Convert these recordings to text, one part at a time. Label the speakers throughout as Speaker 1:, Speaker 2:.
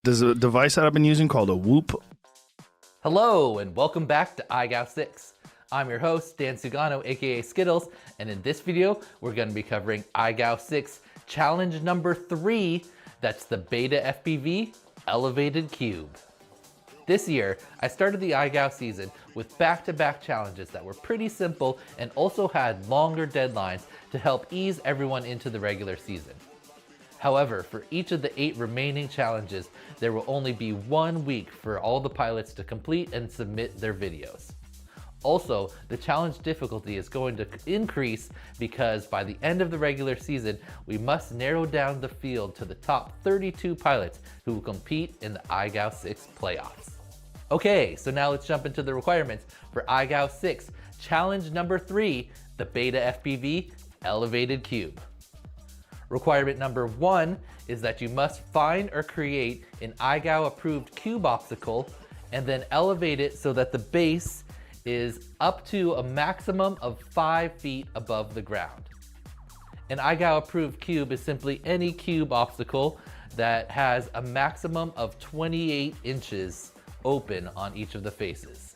Speaker 1: There's a device that I've been using called a Whoop.
Speaker 2: Hello and welcome back to iGao6. I'm your host, Dan Sugano, aka Skittles, and in this video, we're gonna be covering iGao6 challenge number 3, that's the Beta FPV Elevated Cube. This year, I started the iGao season with back-to-back challenges that were pretty simple and also had longer deadlines to help ease everyone into the regular season. However, for each of the 8 remaining challenges, there will only be 1 week for all the pilots to complete and submit their videos. Also, the challenge difficulty is going to increase because by the end of the regular season, we must narrow down the field to the top 32 pilots who will compete in the iGao 6 playoffs. Okay, so now let's jump into the requirements for iGao 6 challenge number 3, the Beta FPV Elevated Cube. Requirement number 1 is that you must find or create an iGao approved cube obstacle and then elevate it so that the base is up to a maximum of 5 feet above the ground. An iGao approved cube is simply any cube obstacle that has a maximum of 28 inches open on each of the faces.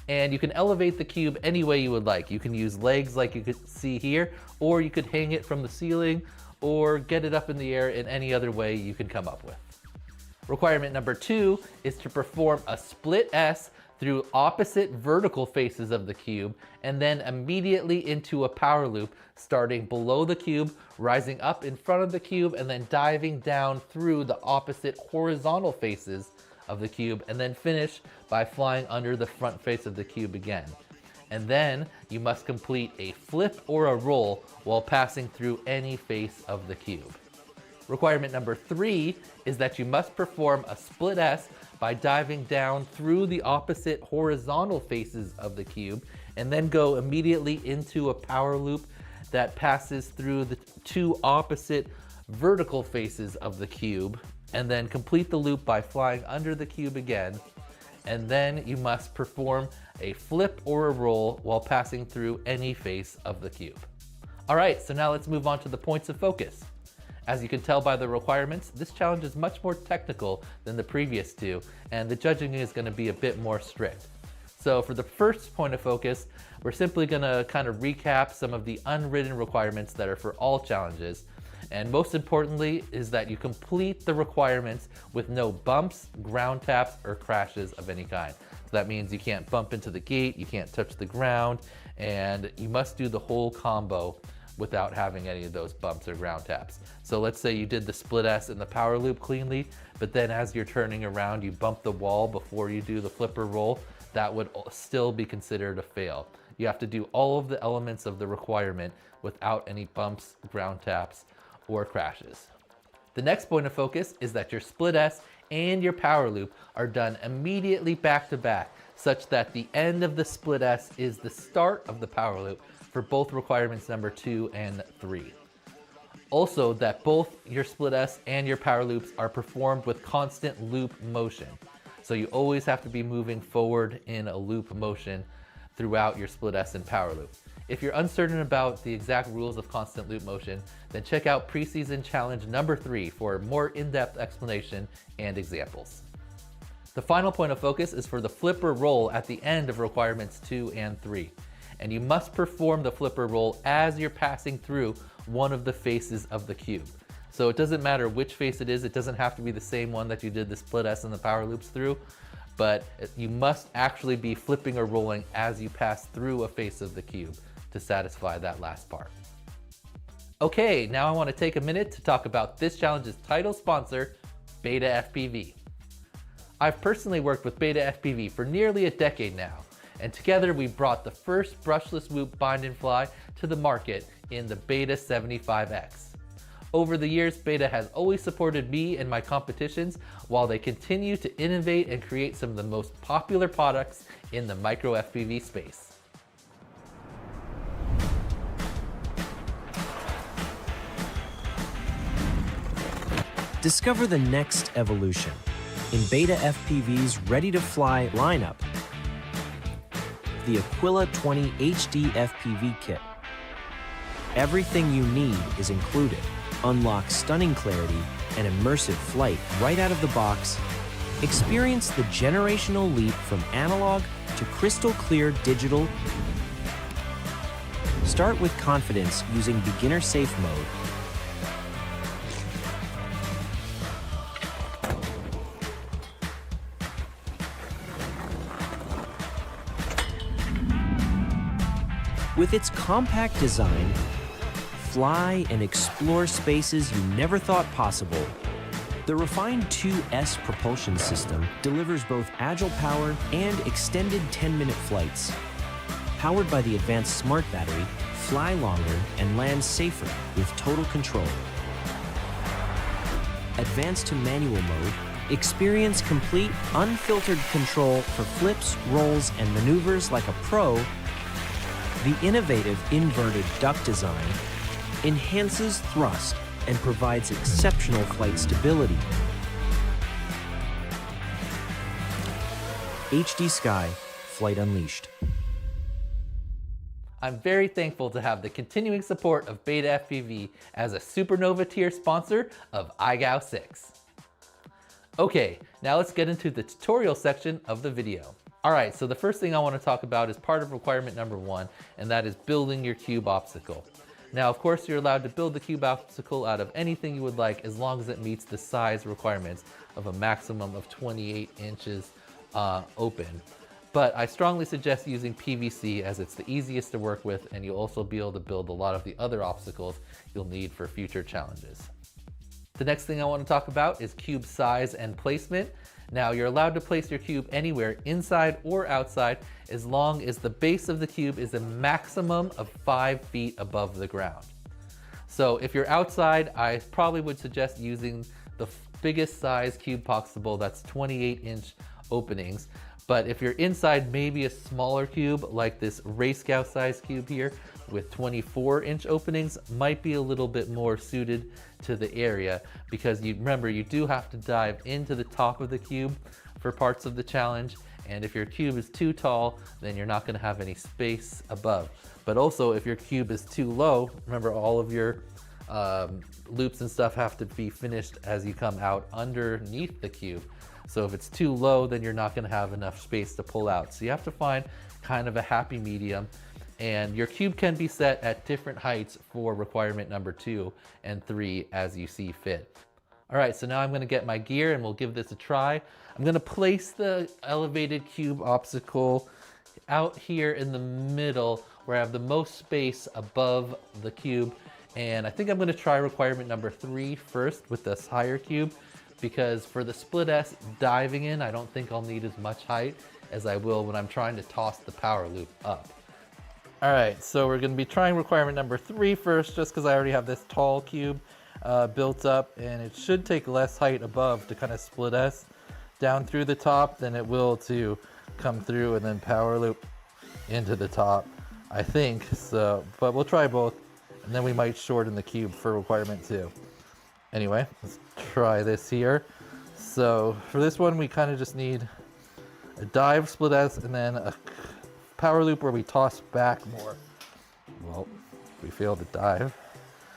Speaker 2: And you can elevate the cube any way you would like. You can use legs like you could see here, or you could hang it from the ceiling, or get it up in the air in any other way you can come up with. Requirement number 2 is to perform a split S through opposite vertical faces of the cube, and then immediately into a power loop, starting below the cube, rising up in front of the cube, and then diving down through the opposite horizontal faces of the cube, and then finish by flying under the front face of the cube again. And then you must complete a flip or a roll while passing through any face of the cube. Requirement number 3 is that you must perform a split S by diving down through the opposite horizontal faces of the cube, and then go immediately into a power loop that passes through the 2 opposite vertical faces of the cube, and then complete the loop by flying under the cube again. And then you must perform a flip or a roll while passing through any face of the cube. All right, so now let's move on to the points of focus. As you can tell by the requirements, this challenge is much more technical than the previous 2, and the judging is going to be a bit more strict. So for the first point of focus, we're simply going to kind of recap some of the unwritten requirements that are for all challenges. And most importantly is that you complete the requirements with no bumps, ground taps, or crashes of any kind. So that means you can't bump into the gate, you can't touch the ground, and you must do the whole combo without having any of those bumps or ground taps. So let's say you did the split S and the power loop cleanly, but then as you're turning around, you bump the wall before you do the flipper roll, that would still be considered a fail. You have to do all of the elements of the requirement without any bumps, ground taps, or crashes. The next point of focus is that your split S and your power loop are done immediately back to back, such that the end of the split S is the start of the power loop for both requirements number 2 and 3. Also, that both your split S and your power loops are performed with constant loop motion. So you always have to be moving forward in a loop motion throughout your split S and power loop. If you're uncertain about the exact rules of constant loop motion, then check out preseason challenge number 3 for a more in-depth explanation and examples. The final point of focus is for the flipper roll at the end of requirements 2 and 3. And you must perform the flipper roll as you're passing through one of the faces of the cube. So it doesn't matter which face it is, it doesn't have to be the same one that you did the split S and the power loops through, but you must actually be flipping or rolling as you pass through a face of the cube to satisfy that last part. Okay, now I want to take a minute to talk about this challenge's title sponsor, Beta FPV. I've personally worked with Beta FPV for nearly a decade now, and together we brought the first brushless whoop bind and fly to the market in the Beta 75X. Over the years, Beta has always supported me and my competitions while they continue to innovate and create some of the most popular products in the micro FPV space.
Speaker 3: Discover the next evolution in Beta FPV's ready-to-fly lineup, the Aquila 20 HD FPV kit. Everything you need is included. Unlock stunning clarity and immersive flight right out of the box. Experience the generational leap from analog to crystal clear digital. Start with confidence using beginner safe mode. With its compact design, fly and explore spaces you never thought possible. The refined 2S propulsion system delivers both agile power and extended 10-minute flights. Powered by the advanced smart battery, fly longer and land safer with total control. Advanced to manual mode, experience complete, unfiltered control for flips, rolls, and maneuvers like a pro. The innovative inverted duct design enhances thrust and provides exceptional flight stability. HD Sky, Flight Unleashed.
Speaker 2: I'm very thankful to have the continuing support of Beta FPV as a Supernova tier sponsor of iGao 6. Okay, now let's get into the tutorial section of the video. All right, so the first thing I want to talk about is part of requirement number 1, and that is building your cube obstacle. Now, of course, you're allowed to build the cube obstacle out of anything you would like as long as it meets the size requirements of a maximum of 28 inches open. But I strongly suggest using PVC as it's the easiest to work with, and you'll also be able to build a lot of the other obstacles you'll need for future challenges. The next thing I want to talk about is cube size and placement. Now, you're allowed to place your cube anywhere inside or outside as long as the base of the cube is a maximum of 5 feet above the ground. So if you're outside, I probably would suggest using the biggest size cube possible, that's 28-inch openings. But if you're inside, maybe a smaller cube like this Race Scout size cube here with 24-inch openings might be a little bit more suited to the area, because remember, you do have to dive into the top of the cube for parts of the challenge. And if your cube is too tall, then you're not gonna have any space above. But also if your cube is too low, remember all of your loops and stuff have to be finished as you come out underneath the cube. So if it's too low, then you're not gonna have enough space to pull out. So you have to find kind of a happy medium, and your cube can be set at different heights for requirement number 2 and 3 as you see fit. All right, so now I'm gonna get my gear and we'll give this a try. I'm gonna place the elevated cube obstacle out here in the middle where I have the most space above the cube. And I think I'm gonna try requirement number 3 first with this higher cube, because for the split S diving in, I don't think I'll need as much height as I will when I'm trying to toss the power loop up. All right, so we're gonna be trying requirement number 3 first, just because I already have this tall cube built up, and it should take less height above to kind of split S down through the top than it will to come through and then power loop into the top, I think. So, but we'll try both, and then we might shorten the cube for requirement 2. Anyway, let's try this here. So for this one, we kind of just need a dive split S and then a power loop where we toss back more. Well, if we fail to dive,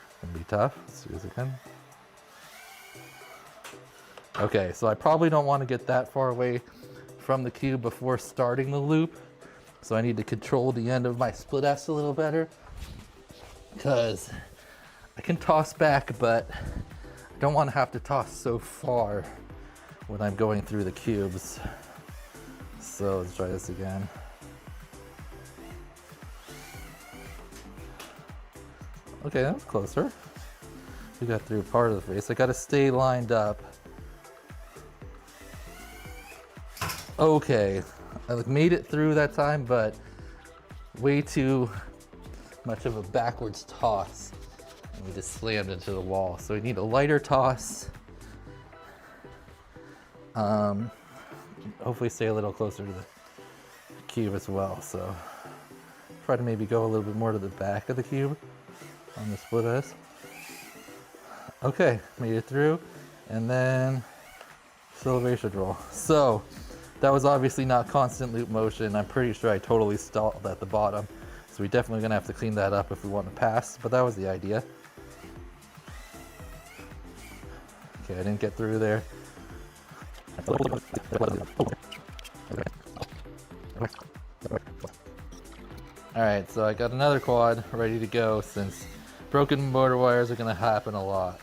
Speaker 2: it's gonna be tough. Let's do this again. Okay, so I probably don't want to get that far away from the cube before starting the loop. So I need to control the end of my split S a little better, because I can toss back, but I don't want to have to toss so far when I'm going through the cubes. So let's try this again. Okay, that was closer. We got through part of the face. I gotta stay lined up. Okay, I made it through that time, but way too much of a backwards toss. And we just slammed into the wall. So we need a lighter toss. Hopefully stay a little closer to the cube as well. So try to maybe go a little bit more to the back of the cube on the split S. Okay, made it through. And then acceleration roll. So that was obviously not constant loop motion. I'm pretty sure I totally stalled at the bottom. So we definitely gonna have to clean that up if we want to pass, but that was the idea. Okay, I didn't get through there. Alright, so I got another quad ready to go since broken motor wires are gonna happen a lot.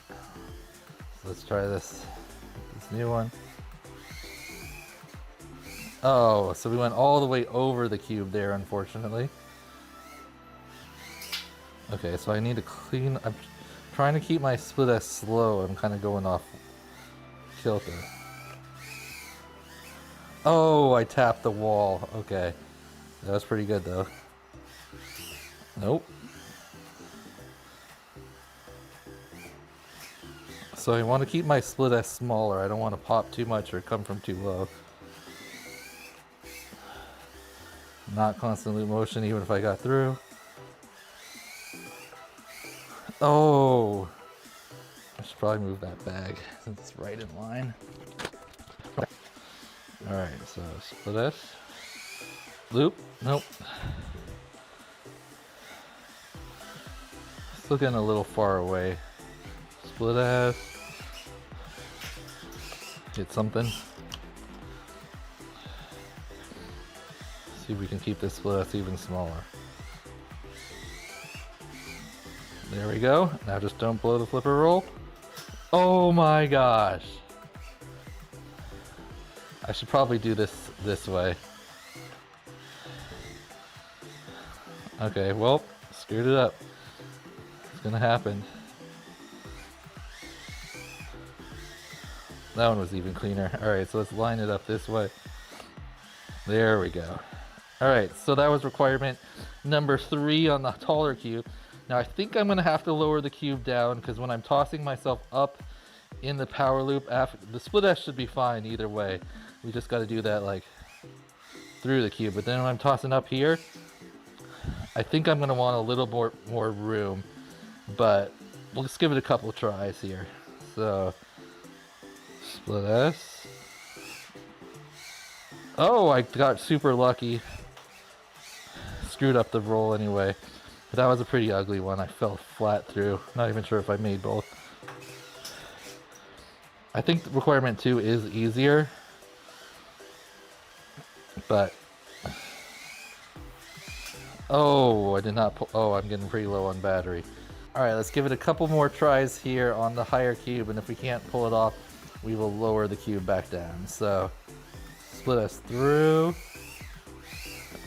Speaker 2: So let's try this new one. Oh, so we went all the way over the cube there, unfortunately. Okay, so I need to clean. I'm trying to keep my split S slow. I'm kind of going off kilter. Oh, I tapped the wall. Okay, that was pretty good though. Nope. So I want to keep my split S smaller. I don't want to pop too much or come from too low. Not constant loop motion even if I got through. Oh! I should probably move that bag since it's right in line. Alright, so split S. Loop. Nope. Still getting a little far away. Split S. Get something. See if we can keep this split S even smaller. There we go. Now just don't blow the flipper roll. Oh my gosh. I should probably do this way. Okay, well, screwed it up. It's gonna happen. That one was even cleaner. Alright, so let's line it up this way. There we go. Alright, so that was requirement number 3 on the taller cube. Now I think I'm gonna have to lower the cube down because when I'm tossing myself up in the power loop, after the split S should be fine either way. We just gotta do that like through the cube. But then when I'm tossing up here, I think I'm gonna want a little more room. But we'll just give it a couple tries here. So split S. Oh, I got super lucky. Screwed up the roll anyway. But that was a pretty ugly one. I fell flat through. Not even sure if I made both. I think requirement 2 is easier. But oh, I did not pull. Oh, I'm getting pretty low on battery. Alright, let's give it a couple more tries here on the higher cube, and if we can't pull it off, we will lower the cube back down. So split us through.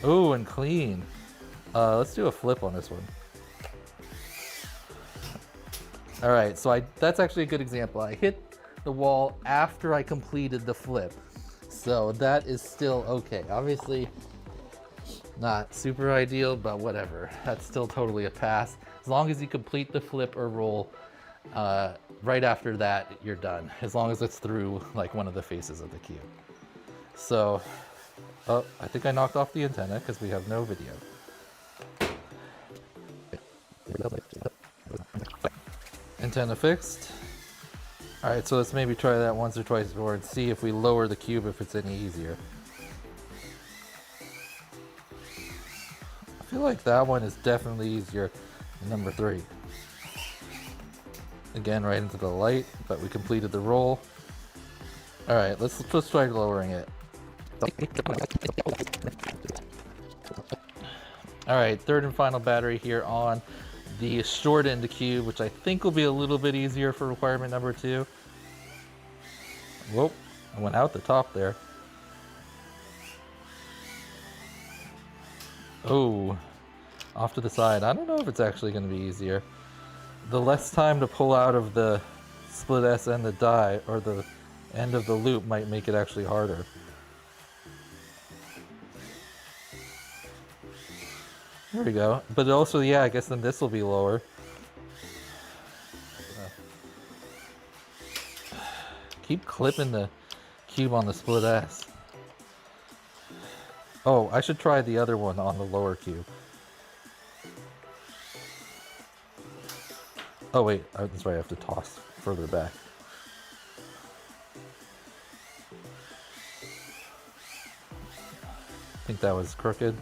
Speaker 2: Oh, and clean. Let's do a flip on this one. Alright, so that's actually a good example. I hit the wall after I completed the flip. So that is still okay. Obviously not super ideal, but whatever. That's still totally a pass. As long as you complete the flip or roll, right after that, you're done. As long as it's through like one of the faces of the cube. So, oh, I think I knocked off the antenna because we have no video. Antenna fixed. Alright, so let's maybe try that once or twice more and see if we lower the cube if it's any easier. I feel like that one is definitely easier than number 3. Again, right into the light, but we completed the roll. Alright, let's try lowering it. Alright, third and final battery here on the short end cube, which I think will be a little bit easier for requirement number 2. Whoop, I went out the top there. Oh, off to the side. I don't know if it's actually going to be easier. The less time to pull out of the split S and the die, or the end of the loop, might make it actually harder. There we go. But also, yeah, I guess then this will be lower. Keep clipping the cube on the split S. Oh, I should try the other one on the lower cube. Oh wait, that's right, I have to toss further back. I think that was crooked.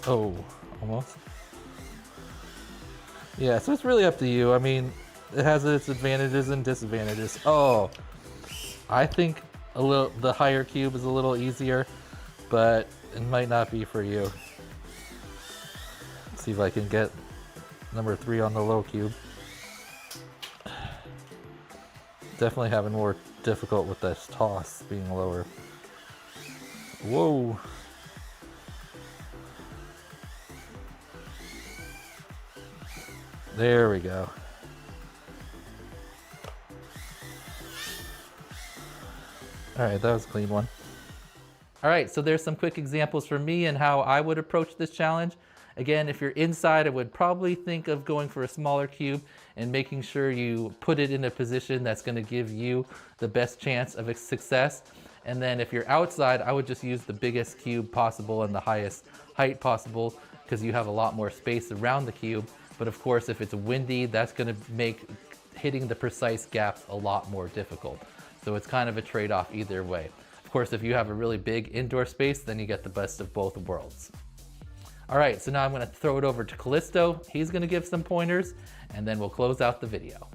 Speaker 2: Oh, almost. Yeah, so it's really up to you. I mean, it has its advantages and disadvantages. Oh, I think the higher cube is a little easier, but it might not be for you. Let's see if I can get number 3 on the low cube. Definitely having more difficult with this toss being lower. Whoa. There we go. All right, that was a clean one. All right, so there's some quick examples for me and how I would approach this challenge. Again, if you're inside, I would probably think of going for a smaller cube and making sure you put it in a position that's gonna give you the best chance of success. And then if you're outside, I would just use the biggest cube possible and the highest height possible because you have a lot more space around the cube. But of course, if it's windy, that's gonna make hitting the precise gaps a lot more difficult. So it's kind of a trade-off either way. Of course, if you have a really big indoor space, then you get the best of both worlds. All right, so now I'm gonna throw it over to Callisto. He's gonna give some pointers, and then we'll close out the video.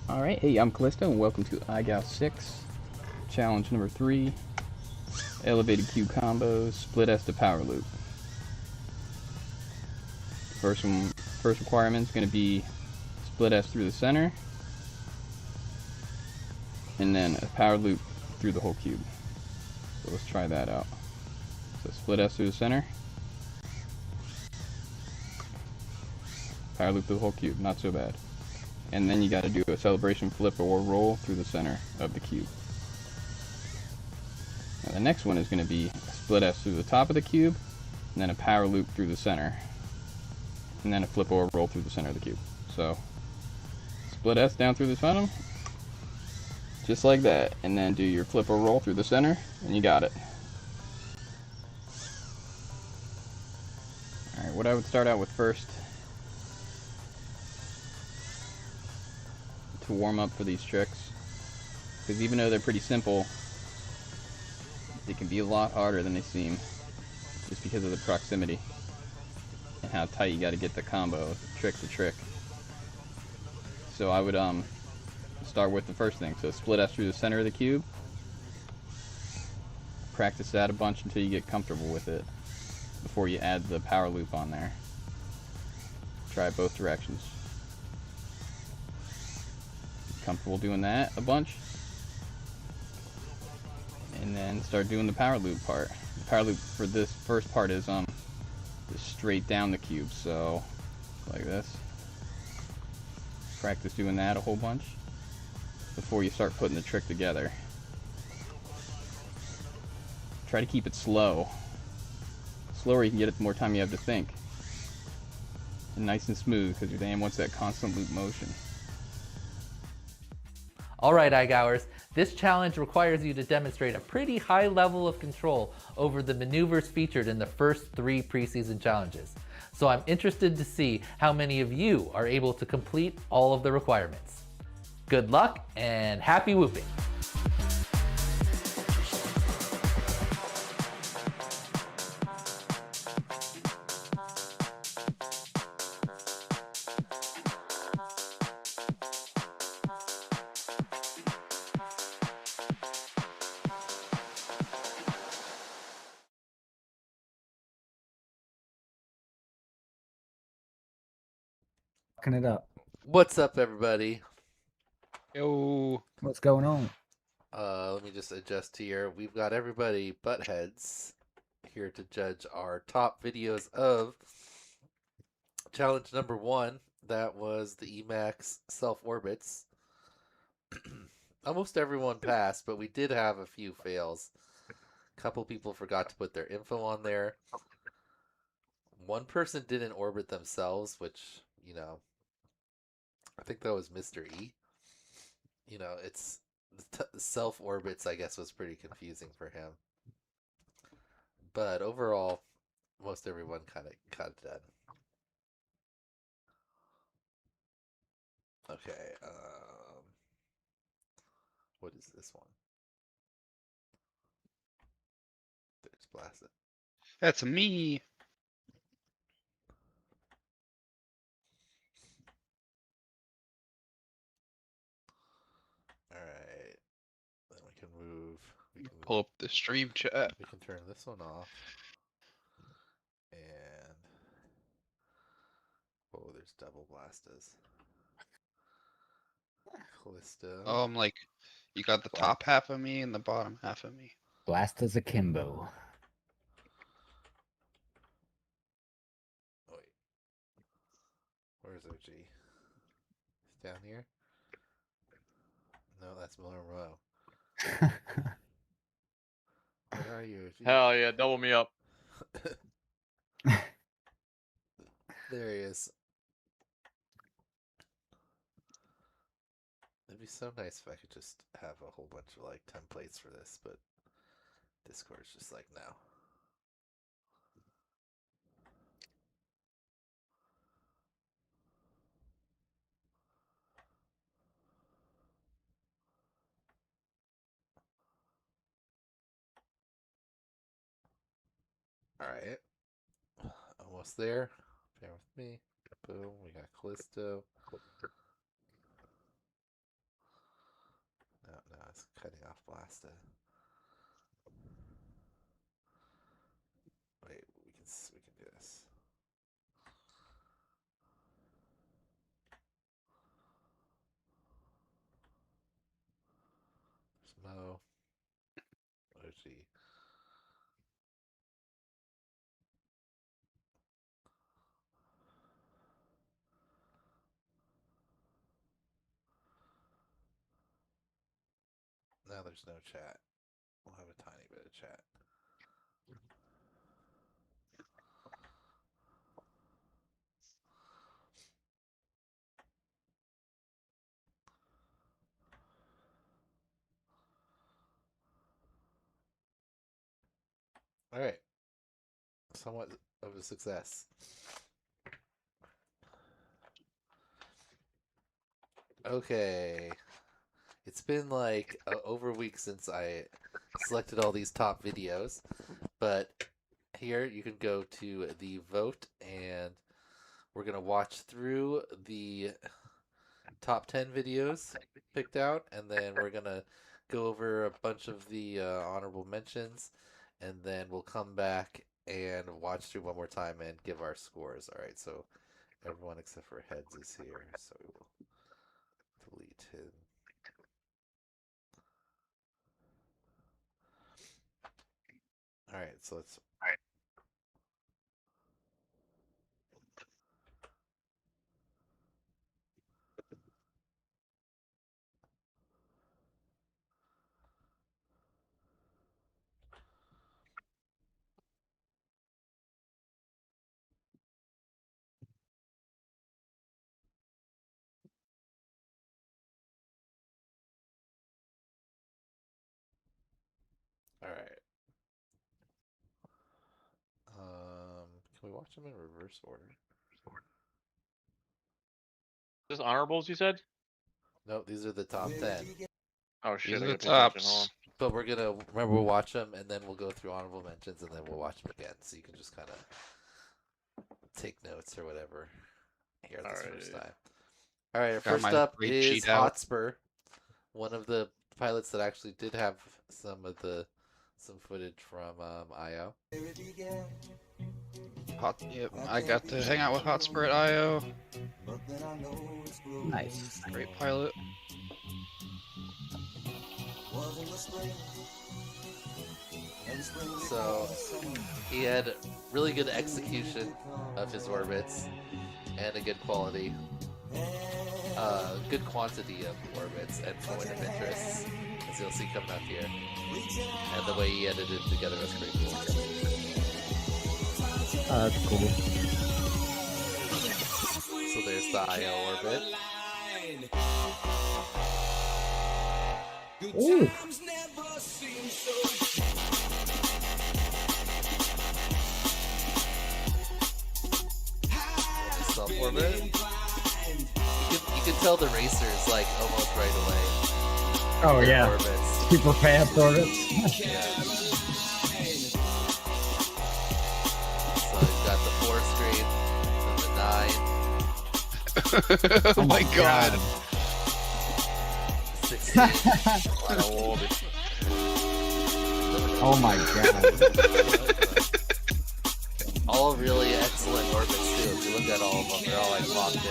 Speaker 4: All right, hey, I'm Callisto, and welcome to iGal 6, challenge number 3, elevated cube combos, split S to power loop. First requirement is going to be split S through the center, and then a power loop through the whole cube. So let's try that out. So split S through the center, power loop through the whole cube, not so bad. And then you got to do a celebration flip or roll through the center of the cube. Now the next one is going to be a split S through the top of the cube, and then a power loop through the center, and then a flip or roll through the center of the cube. So split S down through the bottom, just like that, and then do your flip or roll through the center, and you got it. Alright, what I would start out with first to warm up for these tricks, because even though they're pretty simple, they can be a lot harder than they seem, just because of the proximity and how tight you got to get the combo, trick to trick. So I would start with the first thing. So split S through the center of the cube. Practice that a bunch until you get comfortable with it before you add the power loop on there. Try both directions. Comfortable doing that a bunch, and then start doing the power loop part. The power loop for this first part is just straight down the cube, so like this. Practice doing that a whole bunch before you start putting the trick together. Try to keep it slow. Slower you can get it, the more time you have to think. And nice and smooth, because your game wants that constant loop motion.
Speaker 2: All right, iGoers, this challenge requires you to demonstrate a pretty high level of control over the maneuvers featured in the first 3 preseason challenges. So I'm interested to see how many of you are able to complete all of the requirements. Good luck and happy whooping.
Speaker 5: It up.
Speaker 2: What's up, everybody?
Speaker 4: Yo.
Speaker 5: What's going on?
Speaker 2: Let me just adjust here. We've got everybody butt heads here to judge our top videos of challenge number 1. That was the EMAX self-orbits. Almost everyone passed, but we did have a few fails. A couple people forgot to put their info on there. One person didn't orbit themselves, which, you know, I think that was Mr. E. You know, it's self-orbits, I guess, was pretty confusing for him. But overall, most everyone kind of got it done. Okay, what is this one? Just blast it.
Speaker 6: That's me.
Speaker 2: All right. Then we can move. We can
Speaker 6: Pull up the stream chat.
Speaker 2: We can turn this one off. And oh, there's double blastas. Callisto.
Speaker 6: Oh, I'm like, you got the top half of me and the bottom half of me.
Speaker 5: Blast as akimbo.
Speaker 2: Oh, wait. Where's OG? He's down here? No, that's Monroe. Where are you, OG?
Speaker 7: Hell yeah, double me up.
Speaker 2: There he is. It'd be so nice if I could just have a whole bunch of like templates for this, but Discord's just like, no. Alright. Almost there. Bear with me. Boom. We got Callisto. No, it's cutting off Blasta. Wait, we can do this. There's Mo. OG. Now there's no chat. We'll have a tiny bit of chat. Alright. Somewhat of a success. Okay. It's been like over a week since I selected all these top videos, but here you can go to the vote and we're going to watch through the top 10 videos picked out, and then we're going to go over a bunch of the honorable mentions, and then we'll come back and watch through one more time and give our scores. All right, so everyone except for Heads is here, so we will delete him. All right, so let's. All right. Can we watch them in reverse order?
Speaker 7: Is this honorables you said?
Speaker 2: No, these are the top 10.
Speaker 7: Oh shit,
Speaker 6: These
Speaker 7: I
Speaker 6: are the
Speaker 7: gotta pay attention, hold
Speaker 6: tops.
Speaker 2: But we're gonna remember we'll watch them, and then we'll go through honorable mentions, and then we'll watch them again, so you can just kind of take notes or whatever here this first time. All right,
Speaker 6: Got
Speaker 2: first
Speaker 6: my
Speaker 2: up
Speaker 6: rate
Speaker 2: is
Speaker 6: sheet out.
Speaker 2: Hotspur, one of the pilots that actually did have some footage from IO.
Speaker 6: Yep, I got to hang out with Hotspur at IO.
Speaker 5: Nice.
Speaker 6: Great pilot.
Speaker 2: So he had really good execution of his orbits and a good quality, good quantity of orbits and point of interest, as you'll see coming up here. And the way he edited it together was pretty cool.
Speaker 5: That's cool.
Speaker 2: So there's the IO orbit.
Speaker 5: Ooh.
Speaker 2: Self orbit. You can tell the racers like almost right away.
Speaker 5: Oh
Speaker 2: Their
Speaker 5: yeah.
Speaker 2: Orbits.
Speaker 5: Super fast orbits.
Speaker 2: Yeah. screen. Then the 9.
Speaker 6: Oh my god.
Speaker 2: 16.
Speaker 7: What a lordy.
Speaker 5: Oh my god.
Speaker 2: All really excellent orbits too. If you look at all of them, they're all like locked in.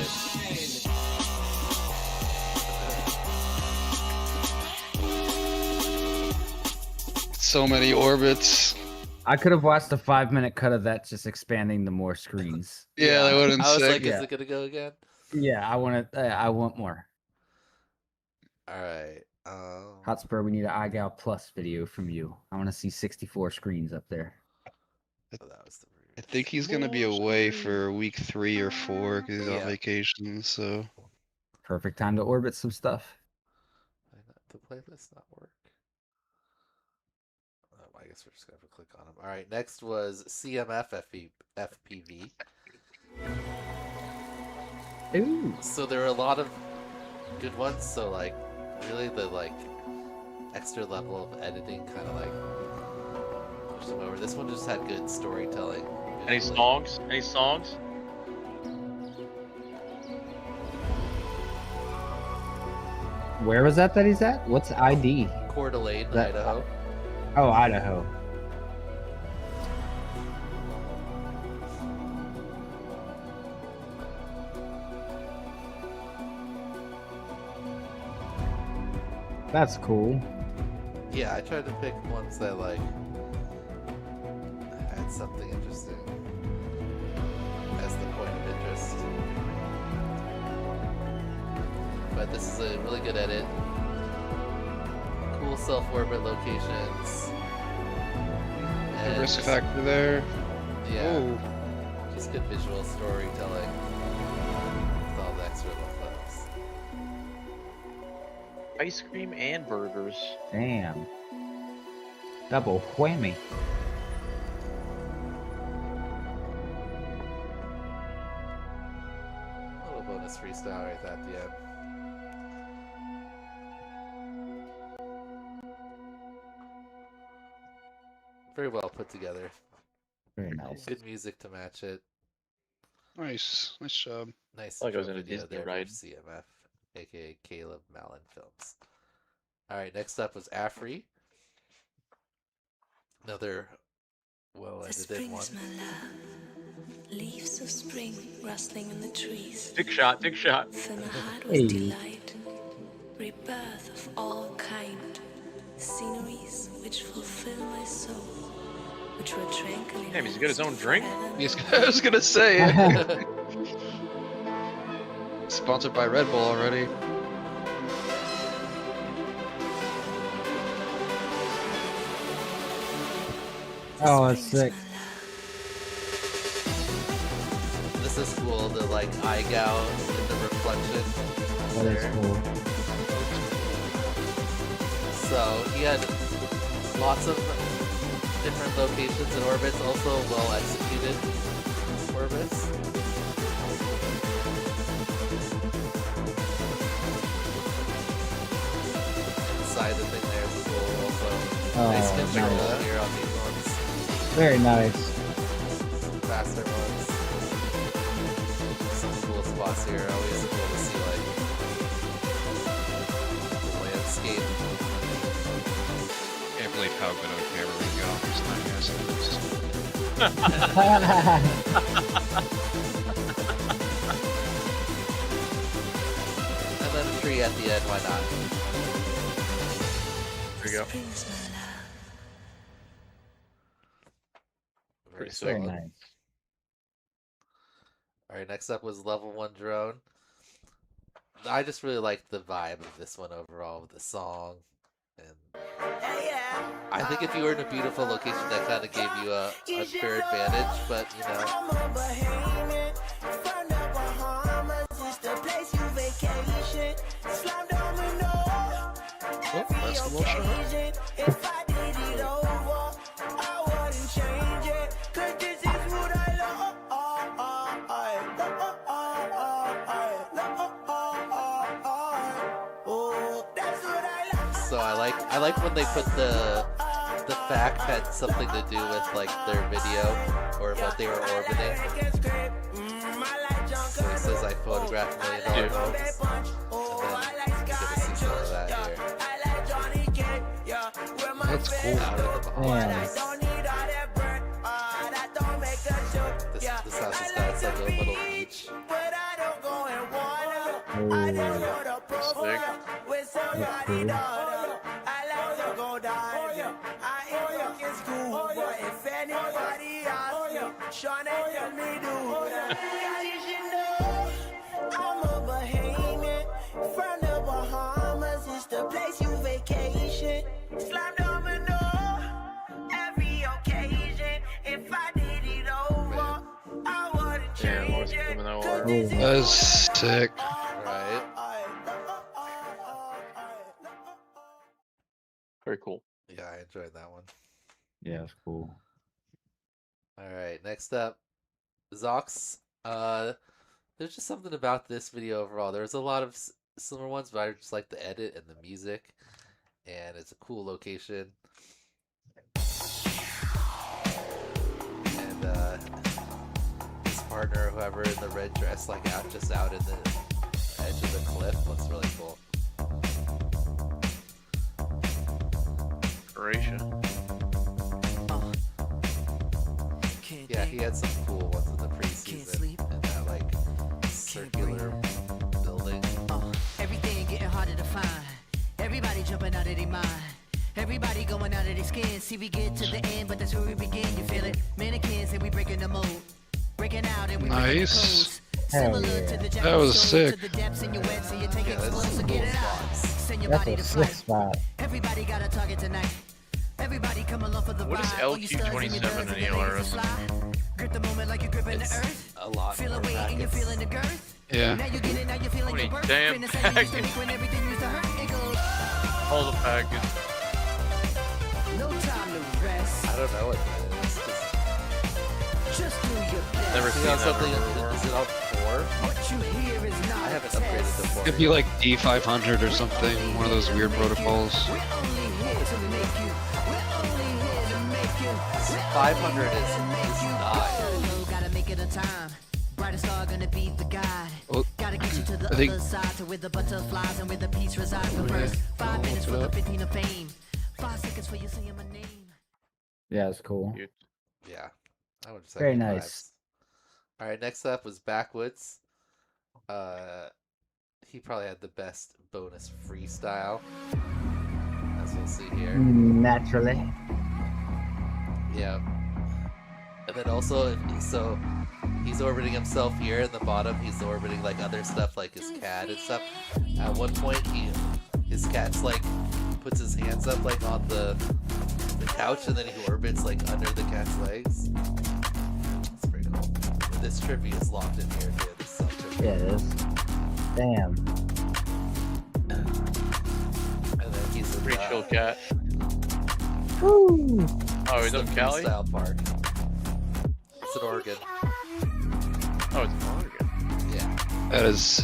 Speaker 6: So many orbits.
Speaker 5: I could have watched a 5-minute cut of that just expanding to more screens.
Speaker 6: Yeah, that would have been
Speaker 2: I was
Speaker 6: sick.
Speaker 2: like,
Speaker 5: yeah.
Speaker 2: is it gonna go again?
Speaker 5: Yeah, I want more.
Speaker 2: All right.
Speaker 5: Hotspur, we need an iGal Plus video from you. I want to see 64 screens up there.
Speaker 2: Oh, that was the
Speaker 6: I think he's gonna be away for week 3 or 4 because he's
Speaker 2: Yeah.
Speaker 6: on vacation. So
Speaker 5: Perfect time to orbit some stuff.
Speaker 2: the playlist not work. I guess we're just gonna have to click on them. All right. Next was CMF FPV.
Speaker 5: Ooh.
Speaker 2: So there were a lot of good ones. So like, really the like extra level of editing kind of like pushed them over. This one just had good storytelling.
Speaker 7: Any
Speaker 2: visually.
Speaker 7: songs? Any songs?
Speaker 5: Where was that he's at? What's ID?
Speaker 2: Coeur d'Alene,
Speaker 5: That-
Speaker 2: Idaho.
Speaker 5: Oh, Idaho. That's cool.
Speaker 2: Yeah, I tried to pick ones that like had something interesting as the point of interest. But this is a really good edit. Cool self-orbit locations.
Speaker 6: the
Speaker 2: And
Speaker 6: risk
Speaker 2: just-
Speaker 6: factor there.
Speaker 2: Yeah,
Speaker 6: Oh,
Speaker 2: just good visual storytelling with all the extra little photos.
Speaker 7: Ice cream and burgers.
Speaker 5: Damn. Double whammy.
Speaker 2: A little bonus freestyle right at the end. Very well put together.
Speaker 5: Very nice.
Speaker 2: Good music to match it.
Speaker 6: nice job.
Speaker 2: Nice
Speaker 7: Like I was
Speaker 2: intro
Speaker 7: in a
Speaker 2: video
Speaker 7: Disney
Speaker 2: there
Speaker 7: ride.
Speaker 2: from CMF, aka Caleb Malin Films. Alright, next up was Afri. Another well
Speaker 8: The
Speaker 2: edited one.
Speaker 8: spring's my love. Leaves of spring rustling in the trees.
Speaker 7: Big shot, big shot.
Speaker 8: Fill my heart with
Speaker 5: Hey.
Speaker 8: delight. Rebirth of all kind. Sceneries which fulfill my soul. Which were tranquil.
Speaker 7: Damn, he's got his own drink?
Speaker 6: Yes, I was gonna say. Sponsored by Red Bull already.
Speaker 5: Oh, that's sick.
Speaker 2: This is cool, the like eye gougge and the reflection.
Speaker 5: That is cool.
Speaker 2: So he had lots of different locations and orbits, also well executed orbits. Inside the thing there is cool also. Nice
Speaker 5: Oh,
Speaker 2: control
Speaker 5: nice.
Speaker 2: here on these ones.
Speaker 5: Very nice.
Speaker 2: Faster ones. Some cool spots here. Always cool to see like the landscape.
Speaker 6: Can't believe how good of a camera we got on this thing, guys.
Speaker 2: And then a tree at the end, why not?
Speaker 7: There you go.
Speaker 8: Spring's my love.
Speaker 2: Very
Speaker 7: Pretty sick.
Speaker 5: Very
Speaker 2: solid.
Speaker 5: nice.
Speaker 2: Alright, next up was level 1 drone. I just really liked the vibe of this one overall with the song. And I think if you were in a beautiful location, that kind of gave you a unfair advantage, but you know.
Speaker 6: Oh, basketball shot.
Speaker 2: So I like when they put the fact had something to do with like their video or what they were orbiting. says I photographed $1 million homes. And then you're gonna see some of that here.
Speaker 9: That's cool.
Speaker 2: Out of the Bahamas.
Speaker 5: Yeah.
Speaker 2: This house has got it's like a little beach.
Speaker 5: Oh,
Speaker 7: Sick.
Speaker 5: that's cool.
Speaker 10: I'm a Bahamian from the Bahamas. It's the place you vacation. Slap domino every occasion. If I did it over, I wouldn't
Speaker 7: Yeah,
Speaker 10: change
Speaker 7: most
Speaker 10: it.
Speaker 7: of them know
Speaker 10: 'Cause
Speaker 7: are.
Speaker 10: this is
Speaker 9: That's sick.
Speaker 2: Right?
Speaker 7: Very cool.
Speaker 2: Yeah, I enjoyed that one.
Speaker 5: Yeah, it's cool.
Speaker 2: Alright, next up, Zox. There's just something about this video overall. There's a lot of similar ones, but I just like the edit and the music. And it's a cool location. And his partner, whoever in the red dress, like out in the edge of the cliff, looks really cool.
Speaker 7: Croatia.
Speaker 2: Yeah, he had some cool ones in the preseason. And that like circular building.
Speaker 10: everything getting harder to find. Everybody jumping out of their mind. Everybody going out of their skin. See, we get to the end, but that's where we begin. You feel it? Mannequins and we breaking the mold. Breaking out and we breaking the
Speaker 9: Nice.
Speaker 10: codes.
Speaker 5: Hell
Speaker 10: Similar
Speaker 5: yeah.
Speaker 10: to the
Speaker 9: That was
Speaker 10: Japanese
Speaker 9: sick.
Speaker 10: to the depths in your web, so you take
Speaker 2: Yeah,
Speaker 10: it
Speaker 2: that's
Speaker 10: slow,
Speaker 2: some
Speaker 10: so
Speaker 2: cool
Speaker 10: get it out.
Speaker 2: spots.
Speaker 10: Send your
Speaker 5: That's
Speaker 10: body
Speaker 5: a
Speaker 10: to
Speaker 5: sick
Speaker 10: flight.
Speaker 5: spot.
Speaker 10: Everybody got a target tonight. Everybody come along for the
Speaker 7: What is
Speaker 10: ride. All you studs and your
Speaker 7: LQ27
Speaker 10: duds
Speaker 7: in
Speaker 10: and your ladies
Speaker 7: ELRS?
Speaker 10: is fly. Grip the moment like you're gripping the
Speaker 2: It's
Speaker 10: earth.
Speaker 2: a lot
Speaker 10: Feel
Speaker 2: more
Speaker 10: the weight and you're
Speaker 2: packets.
Speaker 10: feeling the girth.
Speaker 9: Yeah.
Speaker 10: Now you get it, now you're feeling
Speaker 7: How
Speaker 10: your
Speaker 7: many
Speaker 10: birth.
Speaker 7: damn
Speaker 10: Feeling the same used to
Speaker 7: packets?
Speaker 10: make when everything used to hurt. It goes,
Speaker 7: All the packets.
Speaker 10: no time to rest.
Speaker 2: I don't know what that is.
Speaker 10: Just do your best.
Speaker 7: Never
Speaker 2: Just,
Speaker 7: seen
Speaker 2: you know,
Speaker 7: that
Speaker 2: something.
Speaker 7: before.
Speaker 2: Is it on 4?
Speaker 10: What you hear is not
Speaker 2: I
Speaker 10: a
Speaker 2: haven't upgraded
Speaker 10: test.
Speaker 2: to 4.
Speaker 9: It'd be like D500 or something. One of those weird protocols.
Speaker 10: We're only here to make you. We're only here to make you.
Speaker 2: 500 is not.
Speaker 10: Gotta make it a time. Brightest star gonna be the guide.
Speaker 9: Oh,
Speaker 10: Gotta get you to the
Speaker 9: I think-
Speaker 10: other side, to where the butterflies and where the peace resides. The first 5 minutes for the 15 of fame. 5 seconds for you saying my name.
Speaker 5: Yeah, it's cool.
Speaker 7: Cute.
Speaker 2: Yeah. I would just
Speaker 5: Very
Speaker 2: good
Speaker 5: nice.
Speaker 2: vibes. Alright, next up was Backwoods. He probably had the best bonus freestyle. As we'll see here.
Speaker 5: Naturally.
Speaker 2: Yeah. And then also, so he's orbiting himself here in the bottom. He's orbiting like other stuff like his cat and stuff. At one point, his cat's like puts his hands up like on the couch, and then he orbits like under the cat's legs. It's pretty cool. This trivia is locked in here too. This is
Speaker 5: Yeah, it is. Damn.
Speaker 2: And then he's in,
Speaker 7: Pretty chill cat.
Speaker 5: Woo!
Speaker 7: Oh, he's up in Cali?
Speaker 2: Style Park. It's in Oregon.
Speaker 7: Oh, it's in Oregon.
Speaker 2: Yeah.
Speaker 9: That is.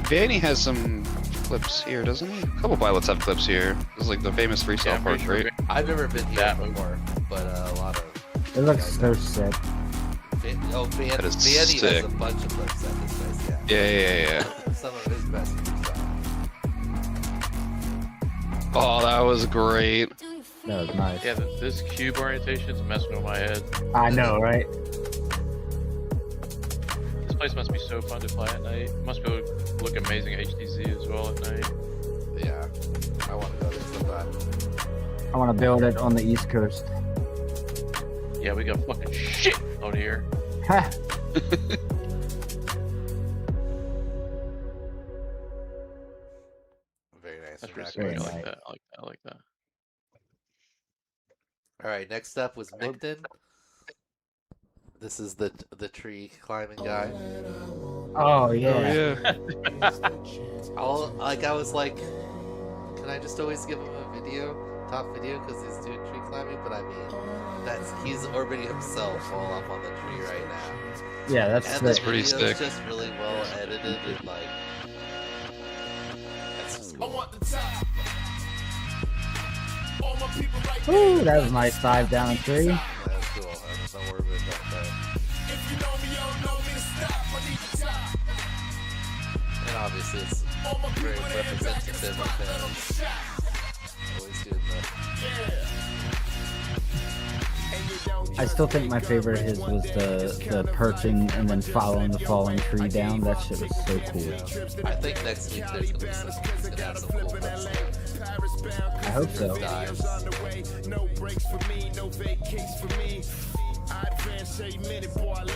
Speaker 9: Vanny has some clips here, doesn't he? A couple pilots have clips here. This is like the famous freestyle
Speaker 7: Yeah, I'm
Speaker 9: park,
Speaker 7: pretty sure
Speaker 9: right?
Speaker 2: I've never been here
Speaker 7: That one.
Speaker 2: before, but a lot of.
Speaker 5: It looks so sick.
Speaker 2: Vanny
Speaker 9: That is
Speaker 2: has
Speaker 9: sick.
Speaker 2: a bunch of clips at this place, yeah.
Speaker 9: Yeah.
Speaker 2: Some of his best freestyle.
Speaker 9: Oh, that was great.
Speaker 5: That was nice.
Speaker 7: Yeah, this cube orientation is messing with my head.
Speaker 5: I know, right?
Speaker 7: This place must be so fun to fly at night. It must be able to look amazing at HTZ as well at night.
Speaker 2: Yeah. I want to go there sometime.
Speaker 5: I want to build it on the East Coast.
Speaker 7: Yeah, we got fucking shit out here.
Speaker 5: Ha!
Speaker 2: Very nice.
Speaker 7: That's pretty
Speaker 5: Very
Speaker 7: sweet. I
Speaker 5: nice.
Speaker 7: like that. I like that.
Speaker 2: All right, next up was Migden. This is the tree climbing guy.
Speaker 5: Oh, yeah.
Speaker 2: I was like, can I just always give him a video, top video, because he's doing tree climbing? But I mean, he's orbiting himself all up on the tree right now.
Speaker 5: Yeah, that's
Speaker 2: And the
Speaker 5: sick.
Speaker 9: pretty
Speaker 2: video's
Speaker 9: sick.
Speaker 2: just really well edited and like, that's just cool.
Speaker 5: Ooh, that was a nice dive down a tree.
Speaker 2: Yeah, that's cool. I don't know where we're going, but obviously it's very representative of him. Always doing
Speaker 5: I still think my favorite of his was the perching and then following the falling tree down. That shit was so cool.
Speaker 2: I think next week there's gonna be some, he's gonna have some cool ones.
Speaker 5: I hope so.
Speaker 2: Dives.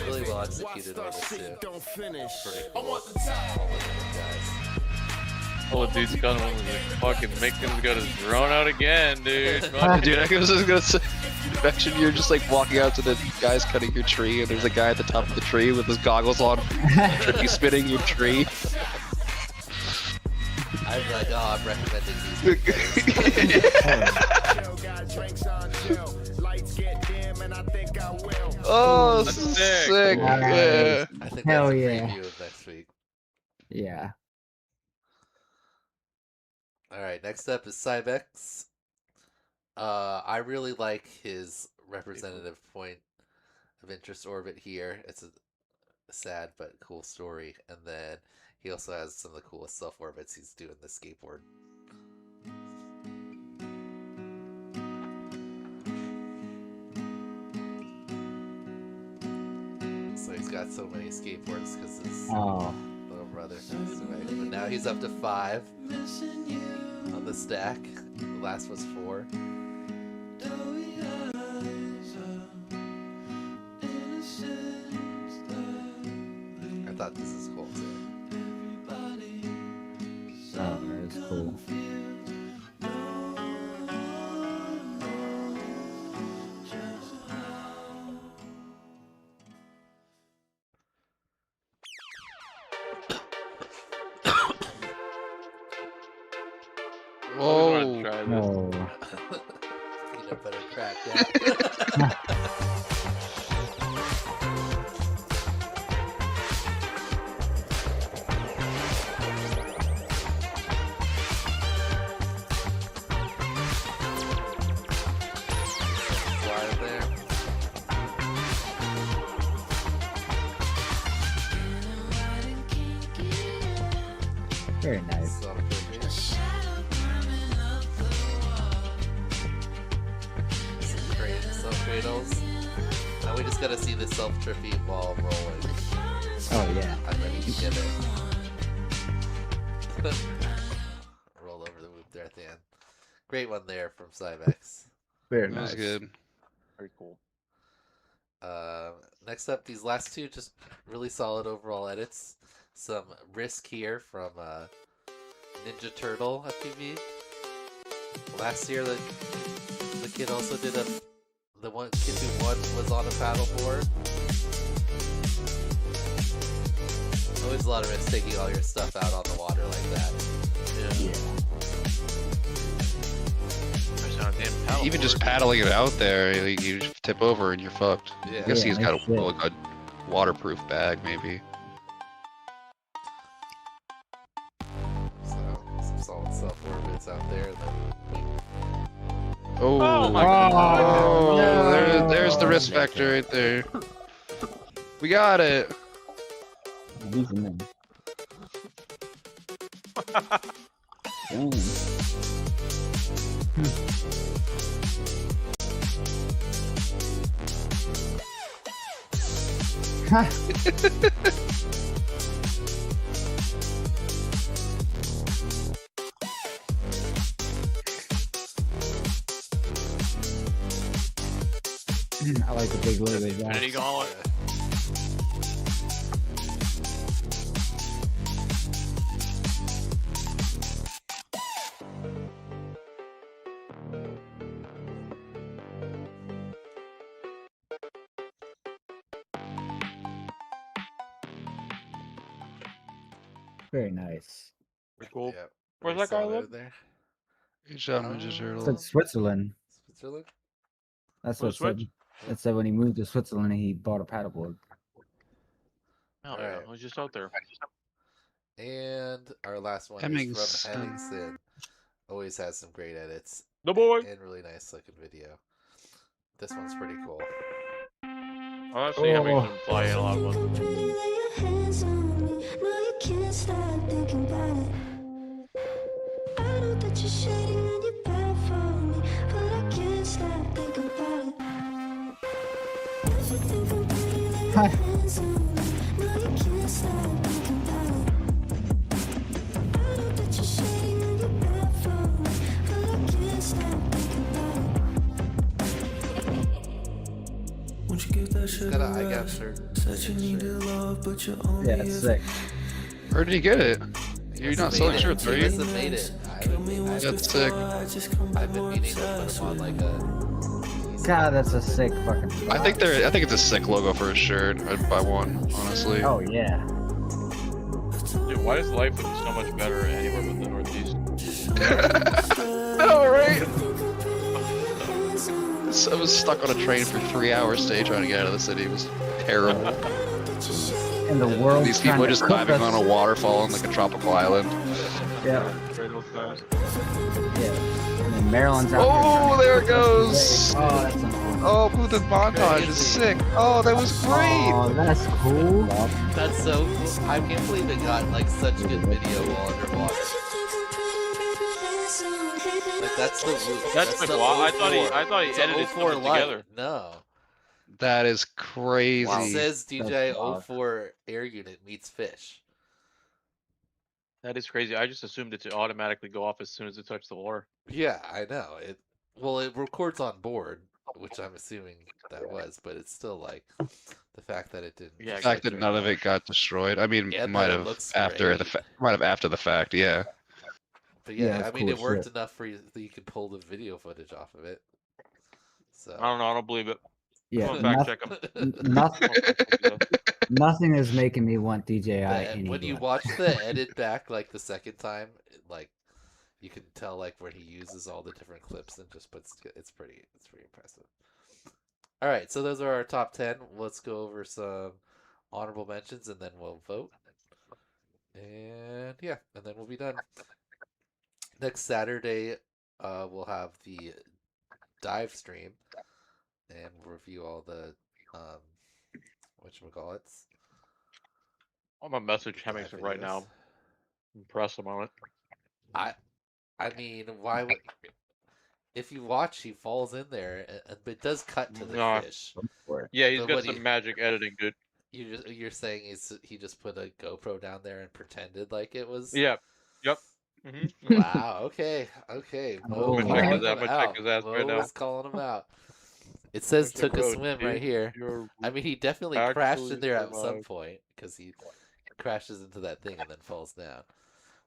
Speaker 2: Really well executed on this too. Pretty cool.
Speaker 7: Oh, dude's got one with the fucking Mickens got his drone out again, dude.
Speaker 9: Dude, I was just gonna say, imagine you're just like walking out to the guys cutting your tree, and there's a guy at the top of the tree with his goggles on, trippy spinning your tree.
Speaker 2: I'd be like, oh, I'm recommending these videos.
Speaker 9: Oh,
Speaker 7: That's
Speaker 9: sick!
Speaker 7: sick.
Speaker 9: Yeah.
Speaker 2: I think
Speaker 5: Hell
Speaker 2: that's a
Speaker 5: yeah.
Speaker 2: preview of next week.
Speaker 5: Yeah.
Speaker 2: Alright, next up is Cybex. I really like his representative point of interest orbit here. It's a sad but cool story. And then he also has some of the coolest self orbits he's doing the skateboard. So he's got so many skateboards because his little brother passed away. But now he's up to 5 on the stack. The last was 4. I thought this is cool too.
Speaker 5: Oh, that is cool.
Speaker 9: Whoa!
Speaker 7: Try this.
Speaker 5: Oh.
Speaker 2: Peanut butter crack, yeah. Fly there.
Speaker 5: Very nice.
Speaker 2: So pretty. Some cradles. Now we just gotta see the self-trippy ball rolling.
Speaker 5: Oh yeah.
Speaker 2: I'm ready to get it. Roll over the whoop there at the end. Great one there from Cybex.
Speaker 5: Very
Speaker 9: That was
Speaker 5: nice.
Speaker 9: good.
Speaker 7: Very cool.
Speaker 2: Next up, these last two just really solid overall edits. Some Risk here from Ninja Turtle FPV. Last year, the kid also did the one kid who won was on a paddleboard. Always a lot of risk taking all your stuff out on the water like that.
Speaker 7: Yeah. There's no damn paddle
Speaker 9: Even just
Speaker 7: board.
Speaker 9: paddling it out there, you just tip over and you're fucked.
Speaker 2: Yeah.
Speaker 9: I guess
Speaker 5: Yeah,
Speaker 9: he's got
Speaker 5: that's it.
Speaker 9: a waterproof bag, maybe.
Speaker 2: So some solid self orbits out there.
Speaker 9: Oh,
Speaker 7: my
Speaker 5: God.
Speaker 9: Oh,
Speaker 5: No.
Speaker 9: there's the risk factor right there. We got it.
Speaker 5: These are them. Damn. I like the big logo.
Speaker 7: Infinity Gauntlet.
Speaker 5: Very nice.
Speaker 7: Pretty cool.
Speaker 2: Yep.
Speaker 7: Where's
Speaker 2: Very
Speaker 7: that guy
Speaker 2: solid
Speaker 7: live?
Speaker 2: there?
Speaker 9: Good job, Ninja
Speaker 5: It's
Speaker 9: Turtle.
Speaker 5: in Switzerland.
Speaker 2: Switzerland?
Speaker 5: That's
Speaker 7: Oh,
Speaker 5: what it said.
Speaker 7: Switch?
Speaker 5: It said when he moved to Switzerland, he bought a paddleboard.
Speaker 7: Oh yeah,
Speaker 2: Alright.
Speaker 7: I was just out there.
Speaker 2: And our last one
Speaker 9: Hemmings.
Speaker 2: is from Hemmingson. Always has some great edits
Speaker 7: The boy.
Speaker 2: and really nice looking video. This one's pretty cool.
Speaker 7: Honestly, having
Speaker 5: Oh.
Speaker 7: some fly in a lot of ones.
Speaker 8: Lay your hands on me. No, you can't stop thinking
Speaker 2: He's got an eye gap shirt.
Speaker 5: Yeah, it's sick.
Speaker 9: Where did he get it? You're not selling shirts, are
Speaker 2: He must
Speaker 9: you?
Speaker 2: have made it.
Speaker 9: That's sick.
Speaker 2: I've been meaning to put him on like a.
Speaker 5: God, that's a sick fucking.
Speaker 9: I think it's a sick logo for a shirt. I'd buy one, honestly.
Speaker 5: Oh yeah.
Speaker 7: Dude, why does life look so much better anywhere but the Northeast?
Speaker 9: No, right? I was stuck on a train for 3 hours today trying to get out of the city. It was terrible.
Speaker 5: In the world.
Speaker 9: These people are just diving on a waterfall on like a tropical island.
Speaker 5: Yeah. Yeah. And then Maryland's out
Speaker 9: Oh, there it goes.
Speaker 5: Oh, that's amazing.
Speaker 9: Oh, Booth's montage is sick. Oh, that was great.
Speaker 5: Oh, that's cool.
Speaker 2: That's so cool. I can't believe it got like such good video while underwater. Like that's the.
Speaker 7: That's like wow. I thought he edited something together.
Speaker 2: No.
Speaker 9: That is crazy.
Speaker 2: It says DJ 04 Air Unit meets fish.
Speaker 7: That is crazy. I just assumed it to automatically go off as soon as it touched the water.
Speaker 2: Yeah, I know. It records on board, which I'm assuming that was, but it's still like the fact that it didn't.
Speaker 9: Yeah, the fact that none of it got destroyed. I mean,
Speaker 2: Yeah,
Speaker 9: might
Speaker 2: that
Speaker 9: have
Speaker 2: looks
Speaker 9: after
Speaker 2: great.
Speaker 9: after the fact. Yeah.
Speaker 2: But yeah,
Speaker 5: Yeah,
Speaker 2: I mean,
Speaker 5: cool
Speaker 2: it worked
Speaker 5: shit.
Speaker 2: enough for you that you could pull the video footage off of it. So
Speaker 7: I don't know. I don't believe it.
Speaker 5: Yeah.
Speaker 7: I'm gonna fact check him.
Speaker 5: Nothing. Nothing is making me want DJI
Speaker 2: and when you
Speaker 5: anymore.
Speaker 2: watch the edit back like the second time, like you can tell like where he uses all the different clips and just puts it's pretty impressive. All right, so those are our top 10. Let's go over some honorable mentions and then we'll vote. And yeah, and then we'll be done. Next Saturday, we'll have the dive stream and we'll review all the whatchamacallits.
Speaker 7: I'm gonna message Hemmingson right now. Impress him on it.
Speaker 2: I mean, why would if you watch, he falls in there, but it does cut to the fish.
Speaker 7: Yeah, he's
Speaker 2: But
Speaker 7: got
Speaker 2: what
Speaker 7: some magic editing, dude.
Speaker 2: You're saying he just put a GoPro down there and pretended like it was.
Speaker 7: Yeah. Yep. Mm-hmm.
Speaker 2: Wow. Okay. Mo
Speaker 7: I'm gonna check his ass right now.
Speaker 2: was calling him out. It says
Speaker 7: Mr.
Speaker 2: took a
Speaker 7: Road,
Speaker 2: swim
Speaker 7: dude,
Speaker 2: right here.
Speaker 7: you're
Speaker 2: I mean, he definitely crashed
Speaker 7: actually
Speaker 2: in there at some
Speaker 7: survived.
Speaker 2: point because he crashes into that thing and then falls down.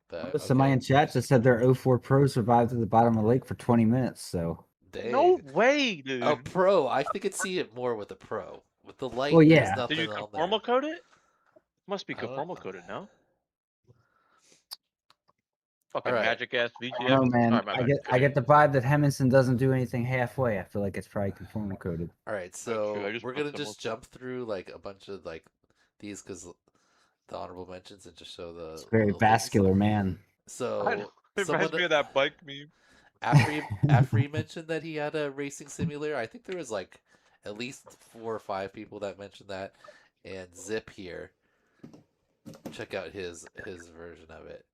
Speaker 2: But
Speaker 5: Somebody in chat just said their 04 Pro survived at the bottom of the lake for 20 minutes. So.
Speaker 2: Dang.
Speaker 7: No way, dude.
Speaker 2: A Pro, I think I'd see it more with a Pro. With the light,
Speaker 5: Well, yeah.
Speaker 2: there's nothing
Speaker 7: Did you
Speaker 2: on
Speaker 7: conformal code it? Must be
Speaker 2: I don't
Speaker 7: conformal
Speaker 2: know.
Speaker 7: coded, no? Fucking
Speaker 2: Alright.
Speaker 7: magic ass
Speaker 5: I
Speaker 7: VGM.
Speaker 5: don't know, man.
Speaker 7: Sorry, my
Speaker 5: I
Speaker 7: bad.
Speaker 5: get I get the vibe that Hemmingson doesn't do anything halfway. I feel like it's probably conformal coded.
Speaker 2: All right,
Speaker 7: true,
Speaker 2: so
Speaker 7: I just
Speaker 2: we're
Speaker 7: put
Speaker 2: gonna
Speaker 7: some
Speaker 2: just jump through like a bunch of like these because the honorable mentions and just show the
Speaker 5: It's a very
Speaker 2: little things.
Speaker 5: vascular man.
Speaker 2: So
Speaker 7: It
Speaker 2: someone
Speaker 7: reminds me of that bike meme.
Speaker 2: after he mentioned that he had a racing simulator, I think there was like at least 4 or 5 people that mentioned that, and Zip here. Check out his version of it.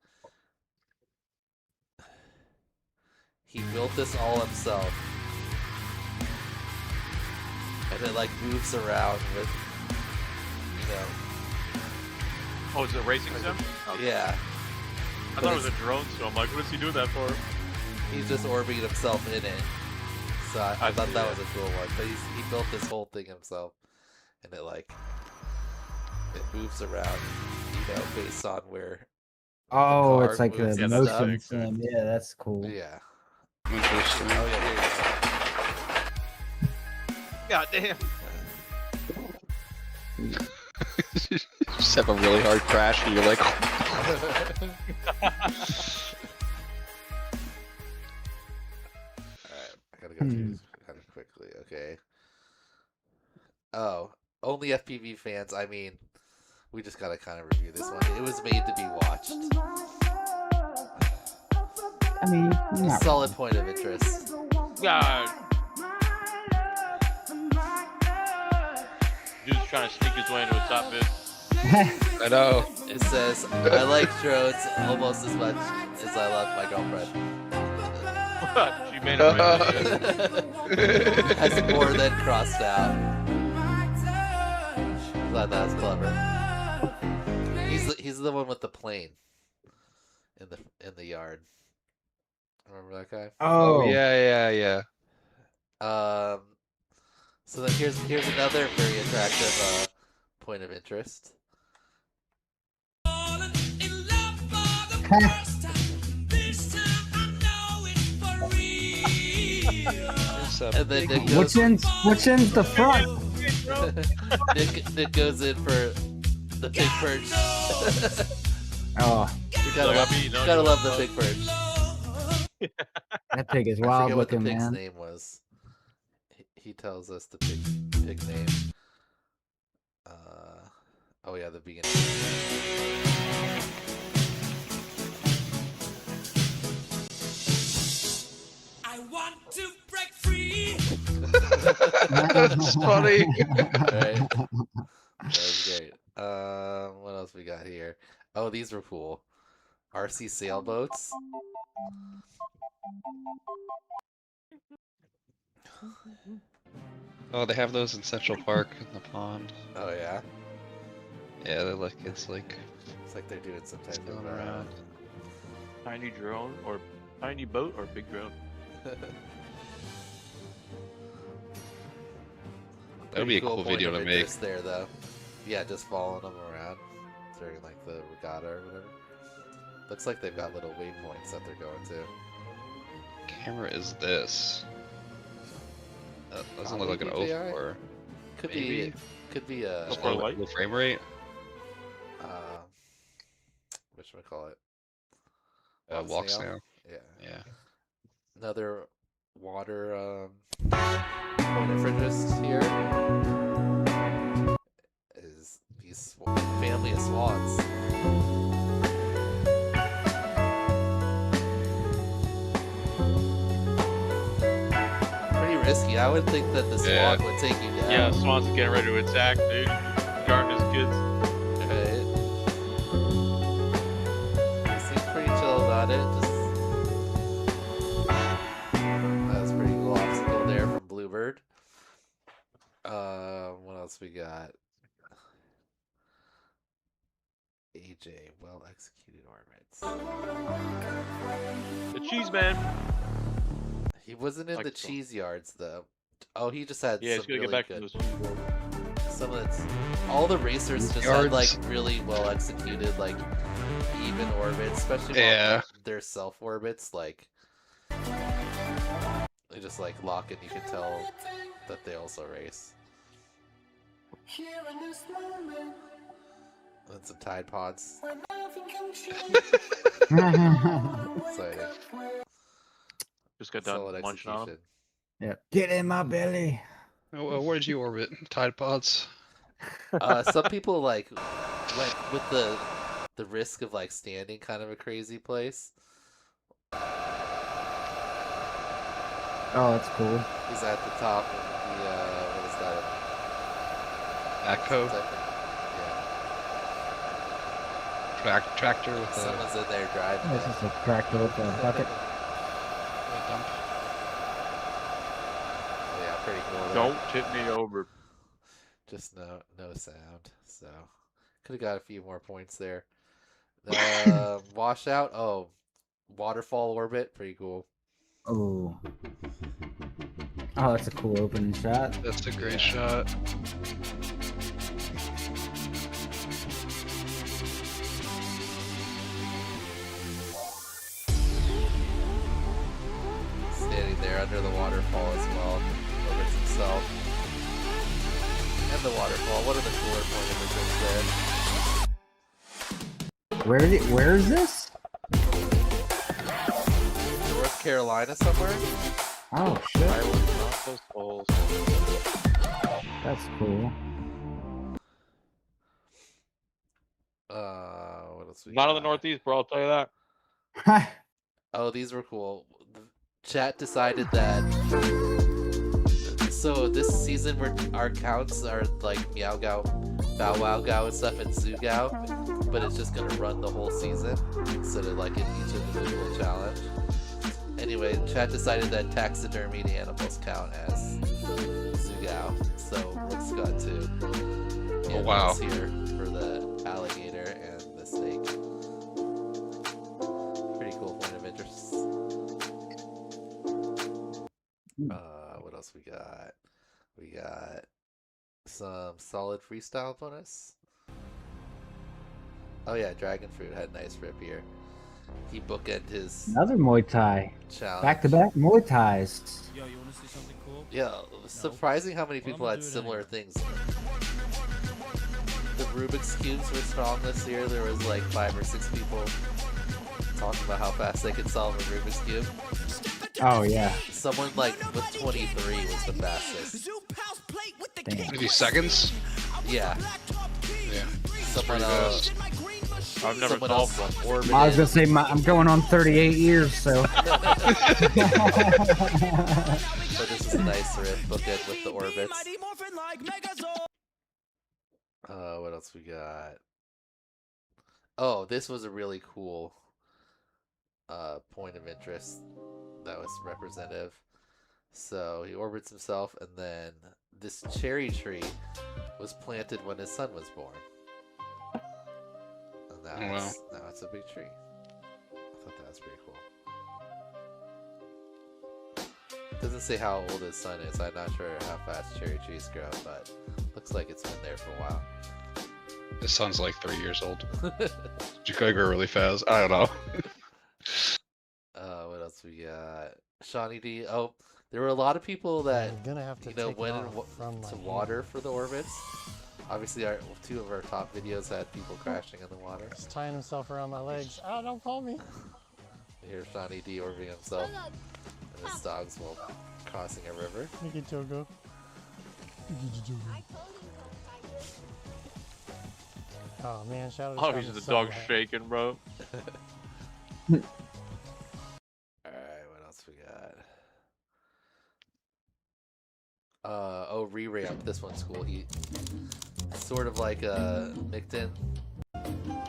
Speaker 2: He built this all himself, and it like moves around with, you know.
Speaker 7: Oh, is it racing sim?
Speaker 2: Yeah.
Speaker 7: I thought it was a drone, so I'm like, what is he doing that for?
Speaker 2: He's just orbiting himself in it. So I thought
Speaker 7: see,
Speaker 2: that
Speaker 7: yeah.
Speaker 2: was a cool one. But he built this whole thing himself, and it moves around, you know, based on where.
Speaker 5: Oh,
Speaker 2: car
Speaker 5: it's like a
Speaker 2: moves and
Speaker 5: motion
Speaker 2: stuff.
Speaker 5: sim. Yeah, that's cool.
Speaker 2: Yeah.
Speaker 9: Interesting.
Speaker 2: Oh yeah. Here you go.
Speaker 7: God damn.
Speaker 9: You just have a really hard crash and you're like,
Speaker 2: Alright, I gotta go through this kind of quickly. Okay. Oh, only FPV fans. I mean, we just gotta kind of review this one. It was made to be watched.
Speaker 5: I mean, you're not
Speaker 2: Solid point of interest.
Speaker 7: God. Dude's trying to sneak his way into a top bit.
Speaker 9: I know.
Speaker 2: It says, I like drones almost as much as I love my girlfriend.
Speaker 7: She made it right.
Speaker 2: Has more than crossed out. thought that was clever. He's the one with the plane in the yard. Remember that guy?
Speaker 9: Oh yeah.
Speaker 2: So then here's another very attractive point of interest. And then Nick goes,
Speaker 5: which end's the front?
Speaker 2: Nick goes in for the pig perch.
Speaker 5: Oh,
Speaker 2: You gotta love the pig perch.
Speaker 5: that pig is
Speaker 2: I
Speaker 5: wild
Speaker 2: forget what the
Speaker 5: looking,
Speaker 2: pig's
Speaker 5: man.
Speaker 2: name was. He tells us the pig name. Oh yeah, the beginning.
Speaker 10: I want to break free.
Speaker 9: That's funny.
Speaker 2: Right. That was great. What else we got here? Oh, these were cool. RC sailboats.
Speaker 9: Oh, they have those in Central Park in the pond.
Speaker 2: Oh yeah.
Speaker 9: Yeah, they look. It's like
Speaker 2: they're doing some type of
Speaker 9: going around.
Speaker 7: Tiny drone or tiny boat or big drone?
Speaker 9: That would be a cool
Speaker 2: point
Speaker 9: video
Speaker 2: of
Speaker 9: to make.
Speaker 2: interest there, though. Yeah, just following them around during like the regatta or whatever. Looks like they've got little waypoints that they're going to.
Speaker 9: Camera is this? That doesn't look like an
Speaker 2: DJI?
Speaker 9: O4.
Speaker 2: Could
Speaker 9: Maybe.
Speaker 2: be a
Speaker 9: Low frame rate.
Speaker 2: whatchamacallit?
Speaker 9: Walk snail.
Speaker 2: Yeah. Another water point of interest here is these family of swans. Pretty risky. I would think that the swan would take you down.
Speaker 7: Yeah, Swan's getting ready to attack, dude. Guarding his kids.
Speaker 2: Right. He seems pretty chill about it. That was pretty cool obstacle there from Bluebird. What else we got? AJ, well executed orbits.
Speaker 7: The cheese man.
Speaker 2: He wasn't in
Speaker 7: Like
Speaker 2: the
Speaker 7: so.
Speaker 2: cheese yards though. Oh, he just had
Speaker 7: Yeah,
Speaker 2: some
Speaker 7: he's gonna
Speaker 2: really
Speaker 7: get back
Speaker 2: good.
Speaker 7: to those.
Speaker 2: Some of it's all the racers just had like really well executed, like even orbits, especially on their self orbits. Like they just like lock and you can tell that they also race. And some Tide Pods. Exciting.
Speaker 7: Just got
Speaker 2: Solid
Speaker 7: done munching on him.
Speaker 2: execution.
Speaker 5: Yeah. Get in my belly.
Speaker 9: Where did you orbit? Tide Pods.
Speaker 2: Some people like went with the risk of like standing kind of a crazy place.
Speaker 5: Oh, that's cool.
Speaker 2: He's at the top of the what is that?
Speaker 9: Backhoe.
Speaker 2: Yeah.
Speaker 9: Tractor with
Speaker 2: Someone's in there driving.
Speaker 5: This is a tractor with a bucket.
Speaker 9: dump.
Speaker 2: Yeah, pretty cool. There.
Speaker 7: Don't tip me over.
Speaker 2: Just no sound. So could have got a few more points there. Washout. Oh, waterfall orbit. Pretty cool.
Speaker 5: Oh. Oh, that's a cool opening shot.
Speaker 9: That's a great shot.
Speaker 2: Standing there under the waterfall as well. Orbits himself. And the waterfall. What are the cooler point of interest there?
Speaker 5: Where is this?
Speaker 2: North Carolina somewhere?
Speaker 5: Oh shit.
Speaker 7: Those holes.
Speaker 5: That's cool.
Speaker 2: What else we
Speaker 7: Not in
Speaker 2: got?
Speaker 7: the Northeast, bro. I'll tell you that.
Speaker 2: Oh, these were cool. Chat decided that. So this season, our counts are like Meow Gao, Bow Wow Gao, and stuff, and Zoo Gao, but it's just gonna run the whole season instead of like in each individual challenge. Anyway, chat decided that taxidermied animals count as Zoo Gao, so Rook's got 2. the
Speaker 9: Oh, wow.
Speaker 2: animals here for the alligator and the snake. Pretty cool point of interest. What else we got? We got some solid freestyle bonus. Oh yeah, Dragon Fruit had a nice rip here. He bookended his
Speaker 5: Another Muay Thai.
Speaker 2: challenge.
Speaker 5: Back-to-back Muay Thais.
Speaker 11: Yo, you want to see something cool?
Speaker 2: Yeah, it was surprising how many people had similar things. The Rubik's Cubes were strong this year. There was like 5 or 6 people talking about how fast they could solve a Rubik's Cube.
Speaker 5: Oh, yeah.
Speaker 2: Someone like with 23 was the fastest.
Speaker 5: Damn.
Speaker 9: 20 seconds?
Speaker 2: Yeah.
Speaker 9: Yeah.
Speaker 2: Someone
Speaker 9: pretty
Speaker 2: else.
Speaker 7: I've never
Speaker 2: Someone
Speaker 7: solved
Speaker 2: else
Speaker 7: one.
Speaker 2: orbited.
Speaker 5: I was gonna say I'm going on 38 years, so.
Speaker 2: But this is a nice riff bookend with the orbits. What else we got? Oh, this was a really cool point of interest that was representative. So he orbits himself, and then this cherry tree was planted when his son was born. And now, now it's a big tree. I thought that was pretty cool. Doesn't say how old his son is. I'm not sure how fast cherry trees grow, but looks like it's been there for a while.
Speaker 9: His son's like 3 years old. You gotta grow really fast. I don't know.
Speaker 2: What else we got? Shawnee D. Oh, there were a lot of people that went to water for the orbits. Obviously, 2 of our top videos had people crashing in the water.
Speaker 11: He's tying himself around my legs. Oh, don't pull me.
Speaker 2: Here's Shawnee D orbiting himself and his dogs while crossing a river.
Speaker 11: Look at Jogo. Oh man, shout out to
Speaker 7: Obviously the dog's shaking, bro.
Speaker 2: Alright, what else we got? Oh, re-ramp. This one's cool. He sort of like Micton.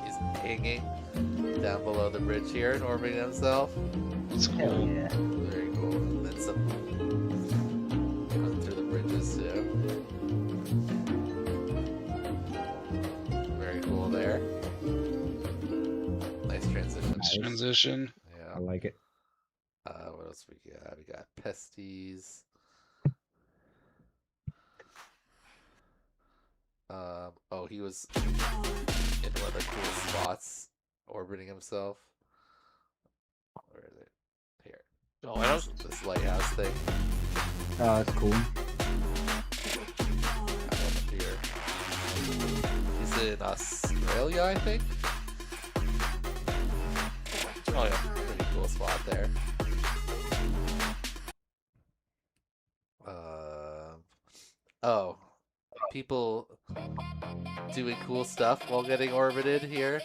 Speaker 2: He's hanging down below the bridge here and orbiting himself.
Speaker 9: That's cool.
Speaker 5: Hell yeah.
Speaker 2: Very cool. And then some going through the bridges too. Very cool there. Nice transition.
Speaker 9: Nice transition.
Speaker 2: Yeah.
Speaker 5: I like it.
Speaker 2: What else we got? We got Pesties. Oh, he was in one of the cool spots, orbiting himself. Where is it? Here.
Speaker 7: Oh, I don't...
Speaker 2: This lighthouse thing.
Speaker 5: Oh, that's cool.
Speaker 2: Up here. He's in Australia, I think. Oh yeah, pretty cool spot there. Oh, people doing cool stuff while getting orbited here.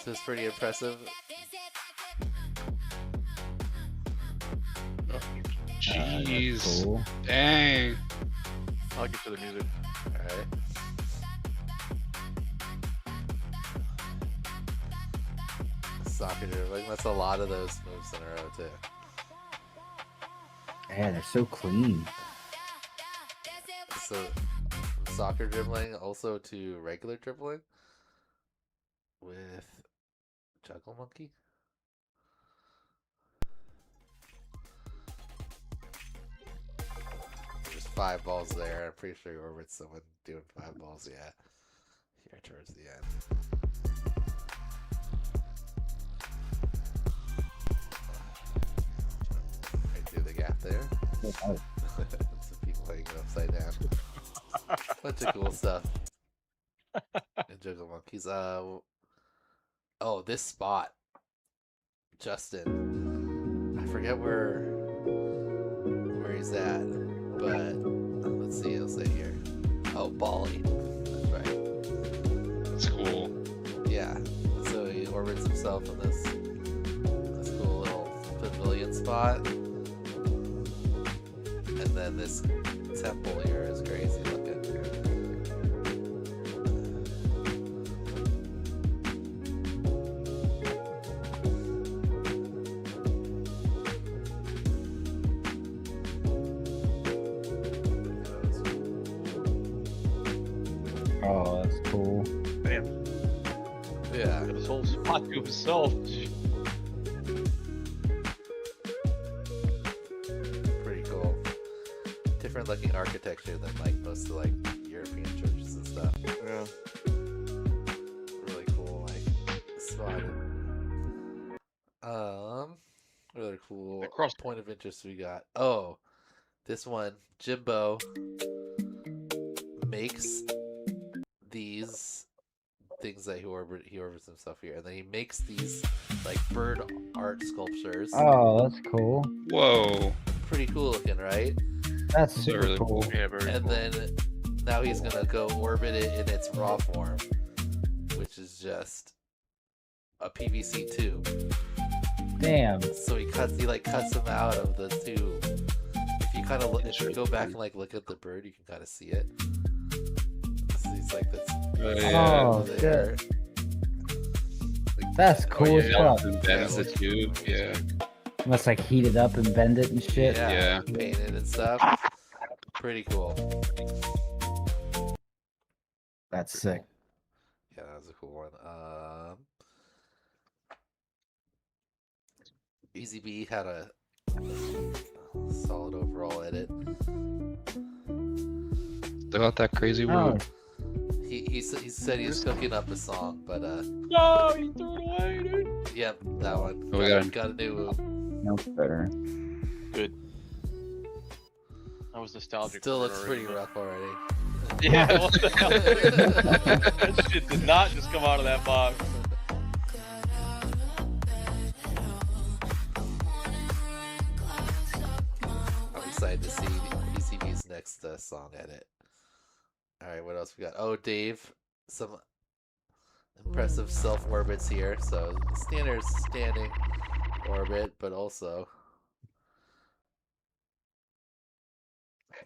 Speaker 2: So it's pretty impressive.
Speaker 9: Jeez.
Speaker 5: Cool.
Speaker 9: Dang.
Speaker 7: I'll get to the music.
Speaker 2: Alright. Soccer dribbling. That's a lot of those moves in a row too.
Speaker 5: Yeah, they're so clean.
Speaker 2: So soccer dribbling also to regular dribbling with Juggle Monkey. There's 5 balls there. I'm pretty sure he orbits someone doing 5 balls. Yeah, here towards the end. Right through the gap there. Some people hanging upside down. Bunch of cool stuff. And Juggle Monkeys. Oh, this spot. Justin. I forget where he's at, but let's see, he'll say here. Oh, Bali. That's right.
Speaker 9: That's cool.
Speaker 2: Yeah. So he orbits himself in this cool little pavilion spot. And then this temple here is crazy looking.
Speaker 5: Oh, that's
Speaker 7: whole spot to himself.
Speaker 2: Pretty cool. Different looking architecture than like most of like European churches and stuff.
Speaker 7: Yeah.
Speaker 2: Really cool, like spot. Really cool. Point of interest we got. Oh, this one, Jimbo makes these things that he orbits himself here, and then he makes these like bird art sculptures.
Speaker 5: Oh, that's cool.
Speaker 9: Whoa.
Speaker 2: Pretty cool looking, right?
Speaker 5: That's super
Speaker 9: really
Speaker 5: cool.
Speaker 7: Yeah, very
Speaker 2: And
Speaker 7: cool.
Speaker 2: then now he's gonna go orbit it in its raw form, which is just a PVC tube.
Speaker 5: Damn.
Speaker 2: So he cuts them out of the tube. If you kind of look, if you go back and like look at the bird, you can kind of see it. So he's like this.
Speaker 5: Oh,
Speaker 2: there.
Speaker 5: shit. That's cool as fuck.
Speaker 9: Bends the tube, yeah.
Speaker 5: Must like heat it up and bend it and shit.
Speaker 9: Yeah.
Speaker 2: Paint it and stuff. Pretty cool.
Speaker 5: That's sick.
Speaker 2: Yeah, that was a cool one. Easy B had a solid overall edit.
Speaker 9: Still got that crazy
Speaker 5: Oh,
Speaker 9: wood.
Speaker 2: He said he was cooking up a song, but
Speaker 7: No, you threw it away, dude.
Speaker 2: yep, that one.
Speaker 9: Oh, we
Speaker 2: got a new
Speaker 5: no better.
Speaker 7: Good. That was nostalgic.
Speaker 2: Still
Speaker 7: for
Speaker 2: looks
Speaker 7: it
Speaker 2: pretty
Speaker 7: already.
Speaker 2: rough already.
Speaker 7: Yeah, what the hell? That shit did not just come out of that box.
Speaker 2: I'm excited to see ECB's next song edit. Alright, what else we got? Oh, Dave, some impressive self-orbits here. So, standard standing orbit, but also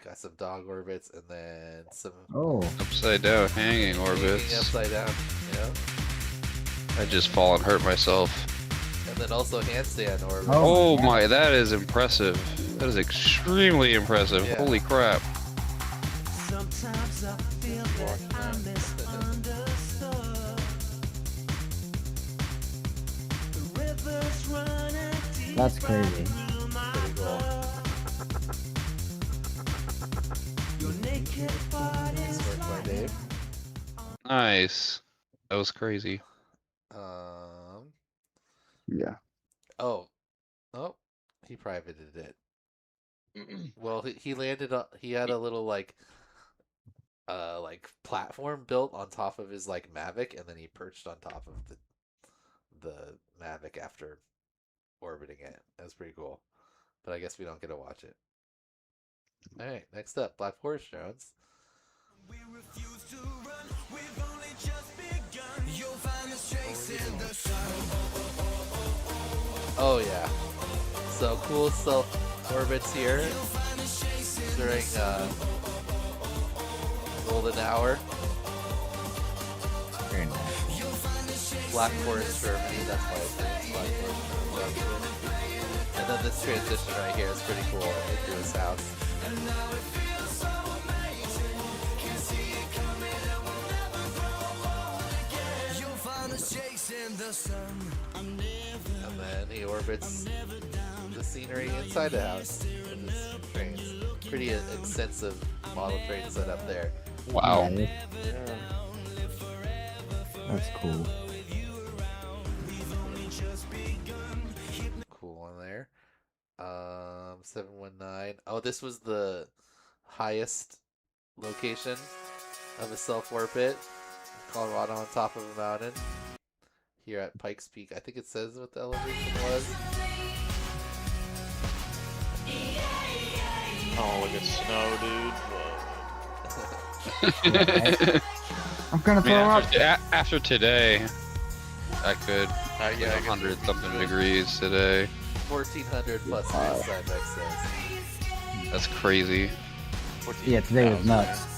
Speaker 2: got some dog orbits and then some
Speaker 5: Oh.
Speaker 9: Upside down hanging
Speaker 2: hanging
Speaker 9: orbits.
Speaker 2: upside down, you know?
Speaker 9: I just fall and hurt myself.
Speaker 2: And then also handstand orbit.
Speaker 9: Oh my, that is impressive. That is extremely impressive.
Speaker 2: Yeah.
Speaker 9: Holy crap.
Speaker 10: Sometimes I feel that I'm misunderstood. The rivers running deep.
Speaker 5: That's crazy.
Speaker 2: Pretty cool.
Speaker 10: Your naked body's
Speaker 2: Nice work by Dave.
Speaker 9: Nice. That was crazy.
Speaker 5: Yeah.
Speaker 2: Oh, he privated it. Well, he landed on. He had a little like platform built on top of his like Mavic, and then he perched on top of the Mavic after orbiting it. That was pretty cool. But I guess we don't get to watch it. All right, next up, Black Forest drones.
Speaker 10: We refuse to run. We've only just begun. You'll find the trace in the sun.
Speaker 2: Oh yeah. So cool self orbits here during golden hour.
Speaker 5: Very nice.
Speaker 2: Black Forest Germany, that's why it's named Black Forest Germany. And then this transition right here is pretty cool into his house. And then he orbits the scenery inside the house with his trains. Pretty extensive model train setup there.
Speaker 9: Wow.
Speaker 5: Yeah, that's cool.
Speaker 2: Cool one there. 719. Oh, this was the highest location of a self-orbit. Colorado on top of a mountain. Here at Pikes Peak. I think it says what the elevation was.
Speaker 7: Oh, look at snow, dude.
Speaker 5: I'm gonna
Speaker 9: I mean,
Speaker 5: throw up.
Speaker 9: after today, I could.
Speaker 7: Yeah, I guess
Speaker 9: 100 something degrees today.
Speaker 2: 1400 plus this IMAX says.
Speaker 9: That's crazy.
Speaker 5: Yeah, today was
Speaker 7: 14,000,
Speaker 5: nuts.
Speaker 7: man.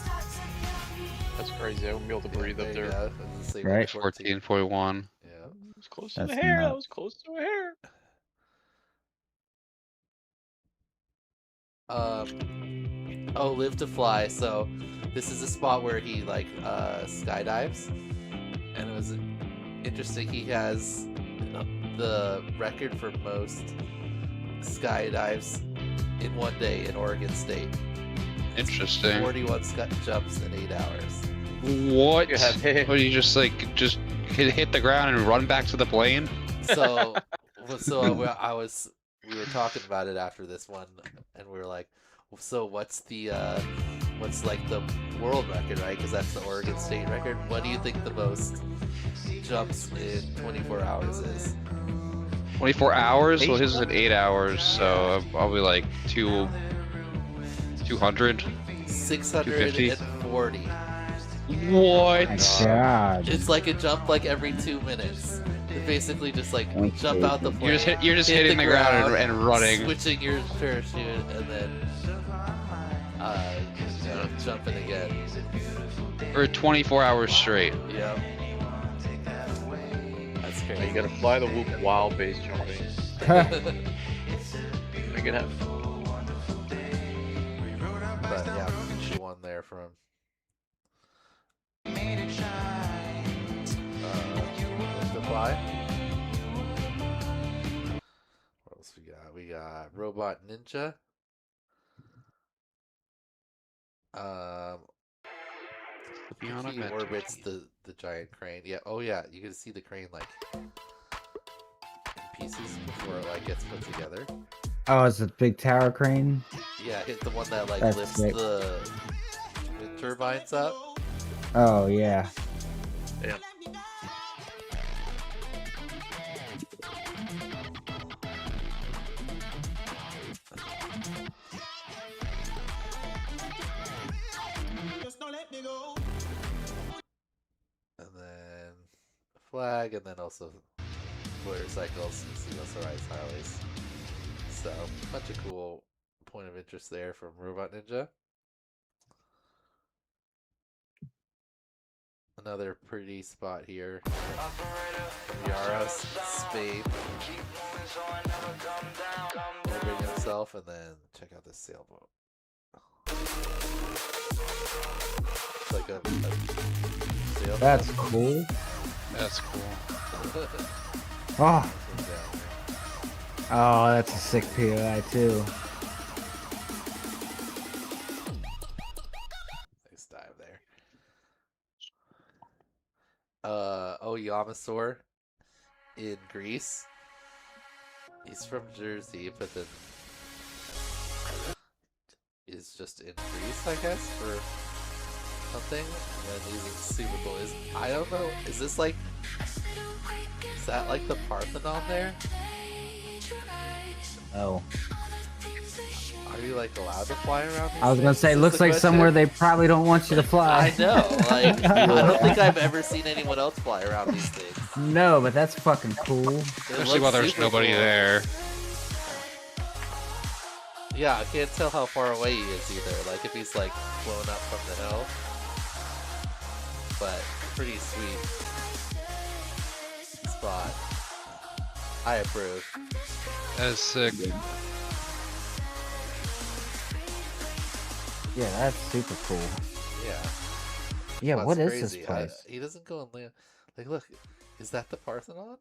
Speaker 7: That's crazy. I wouldn't be able to breathe up
Speaker 2: you
Speaker 7: there.
Speaker 2: go. I was gonna say
Speaker 5: Right.
Speaker 9: 14.1.
Speaker 2: Yeah.
Speaker 7: It was close to
Speaker 5: That's
Speaker 7: the hair. That
Speaker 5: nuts.
Speaker 7: was close to a hair.
Speaker 2: Oh, Live to Fly. So this is a spot where he like skydives, and it was interesting. He has the record for most skydives in one day in Oregon State.
Speaker 9: Interesting.
Speaker 2: 41 jumps in 8 hours.
Speaker 9: What? What, do you just hit the ground and run back to the plane?
Speaker 2: So we were talking about it after this one, and we were like, so what's the world record, right? Because that's the Oregon State record. What do you think the most jumps in 24 hours is?
Speaker 9: 24 hours? Well, his is in 8 hours, so probably like 200.
Speaker 2: 640.
Speaker 9: What?
Speaker 5: God.
Speaker 2: It's like a jump like every 2 minutes. You basically just like jump out the plane.
Speaker 9: You're just hitting the ground and running.
Speaker 2: Switching your parachute and then jumping again.
Speaker 9: For 24 hours straight.
Speaker 2: Yeah. That's crazy.
Speaker 7: You gotta fly the whoop while base jumping. Make it happen.
Speaker 2: But yeah, she won there from the fly. What else we got? We got Robot Ninja. He orbits the giant crane. Yeah. Oh yeah, you can see the crane like in pieces before it like gets put together.
Speaker 5: Oh, it's a big tower crane?
Speaker 2: Yeah, hit the one that like
Speaker 5: That's
Speaker 2: lifts
Speaker 5: sick.
Speaker 2: the turbines up.
Speaker 5: Oh, yeah.
Speaker 7: Damn.
Speaker 2: And then flag, and then also motorcycles, single-rise Harleys. So, a bunch of cool point of interest there from Robot Ninja. Another pretty spot here. Yaros, Spain. Orbiting himself, and then check out this sailboat. It's like a sailboat.
Speaker 5: That's cool.
Speaker 9: That's cool.
Speaker 5: Oh. Oh, that's a sick POI too.
Speaker 2: Nice dive there. Yamasaur in Greece. He's from Jersey, but then is just in Greece, I guess, for something. And then he's super cool. I don't know. Is this like? Is that like the Parthenon there?
Speaker 5: Oh.
Speaker 2: Are you like allowed to fly around these
Speaker 5: I was gonna
Speaker 2: things?
Speaker 5: say,
Speaker 2: Is
Speaker 5: looks
Speaker 2: the
Speaker 5: like
Speaker 2: question?
Speaker 5: somewhere they probably don't want you to fly.
Speaker 2: I know. Like, I don't think I've ever seen anyone else fly around these things.
Speaker 5: No, but that's fucking cool.
Speaker 9: Especially while there's nobody there.
Speaker 2: Yeah, I can't tell how far away he is either. Like if he's like blown up from the hill. But pretty sweet spot. I approve.
Speaker 9: That is sick.
Speaker 5: Yeah, that's super cool.
Speaker 2: Yeah.
Speaker 5: Yeah,
Speaker 2: That's
Speaker 5: what is
Speaker 2: crazy.
Speaker 5: this place?
Speaker 2: He doesn't go and land. Like, look, is that the Parthenon?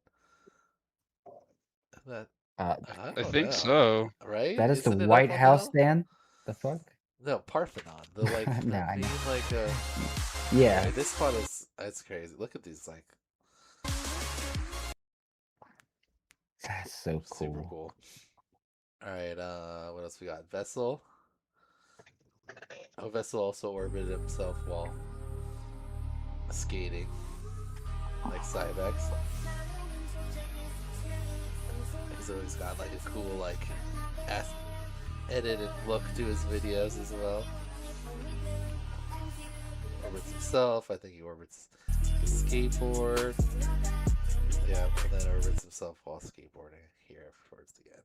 Speaker 2: That
Speaker 9: I
Speaker 2: don't
Speaker 9: think
Speaker 2: know.
Speaker 9: so.
Speaker 2: Right?
Speaker 5: That is
Speaker 2: Isn't
Speaker 5: the
Speaker 2: it
Speaker 5: White
Speaker 2: up on
Speaker 5: House,
Speaker 2: the hill?
Speaker 5: Dan? The fuck?
Speaker 2: No, Parthenon. The like,
Speaker 5: No,
Speaker 2: the
Speaker 5: I know.
Speaker 2: being like
Speaker 5: Yeah.
Speaker 2: Okay, this spot is it's crazy. Look at these like
Speaker 5: That's so cool.
Speaker 2: super cool. All right, what else we got? Vessel. Oh, Vessel also orbited himself while skating, like Cybex. He's always got like a cool like edited look to his videos as well. Orbits himself. I think he orbits the skateboard. Yeah, and then orbits himself while skateboarding here towards the end.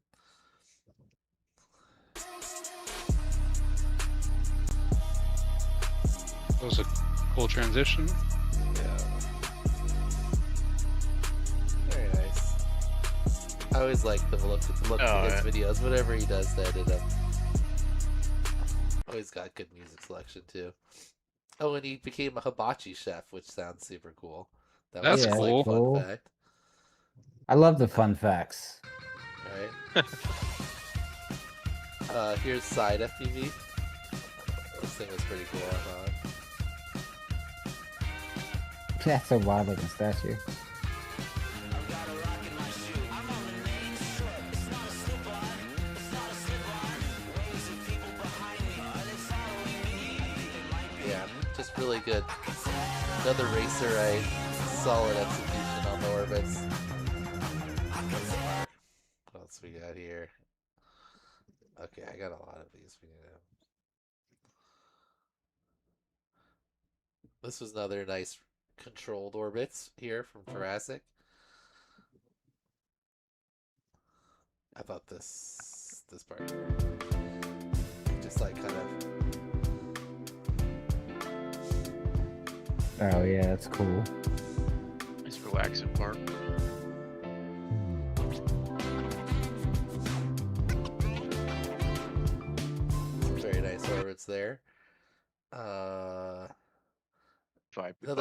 Speaker 9: That was a cool transition.
Speaker 2: Yeah. Very nice. I always like the look to his videos, whatever he does to edit them. Always got good music selection too. Oh, and he became a hibachi chef, which sounds super cool. That
Speaker 9: That's
Speaker 2: was just,
Speaker 9: cool.
Speaker 2: like,
Speaker 5: Cool.
Speaker 2: fun fact.
Speaker 5: I love the fun facts.
Speaker 2: Right. Here's side FPV. This thing was pretty cool, I thought.
Speaker 5: That's a wild looking statue.
Speaker 2: Yeah, just really good. Another racer ride. Solid execution on the orbits. What else we got here? Okay, I got a lot of these. This was another nice controlled orbits here from Jurassic. I thought this part just like kind of.
Speaker 5: Oh yeah, that's cool.
Speaker 7: Nice relaxing part.
Speaker 2: Very nice orbits there. Another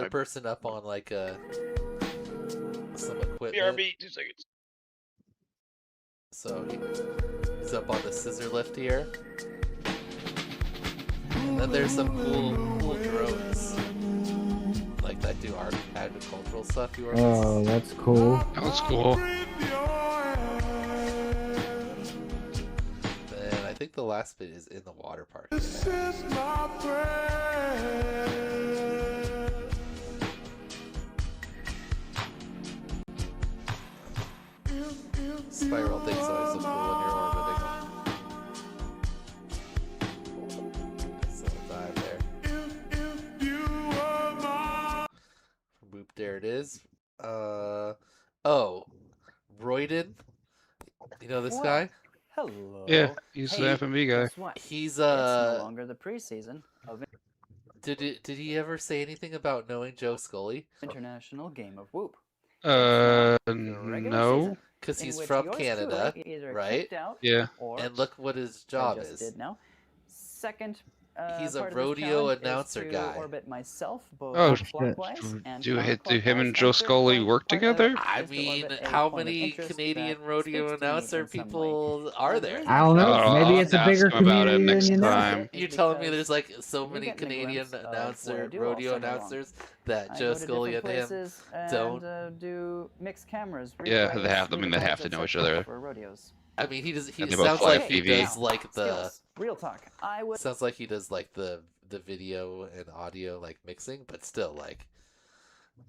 Speaker 2: person up on like some equipment.
Speaker 7: BRB, 2 seconds.
Speaker 2: So he's up on the scissor lift here. And then there's some cool drones. Like that do agricultural stuff.
Speaker 5: Oh, that's cool.
Speaker 9: That was cool.
Speaker 2: And I think the last bit is in the water park. Spiral things always look cool when you're orbiting. Nice little dive there. Boop, there it is. Oh, Royden. You know this guy?
Speaker 12: Hello.
Speaker 9: Yeah, he's the FMV guy.
Speaker 12: Guess what?
Speaker 2: He's
Speaker 12: It's no longer the preseason of
Speaker 2: Did he ever say anything about knowing Joe Scully?
Speaker 12: International Game of Whoop.
Speaker 9: No.
Speaker 2: Because
Speaker 12: in
Speaker 2: he's
Speaker 12: which
Speaker 2: from
Speaker 12: yours
Speaker 2: Canada,
Speaker 12: truly either
Speaker 2: right?
Speaker 12: kicked out
Speaker 9: Yeah.
Speaker 12: Or,
Speaker 2: And look what his
Speaker 12: which I
Speaker 2: job
Speaker 12: just
Speaker 2: is.
Speaker 12: did now. Second,
Speaker 2: He's a
Speaker 12: part of this
Speaker 2: rodeo
Speaker 12: challenge is
Speaker 2: announcer
Speaker 12: to
Speaker 2: guy.
Speaker 12: Orbit myself, both
Speaker 9: Oh,
Speaker 12: clockwise and
Speaker 9: do
Speaker 12: counterclockwise,
Speaker 9: him and Joe
Speaker 12: and third
Speaker 9: Scully work
Speaker 12: part of
Speaker 9: together?
Speaker 12: it
Speaker 2: I
Speaker 12: is to
Speaker 2: mean,
Speaker 12: orbit a
Speaker 2: how
Speaker 12: point of
Speaker 2: many
Speaker 12: interest
Speaker 2: Canadian
Speaker 12: that
Speaker 2: rodeo
Speaker 12: speaks to me
Speaker 2: announcer
Speaker 12: in some way.
Speaker 2: people are there?
Speaker 5: I don't know.
Speaker 9: Oh,
Speaker 5: Maybe
Speaker 9: I'll
Speaker 5: it's a
Speaker 9: ask
Speaker 5: bigger
Speaker 9: him about it
Speaker 5: community
Speaker 9: next
Speaker 5: than you know.
Speaker 9: time.
Speaker 2: You're telling me
Speaker 12: Because
Speaker 2: there's like so
Speaker 12: you
Speaker 2: many
Speaker 12: get a
Speaker 2: Canadian
Speaker 12: glimpse of what I do all
Speaker 2: rodeo
Speaker 12: summer long.
Speaker 2: announcers that
Speaker 12: I
Speaker 2: Joe
Speaker 12: go to
Speaker 2: Scully and
Speaker 12: different
Speaker 2: him
Speaker 12: places
Speaker 2: don't.
Speaker 12: and do mixed cameras.
Speaker 9: Yeah,
Speaker 12: replays,
Speaker 9: they have. I mean, they have
Speaker 12: replays,
Speaker 9: to know each
Speaker 12: etc.
Speaker 9: other.
Speaker 12: for rodeos.
Speaker 2: I mean, he does. He
Speaker 9: And they both
Speaker 2: sounds
Speaker 9: fly
Speaker 2: like he
Speaker 9: FPV.
Speaker 2: does like the.
Speaker 12: Skills. Real talk. I would.
Speaker 2: Sounds like he does like the video and audio like mixing, but still like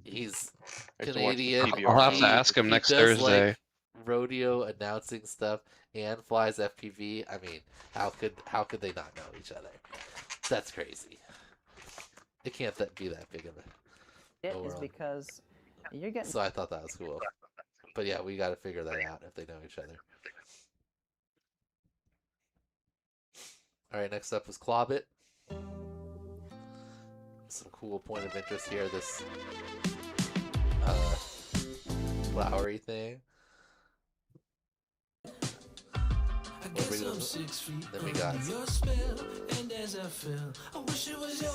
Speaker 2: he's
Speaker 7: I have to watch the
Speaker 2: Canadian.
Speaker 7: PBR.
Speaker 9: I'll have to
Speaker 2: He-
Speaker 9: ask him
Speaker 2: he
Speaker 9: next
Speaker 2: does,
Speaker 9: Thursday.
Speaker 2: like, rodeo announcing stuff and flies FPV. I mean, how could they not know each other? That's crazy. It can't be that big of a.
Speaker 12: It is
Speaker 2: world.
Speaker 12: because you're getting.
Speaker 2: So I thought that was cool. But yeah, we got to figure that out if they know each other. All right, next up is Clobbit. Some cool point of interest here. This flowery thing. Then we got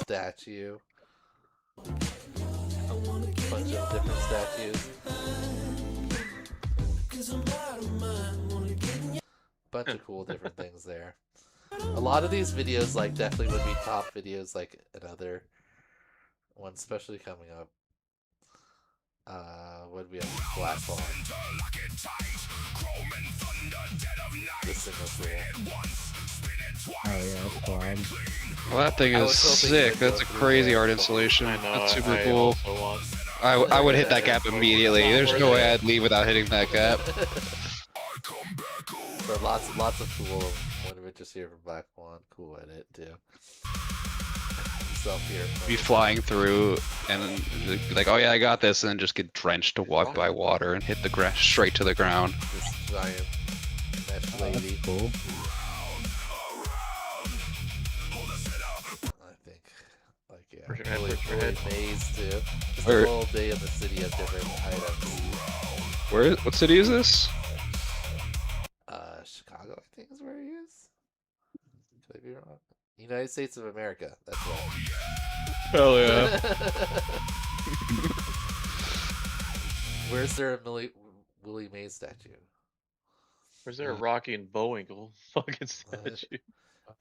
Speaker 2: statue. Bunch of different statues. Bunch of cool different things there. A lot of these videos like definitely would be top videos like another one, especially coming up. What did we have? Black Ball. This thing was cool.
Speaker 5: Oh yeah, that's cool.
Speaker 9: Well, that thing
Speaker 2: I
Speaker 9: is
Speaker 2: was hoping
Speaker 9: sick.
Speaker 2: you would
Speaker 9: That's a
Speaker 2: go through
Speaker 9: crazy
Speaker 2: that.
Speaker 9: art installation.
Speaker 7: I know.
Speaker 9: That's super
Speaker 7: I
Speaker 9: cool.
Speaker 7: also want.
Speaker 9: I would hit that gap immediately. There's no way I'd leave without hitting that gap.
Speaker 2: But lots of cool one of it just here from Black One. Cool edit too. Self here.
Speaker 9: Be flying through and be like, oh yeah, I got this, and then just get drenched to walk by water and hit the ground straight to the ground.
Speaker 2: This giant mesh lady.
Speaker 5: Cool.
Speaker 2: I think, like, yeah,
Speaker 7: Push your head,
Speaker 2: fully
Speaker 7: push your head.
Speaker 2: maze too. Just
Speaker 9: Where-
Speaker 2: a whole day in the city of different items.
Speaker 9: What city is this?
Speaker 2: Chicago, I think is where he is. Could I be wrong? United States of America. That's right.
Speaker 9: Hell yeah.
Speaker 2: Where's there a Willie Mays statue?
Speaker 7: Where's there a Rocky and Bullwinkle fucking statue?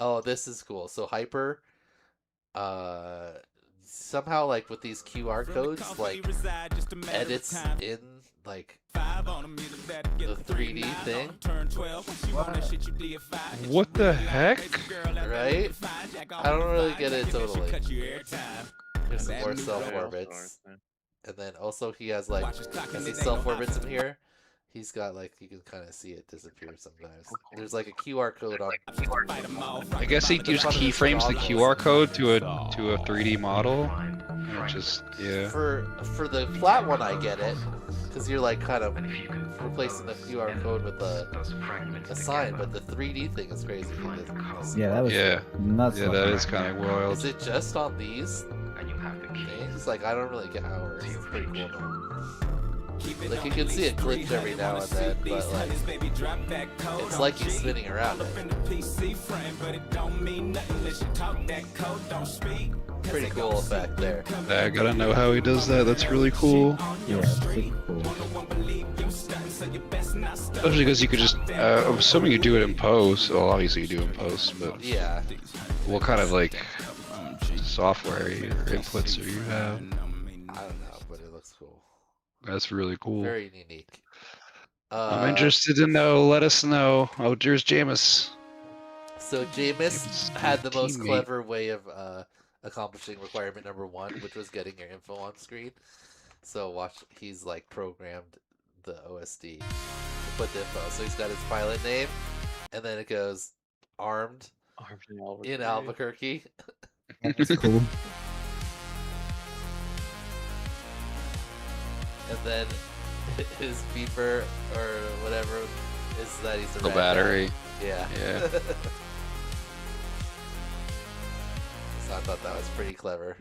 Speaker 2: Oh, this is cool. So Hyper, somehow like with these QR codes, like edits in like the 3D thing.
Speaker 9: What the heck?
Speaker 2: Right? I don't really get it totally. There's some more self orbits, and then also he has like these self orbits in here. He's got like you can kind of see it disappear sometimes. There's like a QR code on.
Speaker 9: I guess he just keyframes the QR code to a 3D model. Just yeah.
Speaker 2: For the flat one, I get it, because you're like kind of replacing the QR code with a sign, but the 3D thing is crazy.
Speaker 5: Yeah, that was nuts.
Speaker 9: Yeah, that is kind of wild.
Speaker 2: Is it just on these things? Like I don't really get how it works. It's pretty cool though. Like you can see it glitch every now and then, but like it's like he's spinning around it. Pretty cool effect there.
Speaker 9: I gotta know how he does that. That's really cool.
Speaker 5: Yeah, super cool.
Speaker 9: Especially because you could just, I'm assuming you do it in post. Well, obviously you do in post, but
Speaker 2: yeah.
Speaker 9: What kind of like software or inputs do you have?
Speaker 2: I don't know, but it looks cool.
Speaker 9: That's really cool.
Speaker 2: Very unique.
Speaker 9: I'm interested to know. Let us know. Oh, there's Jameis.
Speaker 2: So Jameis had the most clever way of accomplishing requirement number 1, which was getting your info on screen. So watch, he's like programmed the OSD to put the info. So he's got his pilot name, and then it goes armed in Albuquerque.
Speaker 5: That's cool.
Speaker 2: And then his beeper or whatever is that he's
Speaker 9: The battery.
Speaker 2: Yeah.
Speaker 9: Yeah.
Speaker 2: So I thought that was pretty clever.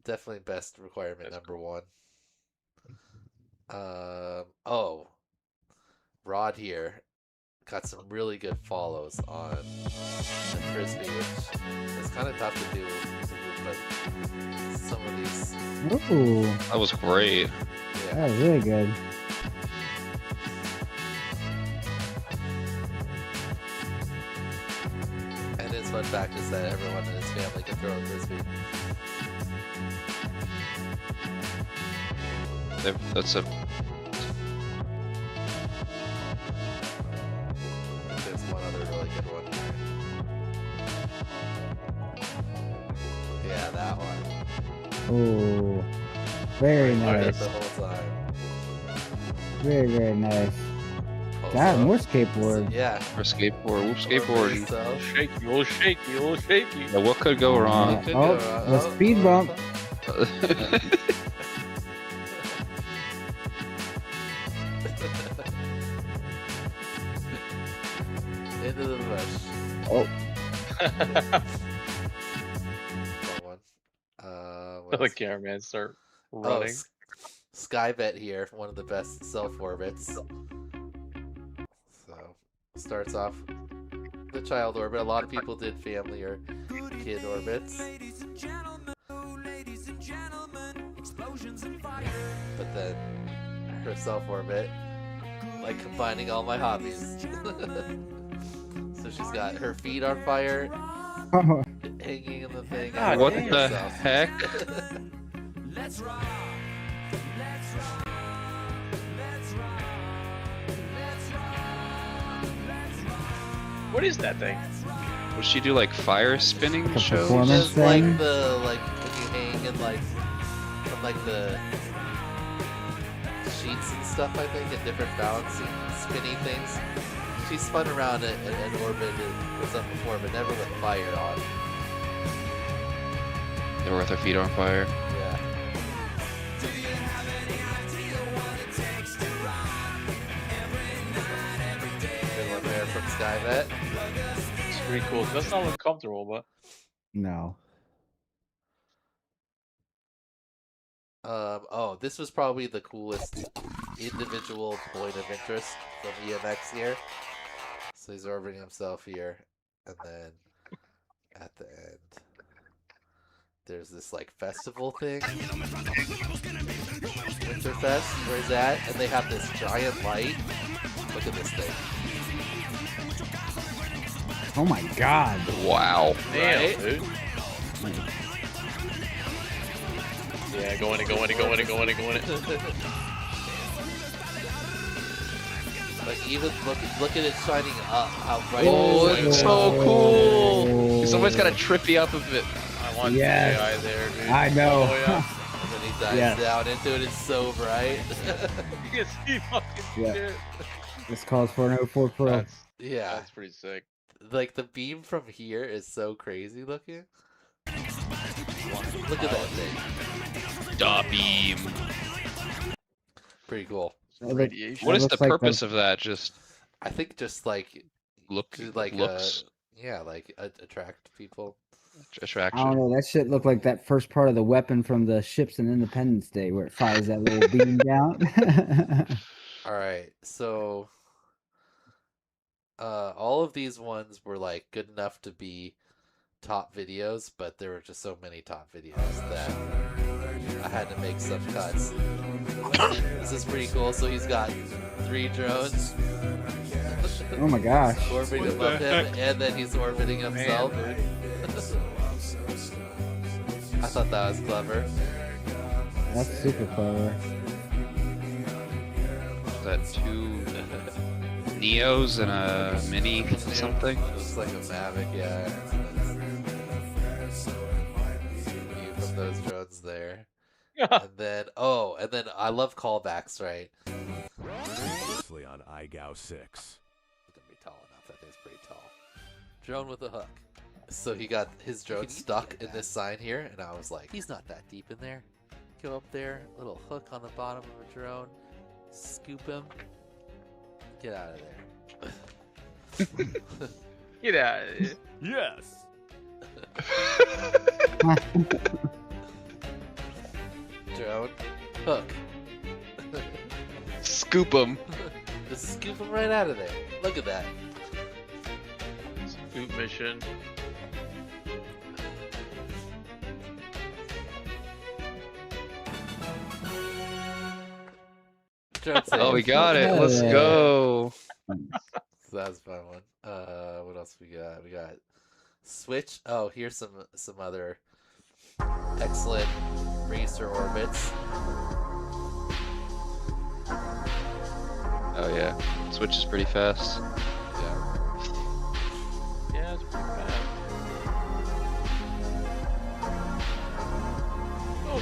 Speaker 2: Definitely best requirement number 1. Oh, Rod here got some really good follows on the frisbee, which is kind of tough to do, but some of these.
Speaker 5: Ooh.
Speaker 9: That was great.
Speaker 2: Yeah.
Speaker 5: That was really good.
Speaker 2: And his fun fact is that everyone in his family can throw a frisbee.
Speaker 9: That's a.
Speaker 2: There's one other really good one here. Yeah, that one.
Speaker 5: Ooh. Very
Speaker 2: Right
Speaker 5: nice.
Speaker 2: the whole time.
Speaker 5: Very, very nice.
Speaker 2: Also,
Speaker 5: God, more skateboard.
Speaker 2: Yeah.
Speaker 9: Or skateboard. Whoop, skateboarding.
Speaker 7: Shaky, little shaky, little shaky.
Speaker 9: Yeah, what could go wrong?
Speaker 5: Oh, the speed bump.
Speaker 2: Into the bush.
Speaker 5: Oh.
Speaker 7: The cameraman start running.
Speaker 2: Skybet here, one of the best self orbits. So starts off the child orbit. A lot of people did family or kid orbits. But then her self orbit, like combining all my hobbies. So she's got her feet on fire, hanging in the thing.
Speaker 9: God, what the heck?
Speaker 10: Let's rock. Let's rock. Let's rock. Let's rock. Let's rock.
Speaker 7: What is that thing?
Speaker 9: Would she do like fire spinning shows?
Speaker 2: Just like the when you hang in like from like the sheets and stuff, I think, and different balancing spinning things. She spun around it and orbited or something before, but never with fire on.
Speaker 9: They were with her feet on fire.
Speaker 2: Yeah. Good one there from Skybet.
Speaker 7: It's pretty cool. That's not uncomfortable, but
Speaker 5: No.
Speaker 2: Oh, this was probably the coolest individual point of interest from EMX here. So he's orbiting himself here, and then at the end, there's this like festival thing, Winterfest, where he's at, and they have this giant light. Look at this thing.
Speaker 5: Oh my god.
Speaker 9: Wow.
Speaker 7: Damn,
Speaker 2: Right?
Speaker 7: dude. Yeah, go in it.
Speaker 2: Like even look at it shining up. How bright
Speaker 9: Oh,
Speaker 2: it is.
Speaker 9: it's so cool. Somebody's got to trip you up a bit.
Speaker 7: I want
Speaker 5: Yes.
Speaker 7: AI there, dude.
Speaker 5: I know.
Speaker 7: Oh, yeah.
Speaker 2: And then he dives
Speaker 5: Yes.
Speaker 2: down into it. It's so bright.
Speaker 7: You can see fucking
Speaker 5: Yeah.
Speaker 7: shit.
Speaker 5: This calls for an 04 Pro.
Speaker 7: That's,
Speaker 2: Yeah.
Speaker 7: that's pretty sick.
Speaker 2: Like the beam from here is so crazy looking. Look at that thing.
Speaker 9: Da beam.
Speaker 2: Pretty cool.
Speaker 7: Radiation.
Speaker 9: What is
Speaker 5: looks
Speaker 9: the
Speaker 5: like
Speaker 9: purpose of that? Just
Speaker 2: I think just like
Speaker 9: look,
Speaker 2: to, like
Speaker 9: looks,
Speaker 2: yeah, like attract people.
Speaker 5: I don't
Speaker 9: attraction.
Speaker 5: know. That shit looked like that first part of the weapon from the ships in Independence Day, where it fires that little beam down.
Speaker 2: All right, so all of these ones were like good enough to be top videos, but there were just so many top videos that I had to make some cuts. This is pretty cool. So he's got 3 drones
Speaker 5: Oh my gosh.
Speaker 2: orbiting above him, and then he's orbiting himself. I thought that was clever.
Speaker 5: That's super clever.
Speaker 9: Is that 2 Neos and a Mini something?
Speaker 2: Looks like a Mavic, yeah. View from those drones there. And then, I love callbacks, right?
Speaker 13: Obviously on iGao 6.
Speaker 2: It's gonna be tall enough. That thing's pretty tall. Drone with a hook. So he got his drone stuck in this sign here, and I was like, he's not that deep in there. Go up there, little hook on the bottom of a drone, scoop him, get out of there.
Speaker 7: Get out of here.
Speaker 13: Yes.
Speaker 2: Drone, hook.
Speaker 9: Scoop them.
Speaker 2: Just scoop him right out of there. Look at that.
Speaker 7: Scoop mission.
Speaker 2: Drone
Speaker 9: Oh, we
Speaker 2: save.
Speaker 9: got it. Let's go.
Speaker 2: So that was a fun one. What else we got? We got switch. Oh, here's some other excellent racer orbits.
Speaker 9: Oh yeah, Switch is pretty fast.
Speaker 2: Yeah.
Speaker 7: Yeah, it's pretty fast.
Speaker 2: Oh.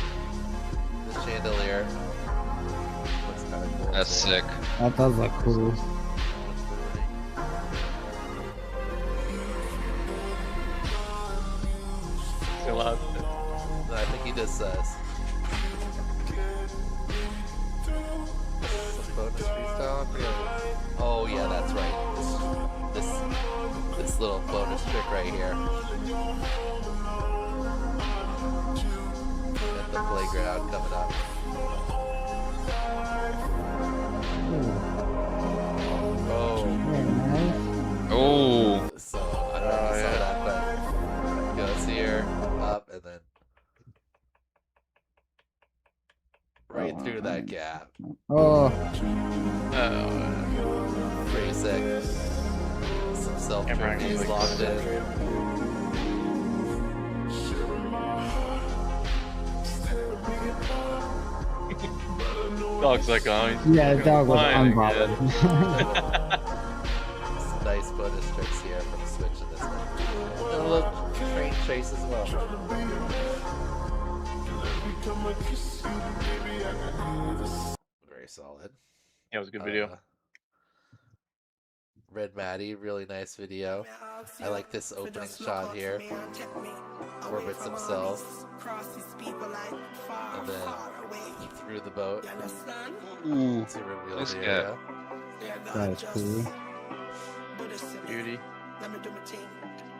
Speaker 2: The chandelier. Looks kind of cool.
Speaker 9: That's sick.
Speaker 5: That does look cool.
Speaker 7: Still out.
Speaker 2: No, I think he does some bonus freestyle. I forget. Oh yeah, that's right. This little bonus trick right here. At the playground coming up. Oh.
Speaker 9: Oh.
Speaker 2: So I don't know if you saw that, but goes here, up, and then right through that gap.
Speaker 5: Oh.
Speaker 2: Pretty sick. Some self-turnies locked in.
Speaker 7: Dog's like, oh, he's
Speaker 5: Yeah, the dog was
Speaker 7: flying
Speaker 5: unbothered.
Speaker 7: again.
Speaker 2: Some nice bonus tricks here from Switch in this one. And a little train chase as well. Very solid.
Speaker 7: Yeah, it was a good video.
Speaker 2: Red Maddie, really nice video. I like this opening shot here. Orbits himself. And then through the boat.
Speaker 9: Ooh,
Speaker 2: To reveal
Speaker 9: nice
Speaker 2: the
Speaker 9: guy.
Speaker 2: area.
Speaker 5: That is cool.
Speaker 7: Beauty.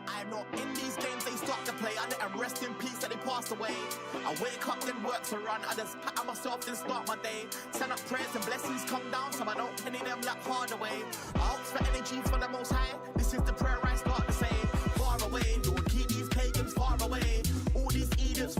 Speaker 10: I know in these games they start to play. I let them rest in peace that they passed away. I wake up, then work to run. I just pat on myself, then start my day. Send up prayers and blessings come down, so I don't penny them like hard away. I hope for energy for the most high. This is the prayer I start to say. Far away, Lord, keep these pagans far away. All these Edens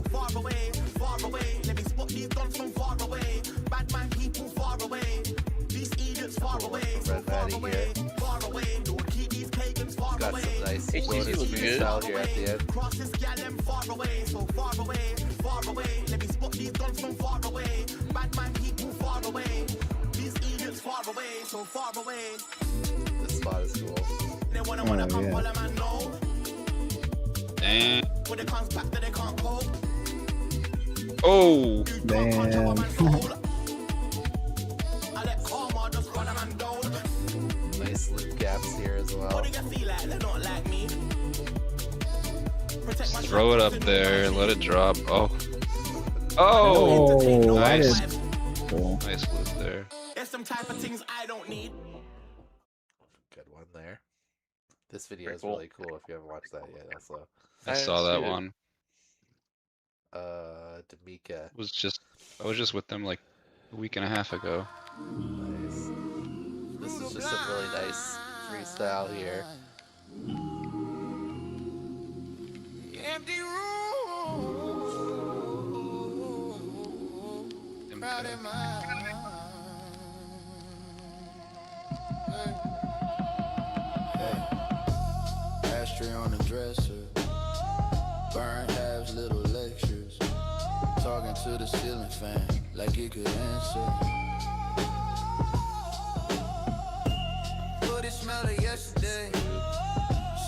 Speaker 10: far away, far away. Let me spot these guns from far away. Bad man people far away. These idiots far away, so far away, far away. Don't keep these pagans far
Speaker 2: Got
Speaker 10: away.
Speaker 2: some nice bonus freestyle here at the end.
Speaker 10: Cross this gal them far away, so far away, far away. Let me spot these guns from far away. Bad man people far away. These idiots far away, so far away.
Speaker 2: This spot is cool.
Speaker 10: They wanna come follow man know.
Speaker 9: And
Speaker 10: When it comes back that they can't cope.
Speaker 9: oh,
Speaker 1: Damn.
Speaker 10: I let karma just run a man down.
Speaker 2: Nice loop gaps here as well.
Speaker 10: What do you feel like? They're not like me. Protect my
Speaker 9: throw it up there and let it drop. Oh, oh, nice, nice loop there.
Speaker 10: There's some type of things I don't need.
Speaker 2: Good one there. This video
Speaker 9: Very
Speaker 2: is
Speaker 9: cool.
Speaker 2: really cool if you haven't watched that yet. Also,
Speaker 9: I saw that one.
Speaker 2: D'Amica.
Speaker 9: I was just with them like a week and a half ago.
Speaker 2: Nice. This is just some really nice freestyle here.
Speaker 10: Empty room. Proud in my
Speaker 14: Ashtray on the dresser. Burn halves, little lectures. Talking to the ceiling fan like it could answer. But it smelled of yesterday.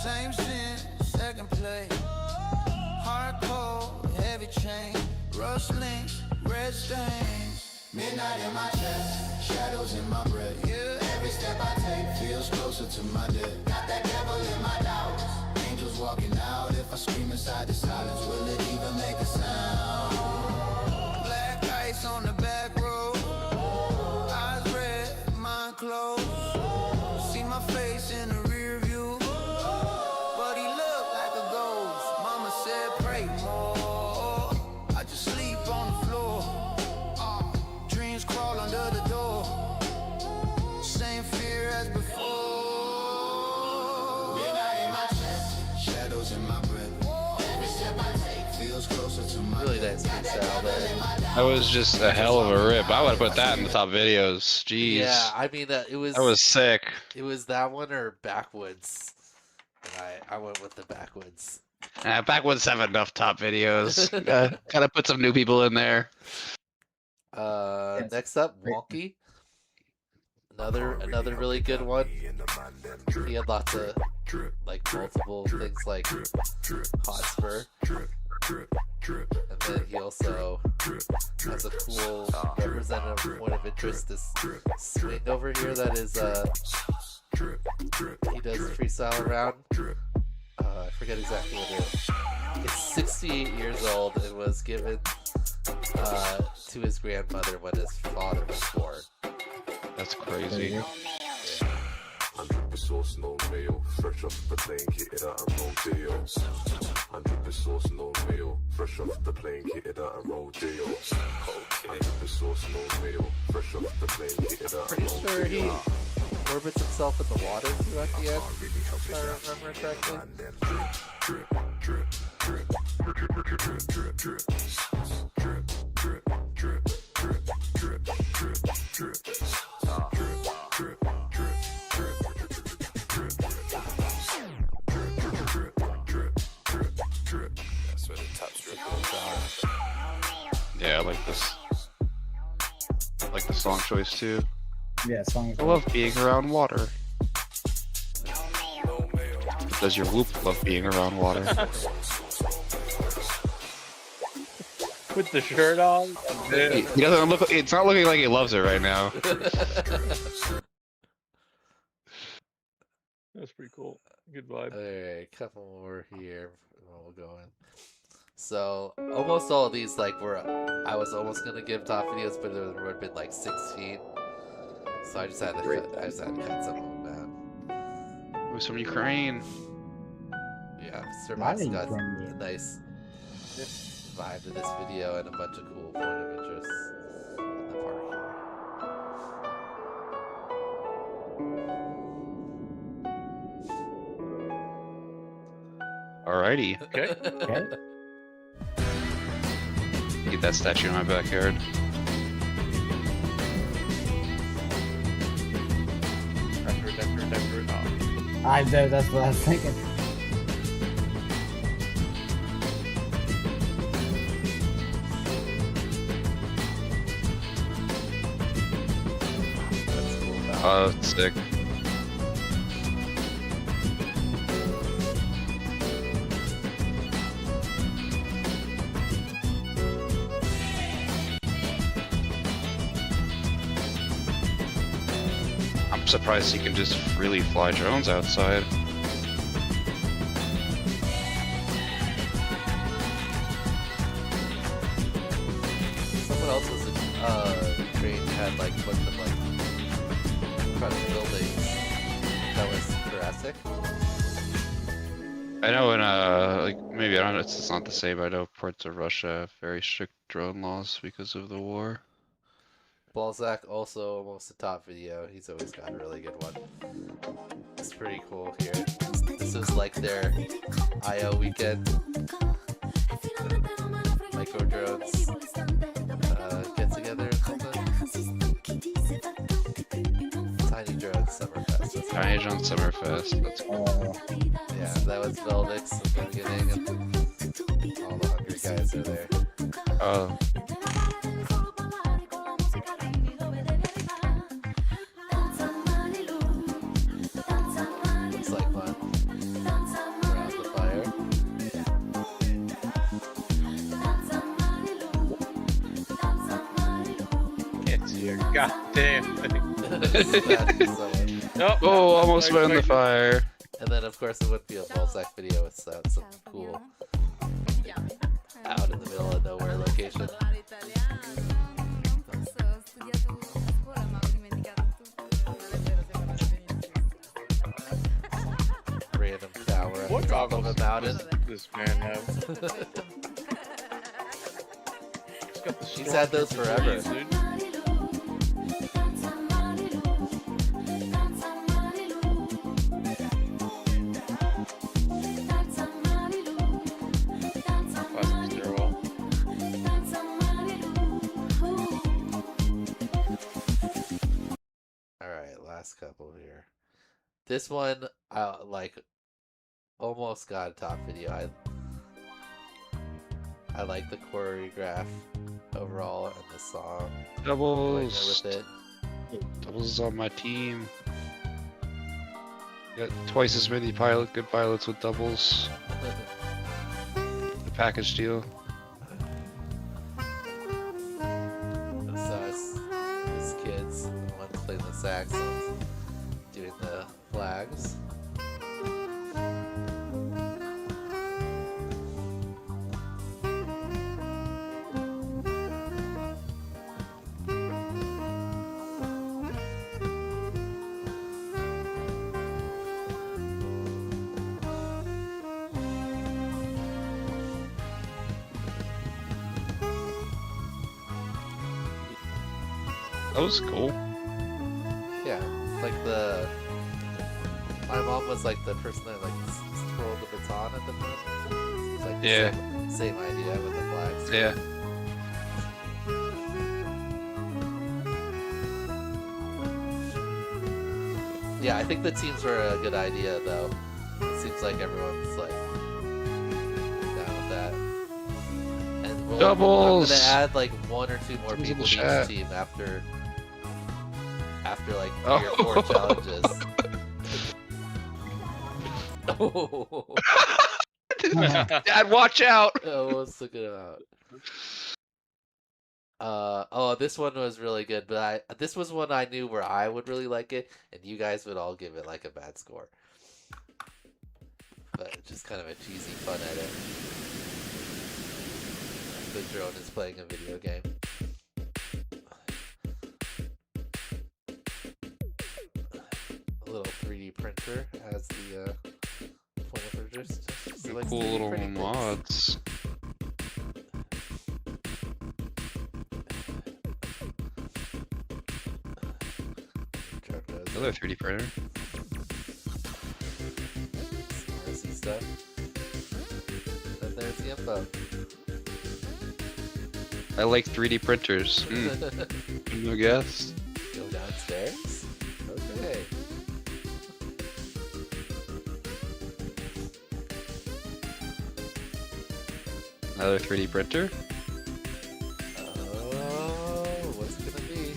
Speaker 14: Same sin, second play. Hardcore, heavy chain. Rust links, red stains. Midnight in my chest, shadows in my breath. Yeah. Every step I take feels closer to my death. Got that devil in my doubts. Angels walking out. If I scream inside the silence, will it even make a sound? Black ice on the back road. Eyes red, mind closed. See my face in the rear view. But he looked like a ghost. Mama said pray more. I just sleep on the floor. Dreams crawl under the door. Same fear as before. Midnight in my chest, shadows in my breath. Every step I take feels closer to my
Speaker 2: Really nice freestyle there.
Speaker 9: That was just a hell of a rip. I would have put that in the top videos. Jeez.
Speaker 2: Yeah, I mean it was.
Speaker 9: That was sick.
Speaker 2: It was that one or Backwoods, and I went with the Backwoods.
Speaker 9: Backwoods have enough top videos. Gotta put some new people in there.
Speaker 2: Next up, Wonky. Another really good one. He had lots of like multiple things like Hotspur. And then he also has a cool representative point of interest, this swing over here that is he does freestyle around. I forget exactly what it is. It's 68 years old and was given to his grandmother when his father was born.
Speaker 9: That's crazy.
Speaker 13: 100% sauce, no mayo. Fresh off the plane, kitted out and rodeo. 100% sauce, no mayo. Fresh off the plane, kitted out and rodeo. 100% sauce, no mayo. Fresh off the plane, kitted out and rodeo.
Speaker 2: Pretty sure he orbits himself in the water too at the end, if I remember correctly.
Speaker 13: That's where the top strip goes down.
Speaker 9: Yeah, I like this. I like the song choice too.
Speaker 5: Yeah, song.
Speaker 9: I love being around water. Does your whoop love being around water?
Speaker 7: With the shirt on.
Speaker 9: He doesn't look. It's not looking like he loves it right now.
Speaker 7: That's pretty cool. Good vibe.
Speaker 2: Alright, couple more here. We'll go in. So almost all of these like were I was almost gonna give top videos, but there would have been like 16. So I just had to cut some of them down.
Speaker 9: Who's from Ukraine?
Speaker 2: Yeah, Sir Max got a nice vibe to this video and a bunch of cool point of interest in the park
Speaker 9: Alrighty.
Speaker 7: Okay.
Speaker 5: Okay.
Speaker 9: Get that statue in my backyard.
Speaker 7: Never. Oh.
Speaker 5: I know, that's what I was thinking.
Speaker 9: Oh, that's sick. I'm surprised you can just freely fly drones outside.
Speaker 2: Someone else was trained had like a bunch of like front buildings that was Jurassic.
Speaker 9: I know in like maybe I don't know, it's not the same. I know parts of Russia have very strict drone laws because of the war.
Speaker 2: Balzac also almost a top video. He's always got a really good one. It's pretty cool here. This is like their I/O weekend. Micro drones get together or something. Tiny drones Summerfest.
Speaker 9: Tiny Drone Summerfest. That's cool.
Speaker 2: Yeah, that was Veldix at the beginning, and all the hungry guys are there.
Speaker 9: Oh.
Speaker 2: Looks like fun. Around the fire.
Speaker 7: It's your goddamn thing.
Speaker 2: Nope.
Speaker 9: Oh, almost went in the fire.
Speaker 2: And then, of course, it would be a Balzac video without some cool out in the middle of nowhere location. Random tower at the top of a mountain.
Speaker 7: This man have?
Speaker 2: He's had those forever. Alright, last couple here. This one, I like almost got a top video. I like the choreograph overall and the song.
Speaker 9: Doubles.
Speaker 2: With it.
Speaker 9: Doubles is on my team. Got twice as many good pilots with doubles. The package deal.
Speaker 2: Us kids, the ones playing the sax, ones doing the flags.
Speaker 9: That was cool.
Speaker 2: Yeah, like my mom was like the person that like twirled the baton at the front. It's like
Speaker 9: Yeah.
Speaker 2: Same idea with the flags.
Speaker 9: Yeah.
Speaker 2: Yeah, I think the teams were a good idea though. It seems like everyone's like down with that. And
Speaker 9: Doubles!
Speaker 2: I'm gonna add like 1 or 2 more
Speaker 9: Teams in
Speaker 2: people
Speaker 9: the
Speaker 2: to each
Speaker 9: chat.
Speaker 2: team after like 3
Speaker 9: Oh.
Speaker 2: or 4 challenges.
Speaker 9: Dad, watch out!
Speaker 2: Oh, what's the good about? Oh, this one was really good, but this was one I knew where I would really like it, and you guys would all give it like a bad score. But just kind of a cheesy fun edit. The drone is playing a video game. A little 3D printer as the point of interest.
Speaker 9: Some cool little mods. Another 3D printer.
Speaker 2: RC stuff. And there's the info.
Speaker 9: I like 3D printers. I guess.
Speaker 2: Go downstairs? Okay.
Speaker 9: Another 3D printer?
Speaker 2: Oh, what's it gonna be?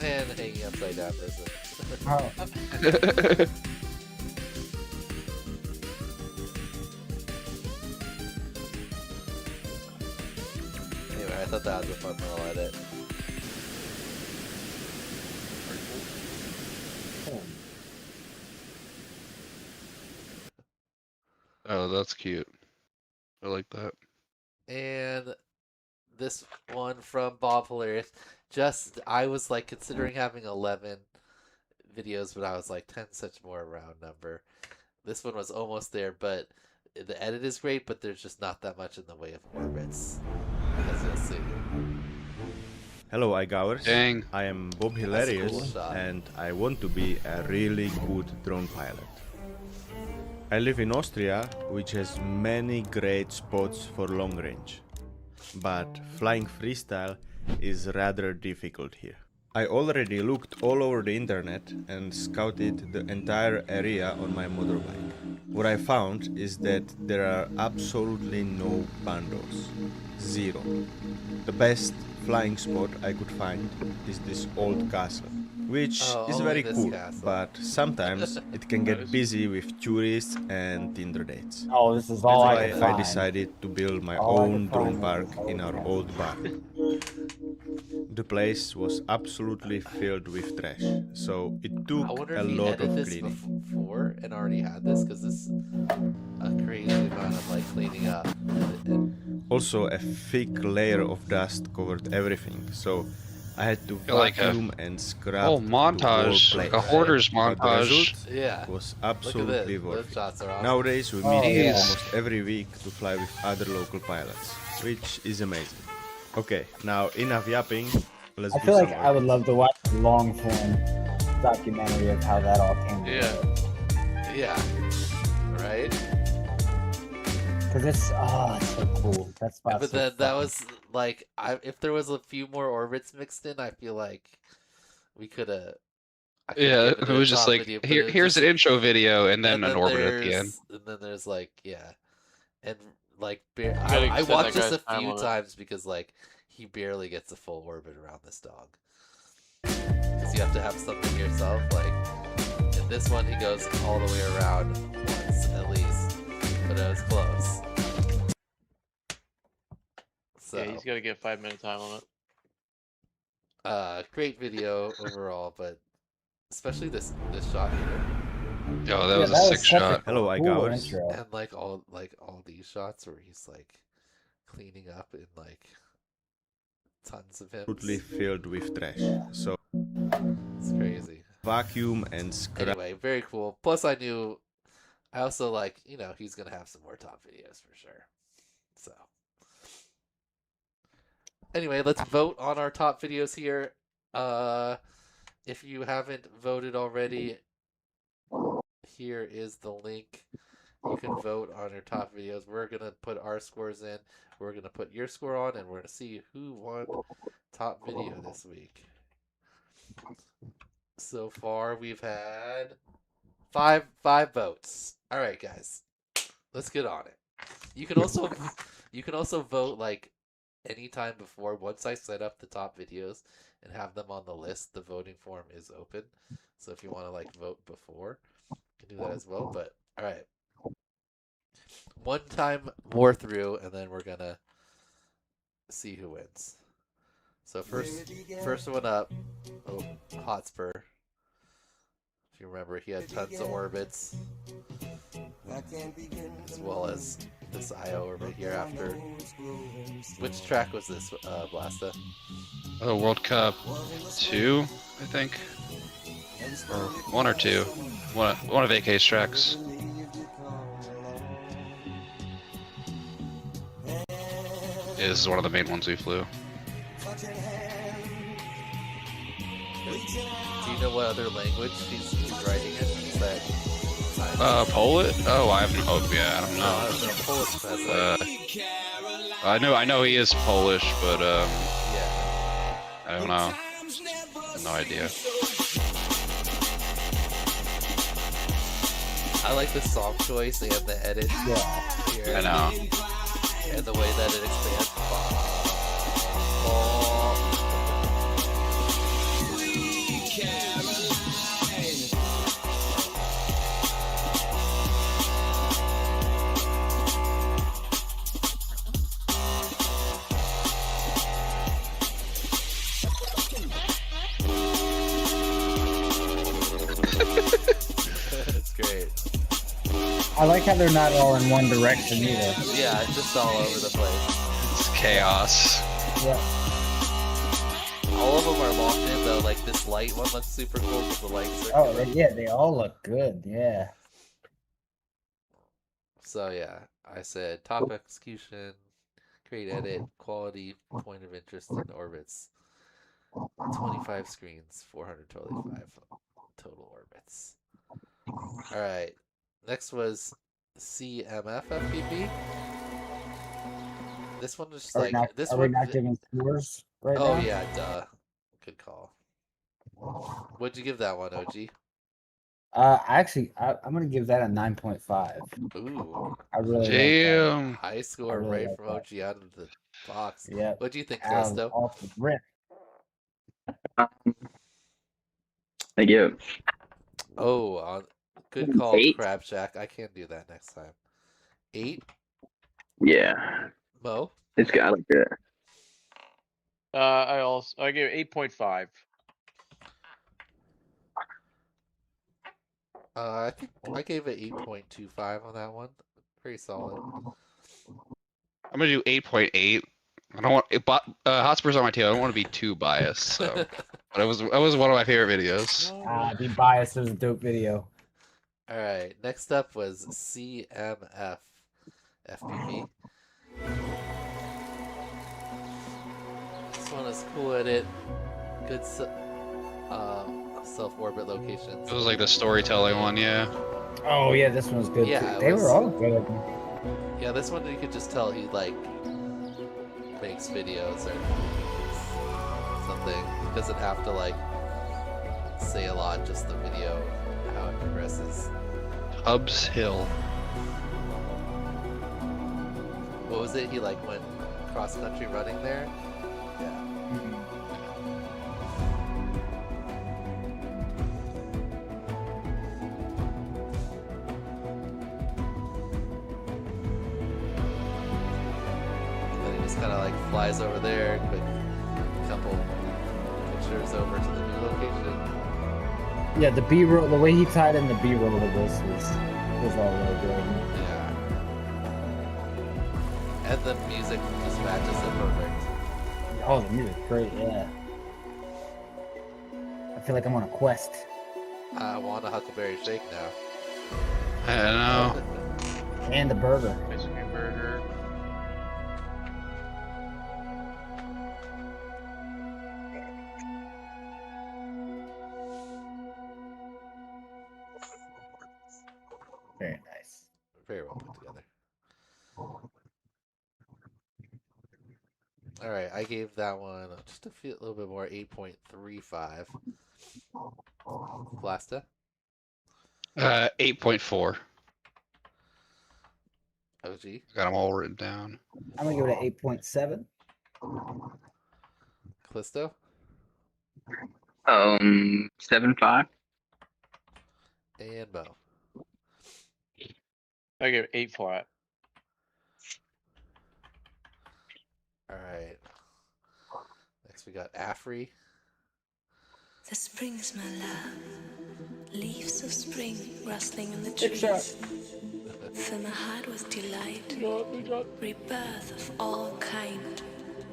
Speaker 2: And hanging upside down, there's a... Anyway, I thought that was a fun little edit.
Speaker 9: Oh, that's cute. I like that.
Speaker 2: And this one from Bob Hilarious. I was like considering having 11 videos, but I was like 10 such more a round number. This one was almost there, but the edit is great, but there's just not that much in the way of orbits, as you'll see.
Speaker 1: Hello, iGowers.
Speaker 9: Dang.
Speaker 1: I am Bob
Speaker 2: That's a
Speaker 1: Hilarious,
Speaker 2: cool shot.
Speaker 1: and I want to be a really good drone pilot. I live in Austria, which has many great spots for long range, but flying freestyle is rather difficult here. I already looked all over the internet and scouted the entire area on my motorbike. What I found is that there are absolutely no bandos. Zero. The best flying spot I could find is this old castle, which is
Speaker 2: only
Speaker 1: very
Speaker 2: this
Speaker 1: cool,
Speaker 2: castle.
Speaker 1: but sometimes it can get busy with tourists and Tinder dates.
Speaker 5: Oh, this is all I
Speaker 1: That's
Speaker 5: can
Speaker 1: why I
Speaker 5: find.
Speaker 1: decided to build my
Speaker 5: All I
Speaker 1: own
Speaker 5: can
Speaker 1: drone
Speaker 5: find
Speaker 1: park in our old bar. The place was absolutely filled with trash, so it took
Speaker 2: I wonder
Speaker 1: a
Speaker 2: if he
Speaker 1: lot
Speaker 2: edited
Speaker 1: of
Speaker 2: this
Speaker 1: cleaning.
Speaker 2: before and already had this, because this is a crazy amount of like cleaning up.
Speaker 1: Also, a thick layer of dust covered everything, so I had to
Speaker 9: Like a
Speaker 1: vacuum and scrub
Speaker 9: whole
Speaker 1: the
Speaker 9: montage,
Speaker 1: whole
Speaker 9: like
Speaker 1: place.
Speaker 9: a hoarder's
Speaker 1: But the
Speaker 9: montage.
Speaker 1: result
Speaker 2: Yeah.
Speaker 1: was
Speaker 2: Look at
Speaker 1: absolutely
Speaker 2: this.
Speaker 1: worth
Speaker 2: Those
Speaker 1: it.
Speaker 2: shots are awesome.
Speaker 1: Nowadays, we
Speaker 5: Oh,
Speaker 1: meet
Speaker 5: yeah.
Speaker 1: almost every week to fly with other local pilots, which is amazing. Okay, now enough yapping. Let's
Speaker 5: I
Speaker 1: do
Speaker 5: feel like
Speaker 1: some
Speaker 5: I would love to watch a long form documentary of how that all came together.
Speaker 2: Yeah. Right?
Speaker 5: Because it's so cool. That's
Speaker 2: But then that was like, if there was a few more orbits mixed in, I feel like we could have.
Speaker 9: Yeah, it was just like, here's an intro video and then an orbit at the end.
Speaker 2: And then there's like, yeah, and like
Speaker 7: gotta
Speaker 2: I
Speaker 7: extend
Speaker 2: watched
Speaker 7: that
Speaker 2: this a
Speaker 7: guy's time
Speaker 2: few
Speaker 7: limit.
Speaker 2: times because like he barely gets a full orbit around this dog. Because you have to have something yourself. Like in this one, he goes all the way around once at least, but it was close. So
Speaker 7: Yeah, he's got to get 5-minute time limit.
Speaker 2: great video overall, but especially this shot here.
Speaker 9: Oh, that was a sick shot.
Speaker 1: Hello, iGowers.
Speaker 2: And like all these shots where he's like cleaning up in like tons of him.
Speaker 1: Absolutely filled with trash, so
Speaker 2: It's crazy.
Speaker 1: vacuum and scrub.
Speaker 2: Anyway, very cool. Plus I also like, he's gonna have some more top videos for sure. So anyway, let's vote on our top videos here. If you haven't voted already, here is the link. You can vote on your top videos. We're gonna put our scores in. We're gonna put your score on, and we're gonna see who won top video this week. So far, we've had five votes. All right, guys, let's get on it. You can also vote like anytime before. Once I set up the top videos and have them on the list, the voting form is open. So if you want to like vote before, you can do that as well. But all right, one time more through, and then we're gonna see who wins. So first one up. Oh, Hotspur. If you remember, he had tons of orbits, as well as this IO over here after. Which track was this, Blasta?
Speaker 9: Oh, World Cup 2, I think. Or 1 or 2. One of AK's tracks. Yeah, this is one of the main ones we flew.
Speaker 2: Do you know what other language he's writing in? Is that
Speaker 9: Polish? Oh, I have no. Oh, yeah, I don't know.
Speaker 2: no, Polish translate.
Speaker 9: I know he is Polish, but
Speaker 2: yeah,
Speaker 9: I don't know. No idea.
Speaker 2: I like the song choice and the edit.
Speaker 5: Yeah.
Speaker 9: I know.
Speaker 2: And the way that it expands. That's great.
Speaker 5: I like how they're not all in one direction either.
Speaker 2: Yeah, it's just all over the place.
Speaker 9: It's chaos.
Speaker 5: Yeah.
Speaker 2: All of them are locked in though, like this light one looks super cool because the lights are
Speaker 5: They all look good. Yeah.
Speaker 2: So yeah, I said top execution, create edit, quality, point of interest in orbits. 25 screens, 425 total orbits. Alright. Next was CMF FPV. This one was just like this
Speaker 5: are
Speaker 2: one.
Speaker 5: we not giving scores right now?
Speaker 2: Oh yeah, duh. Good call. What'd you give that one, OG?
Speaker 5: I'm gonna give that a 9.5.
Speaker 2: Ooh.
Speaker 5: I really
Speaker 9: Damn.
Speaker 5: like
Speaker 2: High score
Speaker 5: really
Speaker 2: right
Speaker 5: like
Speaker 2: from
Speaker 5: that.
Speaker 2: OG out of the box.
Speaker 5: Yeah.
Speaker 2: What'd you think,
Speaker 5: Out
Speaker 2: Callisto?
Speaker 5: off the rip.
Speaker 15: I give.
Speaker 2: Oh, good call,
Speaker 15: 8.
Speaker 2: Crab Shack. I can't do that next time. 8?
Speaker 15: Yeah.
Speaker 2: Mo?
Speaker 15: It's got like that.
Speaker 7: I gave 8.5.
Speaker 2: I think I gave it 8.25 on that one. Pretty solid.
Speaker 9: I'm gonna do 8.8. I don't want Hotspurs on my tail. I don't want to be too biased. So, but it was one of my favorite videos.
Speaker 5: Be biased. It was a dope video.
Speaker 2: All right. Next up was CMF FPV. This one is cool edit. Good self-orbit locations.
Speaker 9: It was like the storytelling one, yeah.
Speaker 5: Oh yeah, this one was good.
Speaker 2: Yeah,
Speaker 5: too. They were all good.
Speaker 2: Yeah, this one you could just tell he like makes videos or something. He doesn't have to like say a lot, just the video, how it progresses.
Speaker 9: Tubbs Hill.
Speaker 2: What was it? He like went cross country running there? Yeah. Then he just kind of like flies over there, quick couple pictures over to the new location.
Speaker 5: Yeah, the B-roll, the way he tied in the B-roll of this was all really good.
Speaker 2: Yeah. And the music just matches it perfect.
Speaker 5: Oh, the music's great, yeah. I feel like I'm on a quest.
Speaker 2: I want a Huckleberry Shake now.
Speaker 9: I don't know.
Speaker 5: And the burger.
Speaker 7: Ice cream burger.
Speaker 5: Very nice.
Speaker 2: Very well put together. All right, I gave that one just a little bit more, 8.35. Blasta?
Speaker 9: 8.4.
Speaker 2: OG?
Speaker 9: Got them all written down.
Speaker 5: I'm gonna give it an 8.7.
Speaker 2: Callisto?
Speaker 15: 7.5.
Speaker 2: And Bo.
Speaker 7: I gave 8 flat.
Speaker 2: All right. Next we got Afri.
Speaker 8: The spring's my love, leaves of spring rustling in the trees. Fill my heart with delight, rebirth of all kind,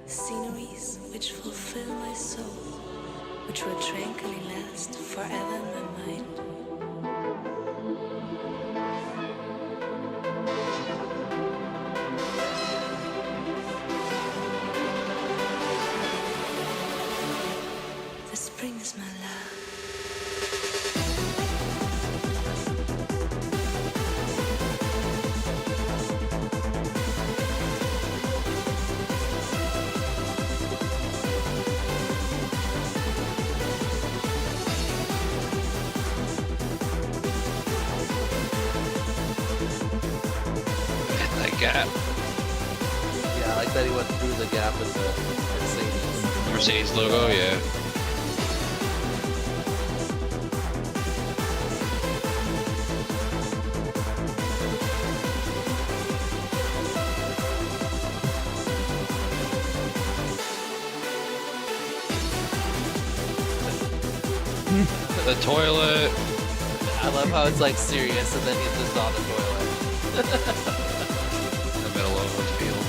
Speaker 8: sceneries which fulfill my soul, which will tranquilly last forever in my mind. The spring is my love.
Speaker 9: gap.
Speaker 2: Yeah, I like that he went through the gap with the Mercedes.
Speaker 9: The Mercedes logo, yeah. The toilet.
Speaker 2: I love how it's like serious and then he's just on the toilet.
Speaker 9: In the middle of a field.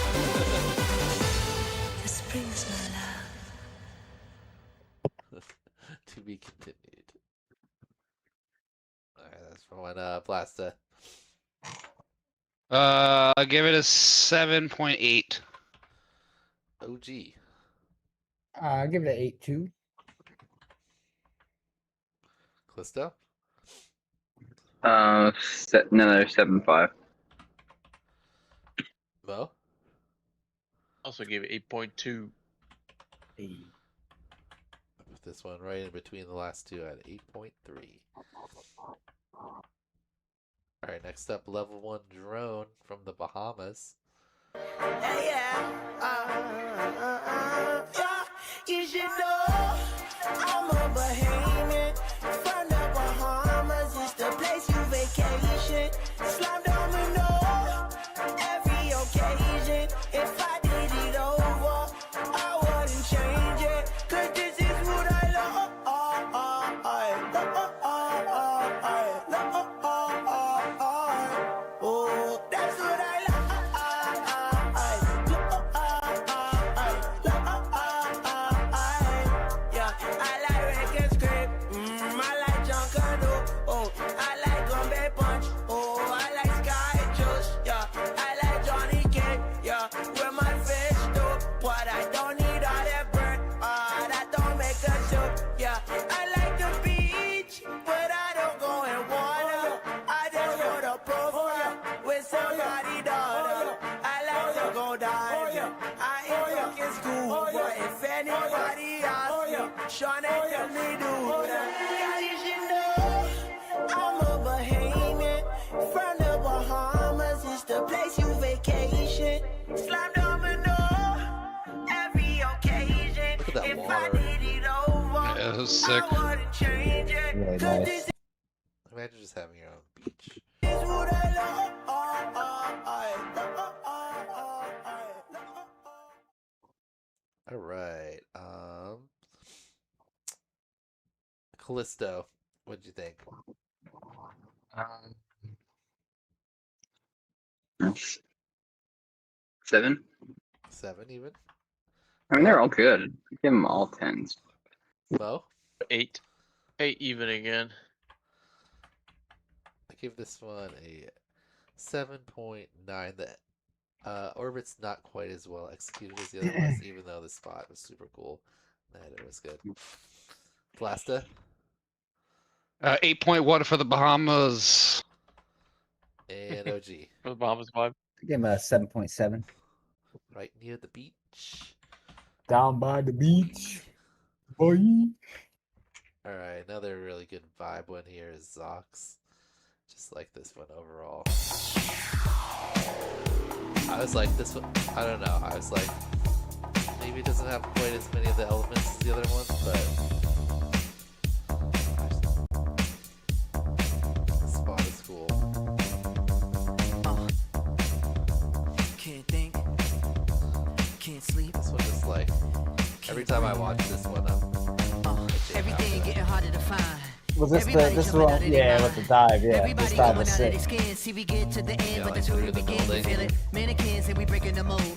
Speaker 8: The springs, my love.
Speaker 2: To be continued. Alright, that's from when Blasta.
Speaker 9: I'll give it a 7.8.
Speaker 2: OG.
Speaker 5: I'll give it an 8-2.
Speaker 2: Callisto?
Speaker 15: Another 7.5.
Speaker 2: Mo?
Speaker 7: Also give it 8.2.
Speaker 2: With this one right in between the last two at 8.3. Alright, next up, level 1 drone from the Bahamas.
Speaker 10: Yeah. You should know I'm a Bahamian from the Bahamas. It's the place you vacation. Slime domino every occasion. If I did it over, I wouldn't change it. 'Cause this is what I love. Oh, that's what I love. Yeah, I like record script. I like John Cano. Oh, I like Gumbe Punch. Oh, I like Sky Juice. Yeah, I like Johnny Cake. Yeah, with my fish too. But I don't need all that burn. That don't make a soup. Yeah, I like the beach, but I don't go in water. I just go to profile with somebody daughter. I like to go diving. I ain't fucking school, but if anybody asks me, Sean ain't tell me do that. Yeah, you should know I'm a Bahamian from the Bahamas. It's the place you vacation. Slime domino every occasion.
Speaker 2: Look at that
Speaker 10: If I
Speaker 2: water.
Speaker 10: did it over,
Speaker 9: Yeah, that was sick.
Speaker 10: I wouldn't change it.
Speaker 5: Really
Speaker 10: 'Cause
Speaker 5: nice.
Speaker 10: this
Speaker 2: Imagine just having your own beach.
Speaker 10: is what I love.
Speaker 2: Alright, Callisto, what'd you think?
Speaker 15: That's 7.
Speaker 2: 7 even?
Speaker 15: I mean, they're all good. Give them all 10s.
Speaker 2: Mo?
Speaker 7: 8. 8 even again.
Speaker 2: I give this one a 7.9. The orbit's not quite as well executed as the other ones, even though the spot was super cool. And it was good. Blasta?
Speaker 9: 8.1 for the Bahamas.
Speaker 2: And OG.
Speaker 7: For the Bahamas vibe.
Speaker 5: I give him a 7.7.
Speaker 2: Right near the beach.
Speaker 5: Down by the beach. Boy.
Speaker 2: Alright, another really good vibe one here is Zox. Just like this one overall. I was like, this one, I don't know. I was like, maybe it doesn't have quite as many of the elements as the other ones, but the spot is cool.
Speaker 10: Can't think, can't sleep.
Speaker 2: This one is like, every time I watch this one,
Speaker 10: Everything getting harder to find.
Speaker 5: Was this this one? Yeah, with the dive. Yeah, this dive was sick.
Speaker 10: See, we get to the end,
Speaker 2: Yeah,
Speaker 10: but
Speaker 2: like
Speaker 10: that's where we
Speaker 2: through the
Speaker 10: begin to
Speaker 2: building.
Speaker 10: feel it. Mannequins and we breaking the mold.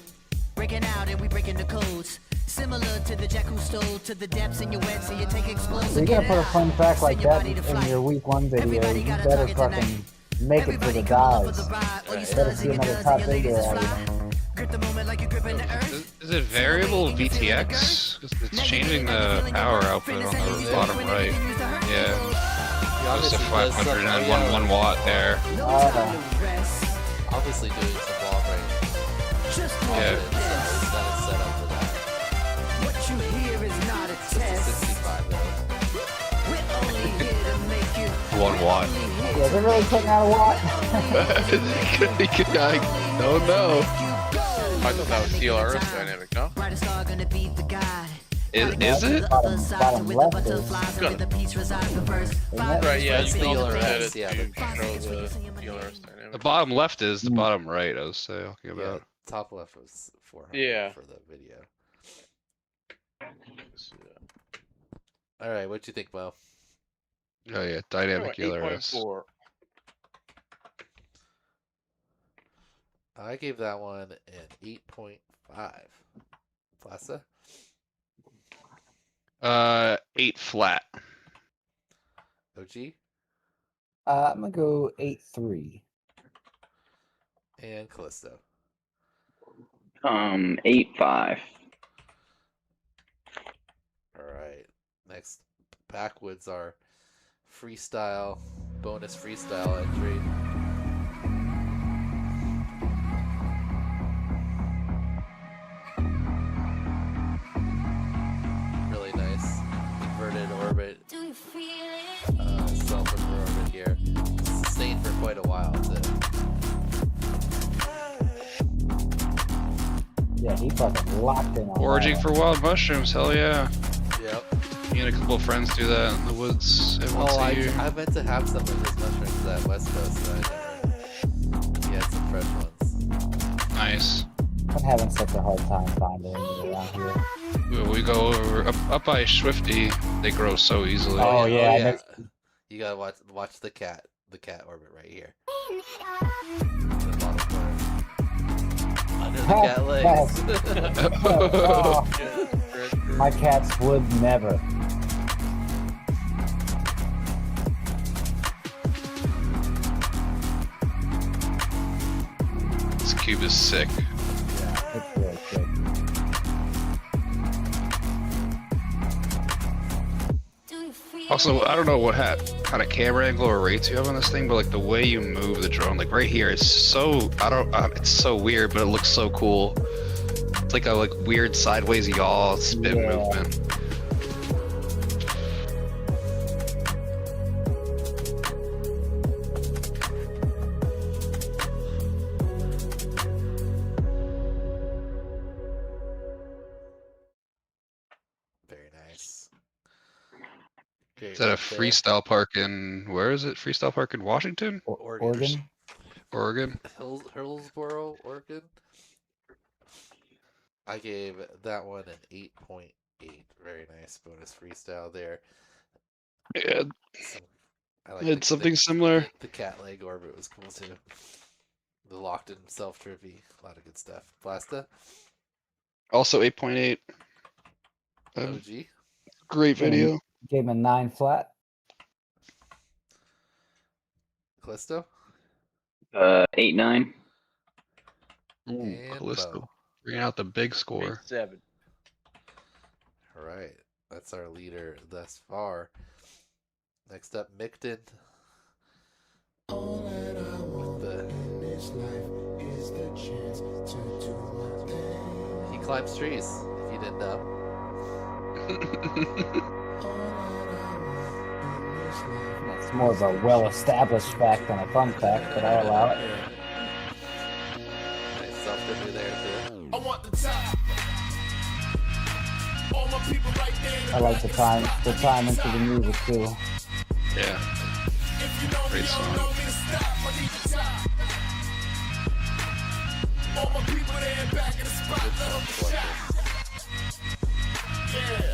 Speaker 10: Breaking out and we breaking the codes. Similar to the jack who stole to the depths in your wet, so you take explosive.
Speaker 5: So you gotta put a fun fact like that in your week 1 video. You better fucking make it to the dives. You better see another top video out of you.
Speaker 10: Grip the moment like you're gripping the earth.
Speaker 9: Is it variable VTX? 'Cause it's changing the power output on the bottom right. Yeah. Just a 501 watt there.
Speaker 2: Obviously doing some ball break.
Speaker 9: Yeah.
Speaker 2: It's got it set up for that.
Speaker 10: What you hear is not a
Speaker 2: It's a
Speaker 10: test.
Speaker 2: 65 though.
Speaker 10: We're only here to make you
Speaker 9: 1 watt.
Speaker 5: Yeah, they're really putting out a watt.
Speaker 9: I don't know.
Speaker 7: I thought that was TLR dynamic, no?
Speaker 9: Is it?
Speaker 5: Bottom left is.
Speaker 7: Right, yeah,
Speaker 2: That's
Speaker 7: you can also
Speaker 2: TLRS,
Speaker 7: set it
Speaker 2: yeah,
Speaker 7: to
Speaker 2: the-
Speaker 7: control the TLRS dynamic.
Speaker 9: The bottom left is the bottom right. I was talking
Speaker 2: Yeah,
Speaker 9: about.
Speaker 2: top left was 400
Speaker 7: Yeah.
Speaker 2: for the video. All right, what'd you think, Mo?
Speaker 9: Oh yeah, dynamic
Speaker 7: Oh,
Speaker 9: TLRS.
Speaker 7: 8.4.
Speaker 2: I gave that one an 8.5. Plassa?
Speaker 9: 8 flat.
Speaker 2: OG?
Speaker 5: I'm gonna go 8.3.
Speaker 2: And Callisto.
Speaker 15: 8.5.
Speaker 2: All right. Next, backwoods are freestyle, bonus freestyle entry. Really nice inverted orbit. Self-inverted orbit here. Sustained for quite a while too.
Speaker 5: Yeah, he fucking locked in on
Speaker 9: Foraging
Speaker 5: that
Speaker 9: for wild mushrooms. Hell yeah.
Speaker 2: Yep.
Speaker 9: Me and a couple of friends do that in the woods every once a year.
Speaker 2: I meant to have some of his mushrooms at West Coast, but I never. He had some fresh ones.
Speaker 9: Nice.
Speaker 5: I'm having such a hard time finding them around here.
Speaker 9: We go over up by Swifty. They grow so easily.
Speaker 5: Oh, yeah.
Speaker 2: You gotta watch the cat orbit right here. In the bottom corner. Under the cat legs.
Speaker 5: Oh, my cats would never.
Speaker 9: This cube is sick.
Speaker 5: Yeah, it's really sick.
Speaker 9: Also, I don't know what kind of camera angle or rates you have on this thing, but like the way you move the drone, like right here, it's so it's so weird, but it looks so cool. It's like a weird sideways yaw spin movement.
Speaker 2: Very nice.
Speaker 9: Is that a freestyle park in, where is it? Freestyle park in Washington?
Speaker 5: Oregon?
Speaker 9: Oregon?
Speaker 2: Hillsboro, Oregon. I gave that one an 8.8. Very nice bonus freestyle there.
Speaker 9: Yeah.
Speaker 2: I like
Speaker 9: It's something similar.
Speaker 2: The cat leg orbit was cool too. The locked in self trippy. A lot of good stuff. Blasta?
Speaker 9: Also 8.8.
Speaker 2: OG?
Speaker 9: Great video.
Speaker 5: Gave him a 9 flat.
Speaker 2: Callisto?
Speaker 15: 8.9.
Speaker 9: Ooh,
Speaker 2: And
Speaker 9: Callisto.
Speaker 2: Bo.
Speaker 9: Bringing out the big score.
Speaker 7: 7.
Speaker 2: All right. That's our leader thus far. Next up, Micton. He climbs trees, if you didn't know.
Speaker 5: That's more of a well-established fact than a fun fact, but I'll allow it.
Speaker 2: Nice self-tribute there, too.
Speaker 10: I want the top. All my people right there.
Speaker 5: I like the time into the music too.
Speaker 9: Yeah. Great song.
Speaker 10: All my people there back in the spot. Let them shine. Yeah.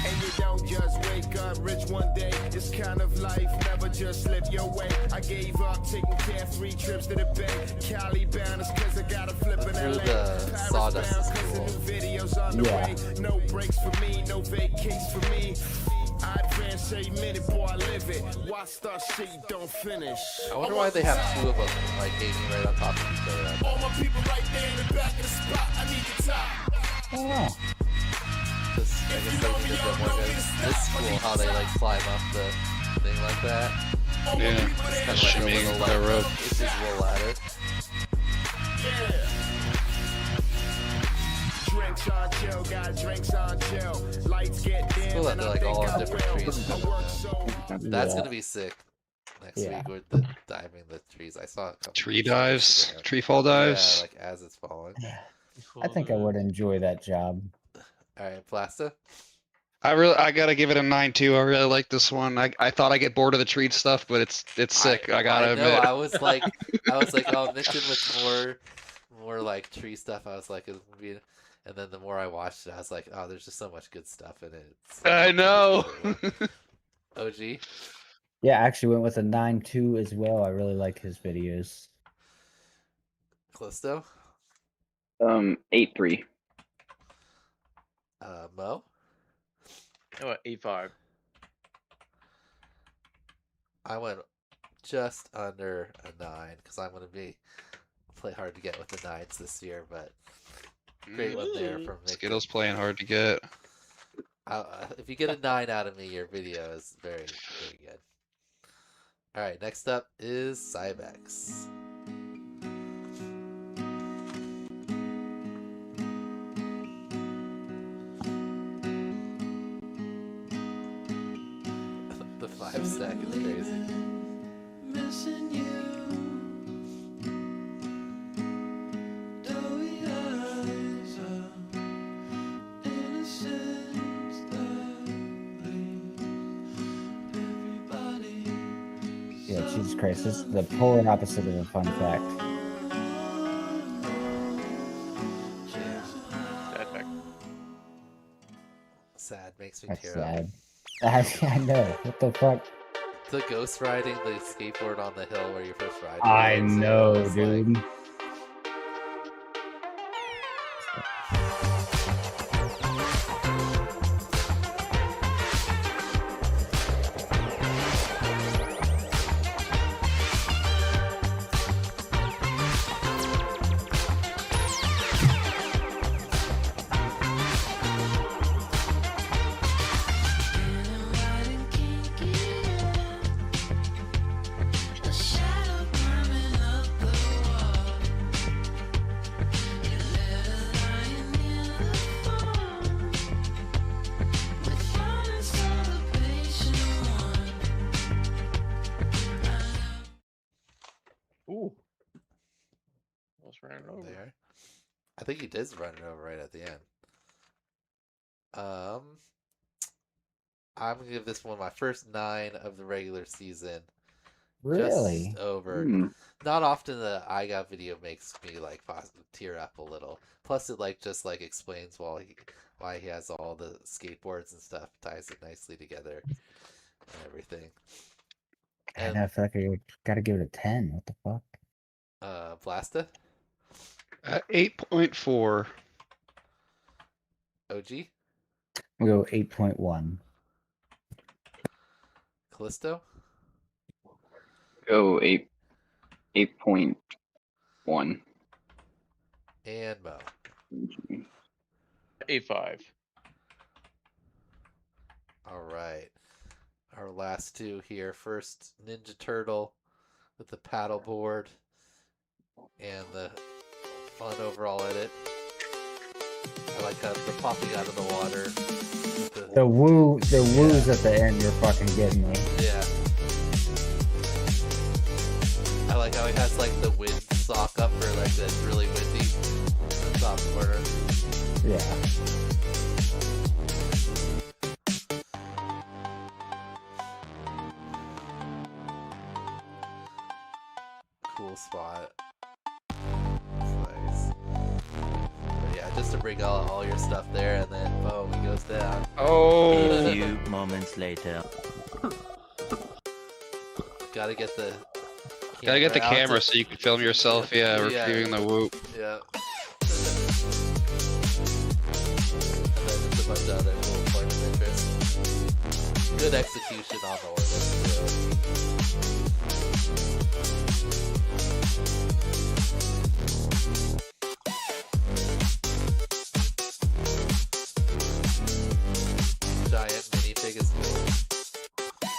Speaker 10: And you don't just wake up rich one day. This kind of life never just slip your way. I gave up taking care 3 trips to the bay. Cali bound is cause I got a flip in LA.
Speaker 2: The sawdust is cool.
Speaker 10: Videos on the way. No breaks for me, no vacations for me. I advance a minute, boy, I live it. Why start shit you don't finish?
Speaker 2: I wonder why they have 2 of them, like, hanging right on top of each other.
Speaker 10: All my people right there in the back of the spot. I need the top.
Speaker 5: I don't know.
Speaker 2: Just, I guess they need to get more guys. This is cool how they, like, climb up the thing like that.
Speaker 9: Yeah.
Speaker 2: It's kind of like a
Speaker 9: Shimmying
Speaker 2: little,
Speaker 9: the rope.
Speaker 2: It's just roll ladder.
Speaker 10: Drinks on chill, got drinks on chill. Lights get dim.
Speaker 2: It's cool that they're, like, all on different trees.
Speaker 10: I work so
Speaker 2: That's
Speaker 5: Yeah.
Speaker 2: gonna be sick next
Speaker 5: Yeah.
Speaker 2: week with the diving the trees. I saw a couple
Speaker 9: Tree
Speaker 2: videos on
Speaker 9: dives,
Speaker 2: Instagram.
Speaker 9: tree fall dives.
Speaker 2: Yeah, like as it's falling.
Speaker 5: I think I would enjoy that job.
Speaker 2: All right, Plasta.
Speaker 9: I gotta give it a 9 too. I really like this one. I thought I get bored of the treat stuff, but it's sick. I gotta
Speaker 2: I know.
Speaker 9: admit.
Speaker 2: I was like, oh, Mitchell with more like tree stuff. I was like, it's gonna be. And then the more I watched it, I was like, oh, there's just so much good stuff in it.
Speaker 9: I know.
Speaker 2: OG.
Speaker 5: Yeah, I actually went with a 9.2 as well. I really like his videos.
Speaker 2: Callisto.
Speaker 15: 8.3.
Speaker 2: Mo.
Speaker 7: Oh, 8.5.
Speaker 2: I went just under a 9 because I'm gonna play hard to get with the 9s this year, but great one there from Mick.
Speaker 9: Skittles playing hard to get.
Speaker 2: If you get a 9 out of me, your video is very, very good. All right, next up is Cybex. The 5 stack is crazy.
Speaker 10: Missing you. Doughy eyes of innocence that leaves everybody.
Speaker 5: Yeah, Jesus Christ. This is the polar opposite of a fun fact.
Speaker 7: Sad fact.
Speaker 2: Sad makes me
Speaker 5: That's
Speaker 2: tear up.
Speaker 5: sad. I know. What the fuck?
Speaker 2: The ghost riding the skateboard on the hill where you're first riding.
Speaker 5: I
Speaker 2: it, so
Speaker 5: know,
Speaker 2: it's like-
Speaker 5: dude.
Speaker 10: A shadow climbing up the wall. Your letter lying near the phone. With fun and celebration
Speaker 7: Ooh. Almost ran it over.
Speaker 2: There. I think he did run it over right at the end. I'm gonna give this one my first 9 of the regular season.
Speaker 5: Really?
Speaker 2: Just over.
Speaker 15: Hmm.
Speaker 2: Not often the I Got video makes me like tear up a little. Plus, it like just like explains why he has all the skateboards and stuff, ties it nicely together, and everything.
Speaker 5: And I feel like I gotta give it a 10. What the fuck?
Speaker 2: Blasta.
Speaker 9: 8.4.
Speaker 2: OG.
Speaker 5: We'll go 8.1.
Speaker 2: Callisto.
Speaker 15: Go 8.1.
Speaker 2: And Mo.
Speaker 7: 8.5.
Speaker 2: All right. Our last two here. First, Ninja Turtle with the paddleboard and the fun overall edit. I like how the popping out of the water.
Speaker 5: The woos at the end, you're fucking getting me.
Speaker 2: Yeah. I like how he has like the wind sock up for like that's really windy. The top corner.
Speaker 5: Yeah.
Speaker 2: Cool spot. That's nice. But yeah, just to bring all your stuff there, and then boom, he goes down.
Speaker 9: Oh.
Speaker 16: A few moments later.
Speaker 2: Gotta get the
Speaker 9: Camera
Speaker 2: out to-
Speaker 9: so you can film yourself, yeah, reviewing the whoop.
Speaker 2: Yeah. And then just a bunch of other cool points of interest. Good execution on the orbit. Giant minifig is cool.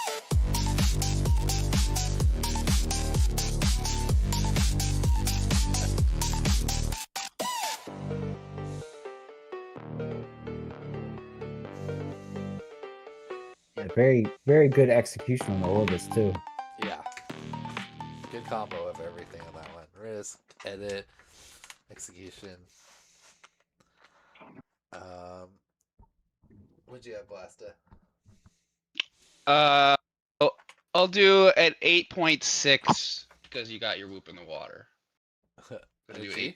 Speaker 5: Very, very good execution on the orbits too.
Speaker 2: Yeah. Good combo of everything on that one. Risk, edit, execution. What'd you have, Blasta?
Speaker 9: I'll do at 8.6 because you got your whoop in the water. I'll do 8.4,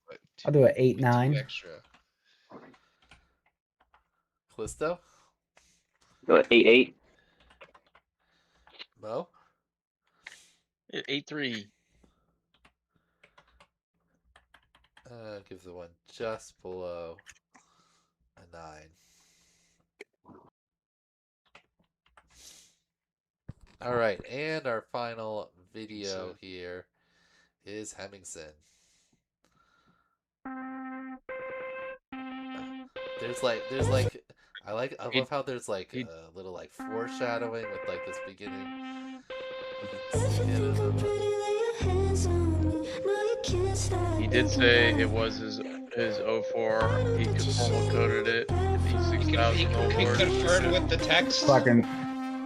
Speaker 9: but
Speaker 5: I'll do an 8-9.
Speaker 9: 2 extra.
Speaker 2: Callisto?
Speaker 15: Go at 8-8.
Speaker 2: Mo?
Speaker 7: 8-3.
Speaker 2: Gives the one just below a 9. All right, and our final video here is Hemmingson. There's like, I love how there's like a little like foreshadowing with like this beginning.
Speaker 7: He did say it was his 04. He promo coded it.
Speaker 9: He confirmed with the text.
Speaker 5: Fucking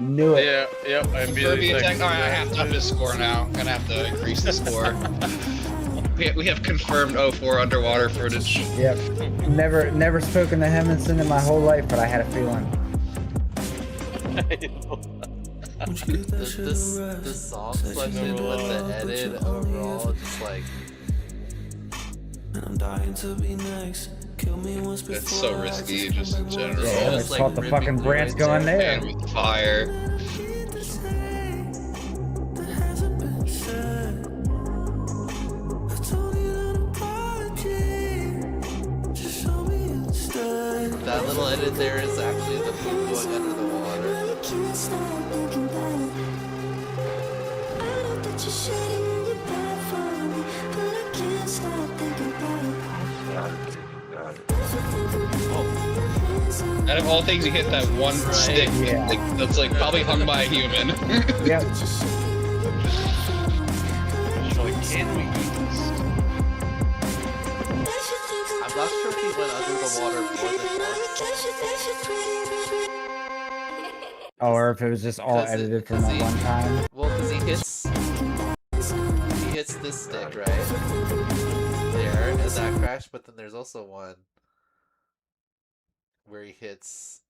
Speaker 5: knew it.
Speaker 7: Yeah, yep. I immediately
Speaker 9: Alright, I have to up his score now. I'm gonna have to increase the score. we have confirmed 04 underwater footage.
Speaker 5: Yep. Never spoken to Hemmingson in my whole life, but I had a feeling.
Speaker 2: This song selection with the edit overall, just like.
Speaker 14: I'm dying to be next. Kill me once before.
Speaker 9: It's so risky, just in general.
Speaker 5: Yeah, let's caught the fucking branch going there.
Speaker 9: Man with fire.
Speaker 2: That little edit there is actually the food going under the water.
Speaker 9: Out of all things, you hit that one stick that's like probably hung by a human.
Speaker 5: Yep.
Speaker 7: Can we eat this?
Speaker 2: I'm not sure if he went under the water more than once.
Speaker 5: Or if it was just all edited from that one time.
Speaker 2: Well, because he hits this stick right there, and that crash. But then there's also one where he hits.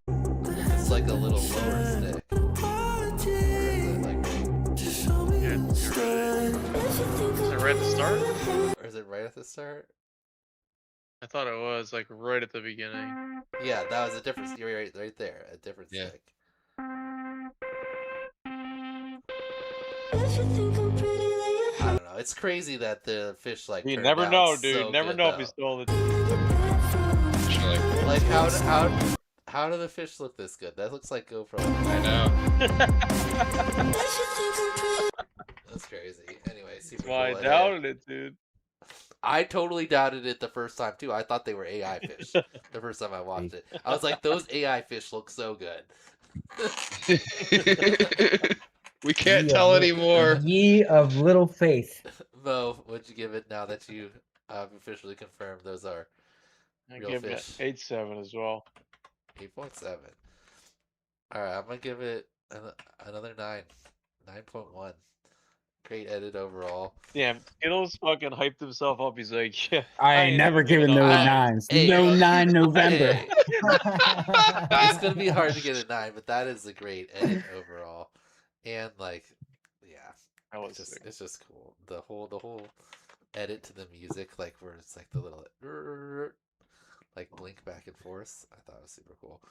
Speaker 2: It's like a little lower stick. Where is it? Like
Speaker 7: Is it right at the start?
Speaker 2: Or is it right at the start?
Speaker 7: I thought it was like right at the beginning.
Speaker 2: Yeah, that was a different. You're right there, a different stick. I don't know. It's crazy that the fish like.
Speaker 7: You
Speaker 2: turned
Speaker 7: never
Speaker 2: out
Speaker 7: know, dude.
Speaker 2: so
Speaker 7: Never
Speaker 2: good,
Speaker 7: know
Speaker 2: though.
Speaker 7: if he stole it.
Speaker 2: Like how do the fish look this good? That looks like GoPro.
Speaker 9: I know.
Speaker 2: That's crazy. Anyway, super
Speaker 7: Well, I
Speaker 2: cool.
Speaker 7: doubted it, dude.
Speaker 2: I totally doubted it the first time too. I thought they were AI fish the first time I watched it. I was like, those AI fish look so good.
Speaker 9: We can't tell anymore.
Speaker 5: Ye of little faith.
Speaker 2: Mo, what'd you give it now that you officially confirmed those are
Speaker 7: I
Speaker 2: real
Speaker 7: give
Speaker 2: fish?
Speaker 7: it 8.7 as well.
Speaker 2: 8.7. Alright, I'm gonna give it another 9. 9.1. Great edit overall.
Speaker 7: Damn, Skittles fucking hyped himself up. He's like, yeah.
Speaker 5: I ain't never given no nines. No 9 November.
Speaker 2: It's gonna be hard to get a 9, but that is a great edit overall. And like, yeah, it's just cool. The whole edit to the music, like where it's like the little like blink back and forth. I thought it was super cool.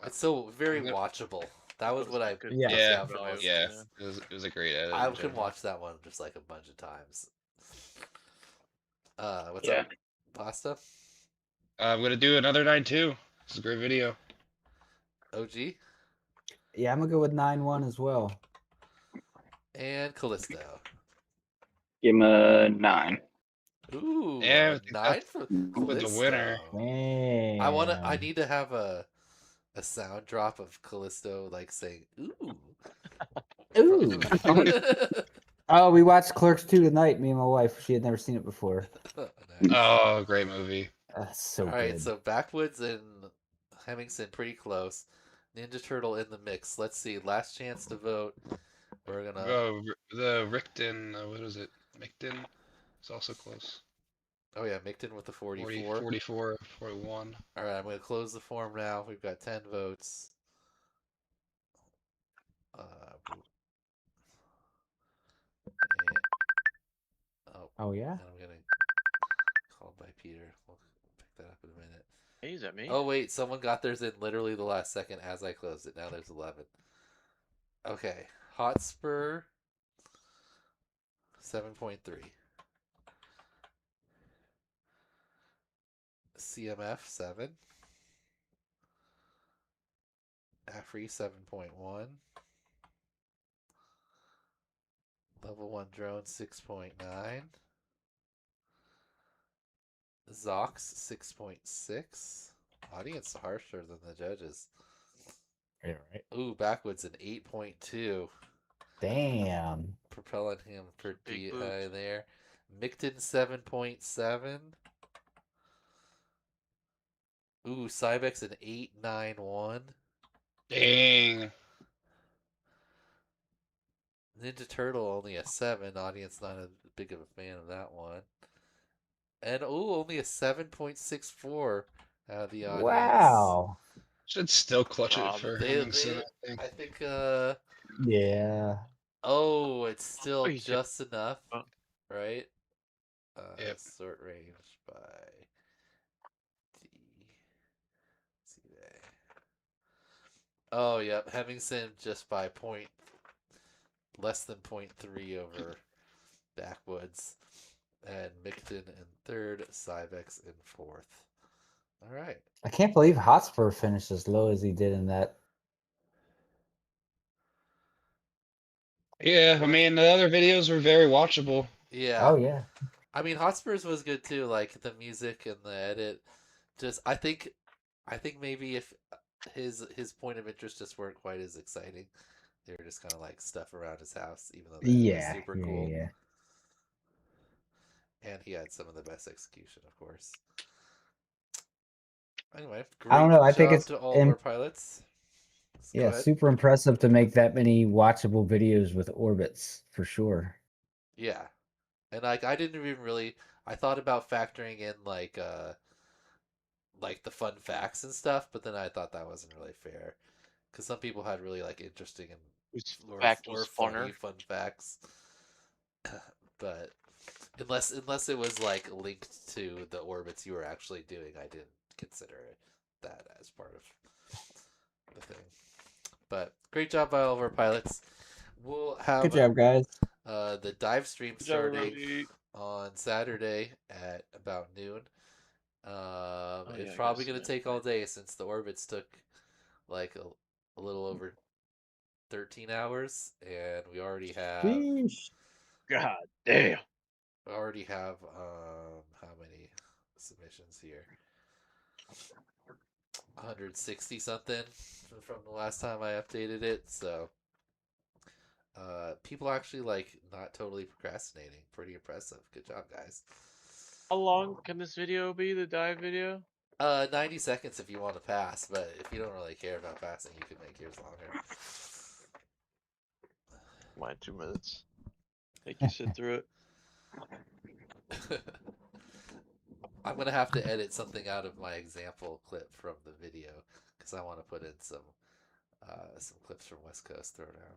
Speaker 2: It's so very watchable. That was what I
Speaker 9: Yeah,
Speaker 2: out for most.
Speaker 9: yeah. It was a great edit.
Speaker 2: I can watch that one just like a bunch of times. What's up, Pasta?
Speaker 9: I'm gonna do another 9 too. It's a great video.
Speaker 2: OG
Speaker 5: Yeah, I'm gonna go with 9-1 as well.
Speaker 2: and Callisto.
Speaker 15: Give him a 9.
Speaker 2: Ooh,
Speaker 9: Yeah,
Speaker 2: a 9 for
Speaker 9: with the winner.
Speaker 2: Callisto. I need to have a sound drop of Callisto like saying ooh.
Speaker 5: Ooh. Oh, we watched Clerks 2 tonight, me and my wife. She had never seen it before.
Speaker 9: Oh, great movie.
Speaker 5: That's so
Speaker 2: All right,
Speaker 5: good.
Speaker 2: so Backwoods and Hemmingson, pretty close. Ninja Turtle in the mix. Let's see. Last chance to vote. We're gonna.
Speaker 9: Oh, the Rickton, what is it? Micton is also close.
Speaker 2: Oh yeah, Micton with the 44.
Speaker 9: 44, 41.
Speaker 2: All right, I'm gonna close the form now. We've got 10 votes.
Speaker 5: Oh yeah.
Speaker 2: And I'm getting called by Peter. We'll pick that up in a minute.
Speaker 7: Hey, is that me?
Speaker 2: Oh wait, someone got theirs in literally the last second as I closed it. Now there's 11. Okay, Hotspur 7.3. CMF 7. Afri 7.1. Level 1 drone 6.9. Zox 6.6. Audience harsher than the judges.
Speaker 5: Yeah, right.
Speaker 2: Ooh, Backwoods an 8.2.
Speaker 5: Damn.
Speaker 2: Propelling him for
Speaker 7: Big
Speaker 2: DI there. Micton 7.7. Ooh, Cybex an 8.91.
Speaker 9: Dang.
Speaker 2: Ninja Turtle only a 7. Audience not a big of a fan of that one. And ooh, only a 7.64 out of the audience.
Speaker 5: Wow.
Speaker 9: Should still clutch it for
Speaker 2: They,
Speaker 9: Hemmingson, I think.
Speaker 5: Yeah.
Speaker 2: Oh, it's still
Speaker 7: Oh, he's
Speaker 2: just enough, right?
Speaker 9: Yep.
Speaker 2: Sort range by D. See there. Oh, yep. Hemmingson just by less than 0.3 over Backwoods. And Micton in third, Cybex in fourth. All right.
Speaker 5: I can't believe Hotspur finished as low as he did in that.
Speaker 9: Yeah, I mean, the other videos were very watchable.
Speaker 2: Yeah.
Speaker 5: Oh yeah.
Speaker 2: I mean, Hotspurs was good too. Like the music and the edit. Just I think maybe if his point of interest just weren't quite as exciting. They were just kind of like stuff around his house, even though that is
Speaker 5: Yeah.
Speaker 2: super
Speaker 5: Yeah.
Speaker 2: cool.
Speaker 5: Yeah.
Speaker 2: And he had some of the best execution, of course. Anyway,
Speaker 5: I don't
Speaker 2: great
Speaker 5: know. I think
Speaker 2: job
Speaker 5: it's
Speaker 2: to all of our pilots. Go
Speaker 5: yeah,
Speaker 2: ahead.
Speaker 5: super impressive to make that many watchable videos with orbits for sure.
Speaker 2: Yeah, and like I didn't even really. I thought about factoring in like the fun facts and stuff, but then I thought that wasn't really fair because some people had really like interesting and
Speaker 7: Which
Speaker 2: or,
Speaker 7: fact
Speaker 2: or
Speaker 7: was
Speaker 2: funny
Speaker 7: funner?
Speaker 2: fun facts. But unless it was like linked to the orbits you were actually doing, I didn't consider that as part of the thing. But great job by all of our pilots. We'll have
Speaker 5: Good job, guys.
Speaker 2: The dive stream
Speaker 7: Good job,
Speaker 2: starting
Speaker 7: everybody.
Speaker 2: on Saturday at about noon. It's
Speaker 7: yeah, I
Speaker 2: probably
Speaker 7: guess
Speaker 2: going to take all day since the orbits took like a little over 13 hours, and we already have.
Speaker 5: Sheesh.
Speaker 7: God damn.
Speaker 2: Already have how many submissions here? 160 something from the last time I updated it. So people actually like not totally procrastinating. Pretty impressive. Good job, guys.
Speaker 7: How long can this video be, the dive video?
Speaker 2: 90 seconds if you want to pass, but if you don't really care about passing, you can make yours longer.
Speaker 7: Mine 2 minutes. Make you sit through it.
Speaker 2: I'm gonna have to edit something out of my example clip from the video because I want to put in some clips from West Coast Throwdown.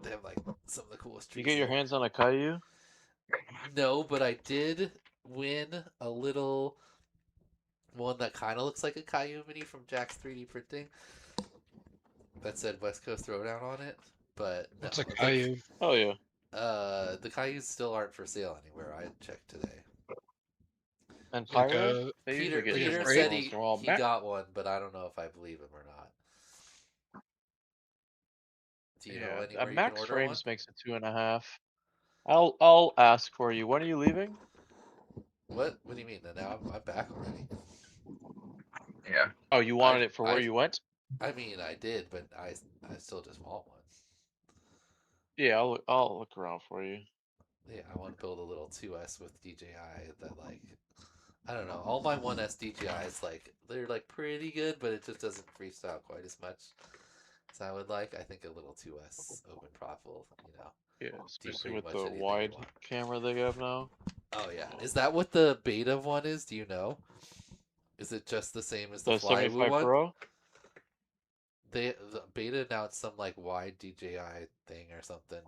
Speaker 2: They have like some of the coolest trees.
Speaker 7: You get your hands on a Caillou?
Speaker 2: No, but I did win a little one that kind of looks like a Caillou mini from Jack's 3D printing that said West Coast Throwdown on it. But no,
Speaker 9: What's a Caillou?
Speaker 7: Oh yeah.
Speaker 2: The Cailloux still aren't for sale anywhere. I checked today.
Speaker 7: And
Speaker 9: Like
Speaker 7: Pyro? They
Speaker 2: Peter
Speaker 7: usually get
Speaker 2: Peter said he got one, but I don't know if I believe him or not. Do you know anywhere you can
Speaker 7: Max
Speaker 2: order
Speaker 7: Frames
Speaker 2: one?
Speaker 7: makes it 2.5. I'll ask for you. When are you leaving?
Speaker 2: What? What do you mean? Now I'm back already.
Speaker 15: Yeah.
Speaker 7: Oh, you wanted it for where you went?
Speaker 2: I mean, I did, but I still just want one.
Speaker 7: Yeah, I'll look around for you.
Speaker 2: Yeah, I want to build a little 2S with DJI that like I don't know. All my 1S DJIs, like, they're like pretty good, but it just doesn't freestyle quite as much as I would like. I think a little 2S open prop will, you know,
Speaker 7: Yeah,
Speaker 2: do
Speaker 7: especially
Speaker 2: pretty
Speaker 7: with
Speaker 2: much
Speaker 7: the
Speaker 2: anything you
Speaker 7: wide
Speaker 2: want.
Speaker 7: camera they have now.
Speaker 2: Oh yeah, is that what the beta one is? Do you know? Is it just the same as the
Speaker 7: The
Speaker 2: Flywoo
Speaker 7: 75
Speaker 2: one?
Speaker 7: Pro?
Speaker 2: The beta announced some like wide DJI thing or something.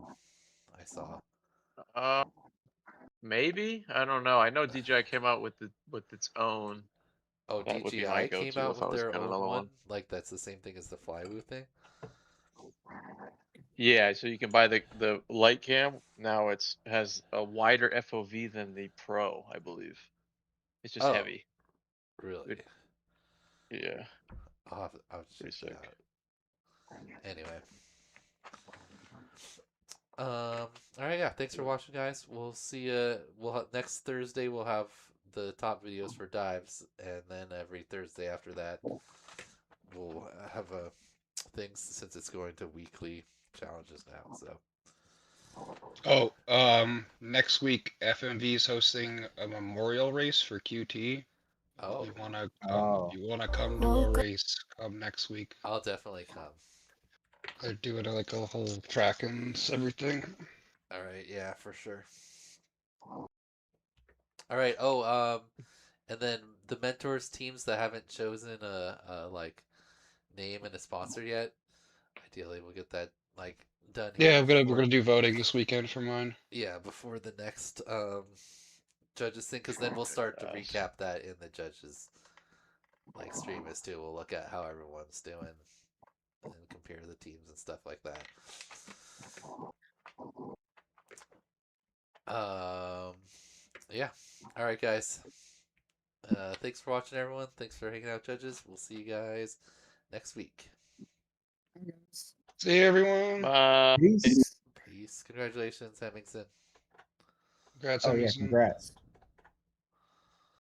Speaker 2: I saw.
Speaker 7: Maybe? I don't know. I know DJI came out with its own.
Speaker 2: Oh,
Speaker 7: That would be
Speaker 2: DJI
Speaker 7: my
Speaker 2: came
Speaker 7: go-to
Speaker 2: out
Speaker 7: if I
Speaker 2: with
Speaker 7: was
Speaker 2: their
Speaker 7: getting
Speaker 2: own
Speaker 7: another
Speaker 2: one.
Speaker 7: one.
Speaker 2: Like that's the same thing as the Flywoo thing.
Speaker 7: Yeah, so you can buy the light cam. Now it's has a wider FOV than the Pro, I believe. It's just
Speaker 2: Oh,
Speaker 7: heavy.
Speaker 2: really?
Speaker 7: Yeah.
Speaker 2: I'll have to check that out. Anyway. All right, yeah. Thanks for watching, guys. We'll see you. Next Thursday we'll have the top videos for dives, and then every Thursday after that we'll have a things since it's going to weekly challenges now. So.
Speaker 9: Oh, next week FMV is hosting a memorial race for QT.
Speaker 2: Oh.
Speaker 9: If you wanna come to a race, come next week.
Speaker 2: I'll definitely come.
Speaker 9: They're doing like a whole track and everything.
Speaker 2: All right, yeah, for sure. All right. Oh, and then the mentors teams that haven't chosen a like name and a sponsor yet. Ideally, we'll get that like done here.
Speaker 9: Yeah, we're gonna do voting this weekend for mine.
Speaker 2: Yeah, before the next judges thing, because then we'll start to recap that in the judges like streamers too. We'll look at how everyone's doing and compare the teams and stuff like that. Yeah. All right, guys. Thanks for watching, everyone. Thanks for hanging out, judges. We'll see you guys next week.
Speaker 9: See you, everyone.
Speaker 5: Peace.
Speaker 2: Peace. Congratulations, Hemmingson.
Speaker 9: Congrats,
Speaker 5: Oh yeah,
Speaker 9: Hemmingson.
Speaker 5: congrats.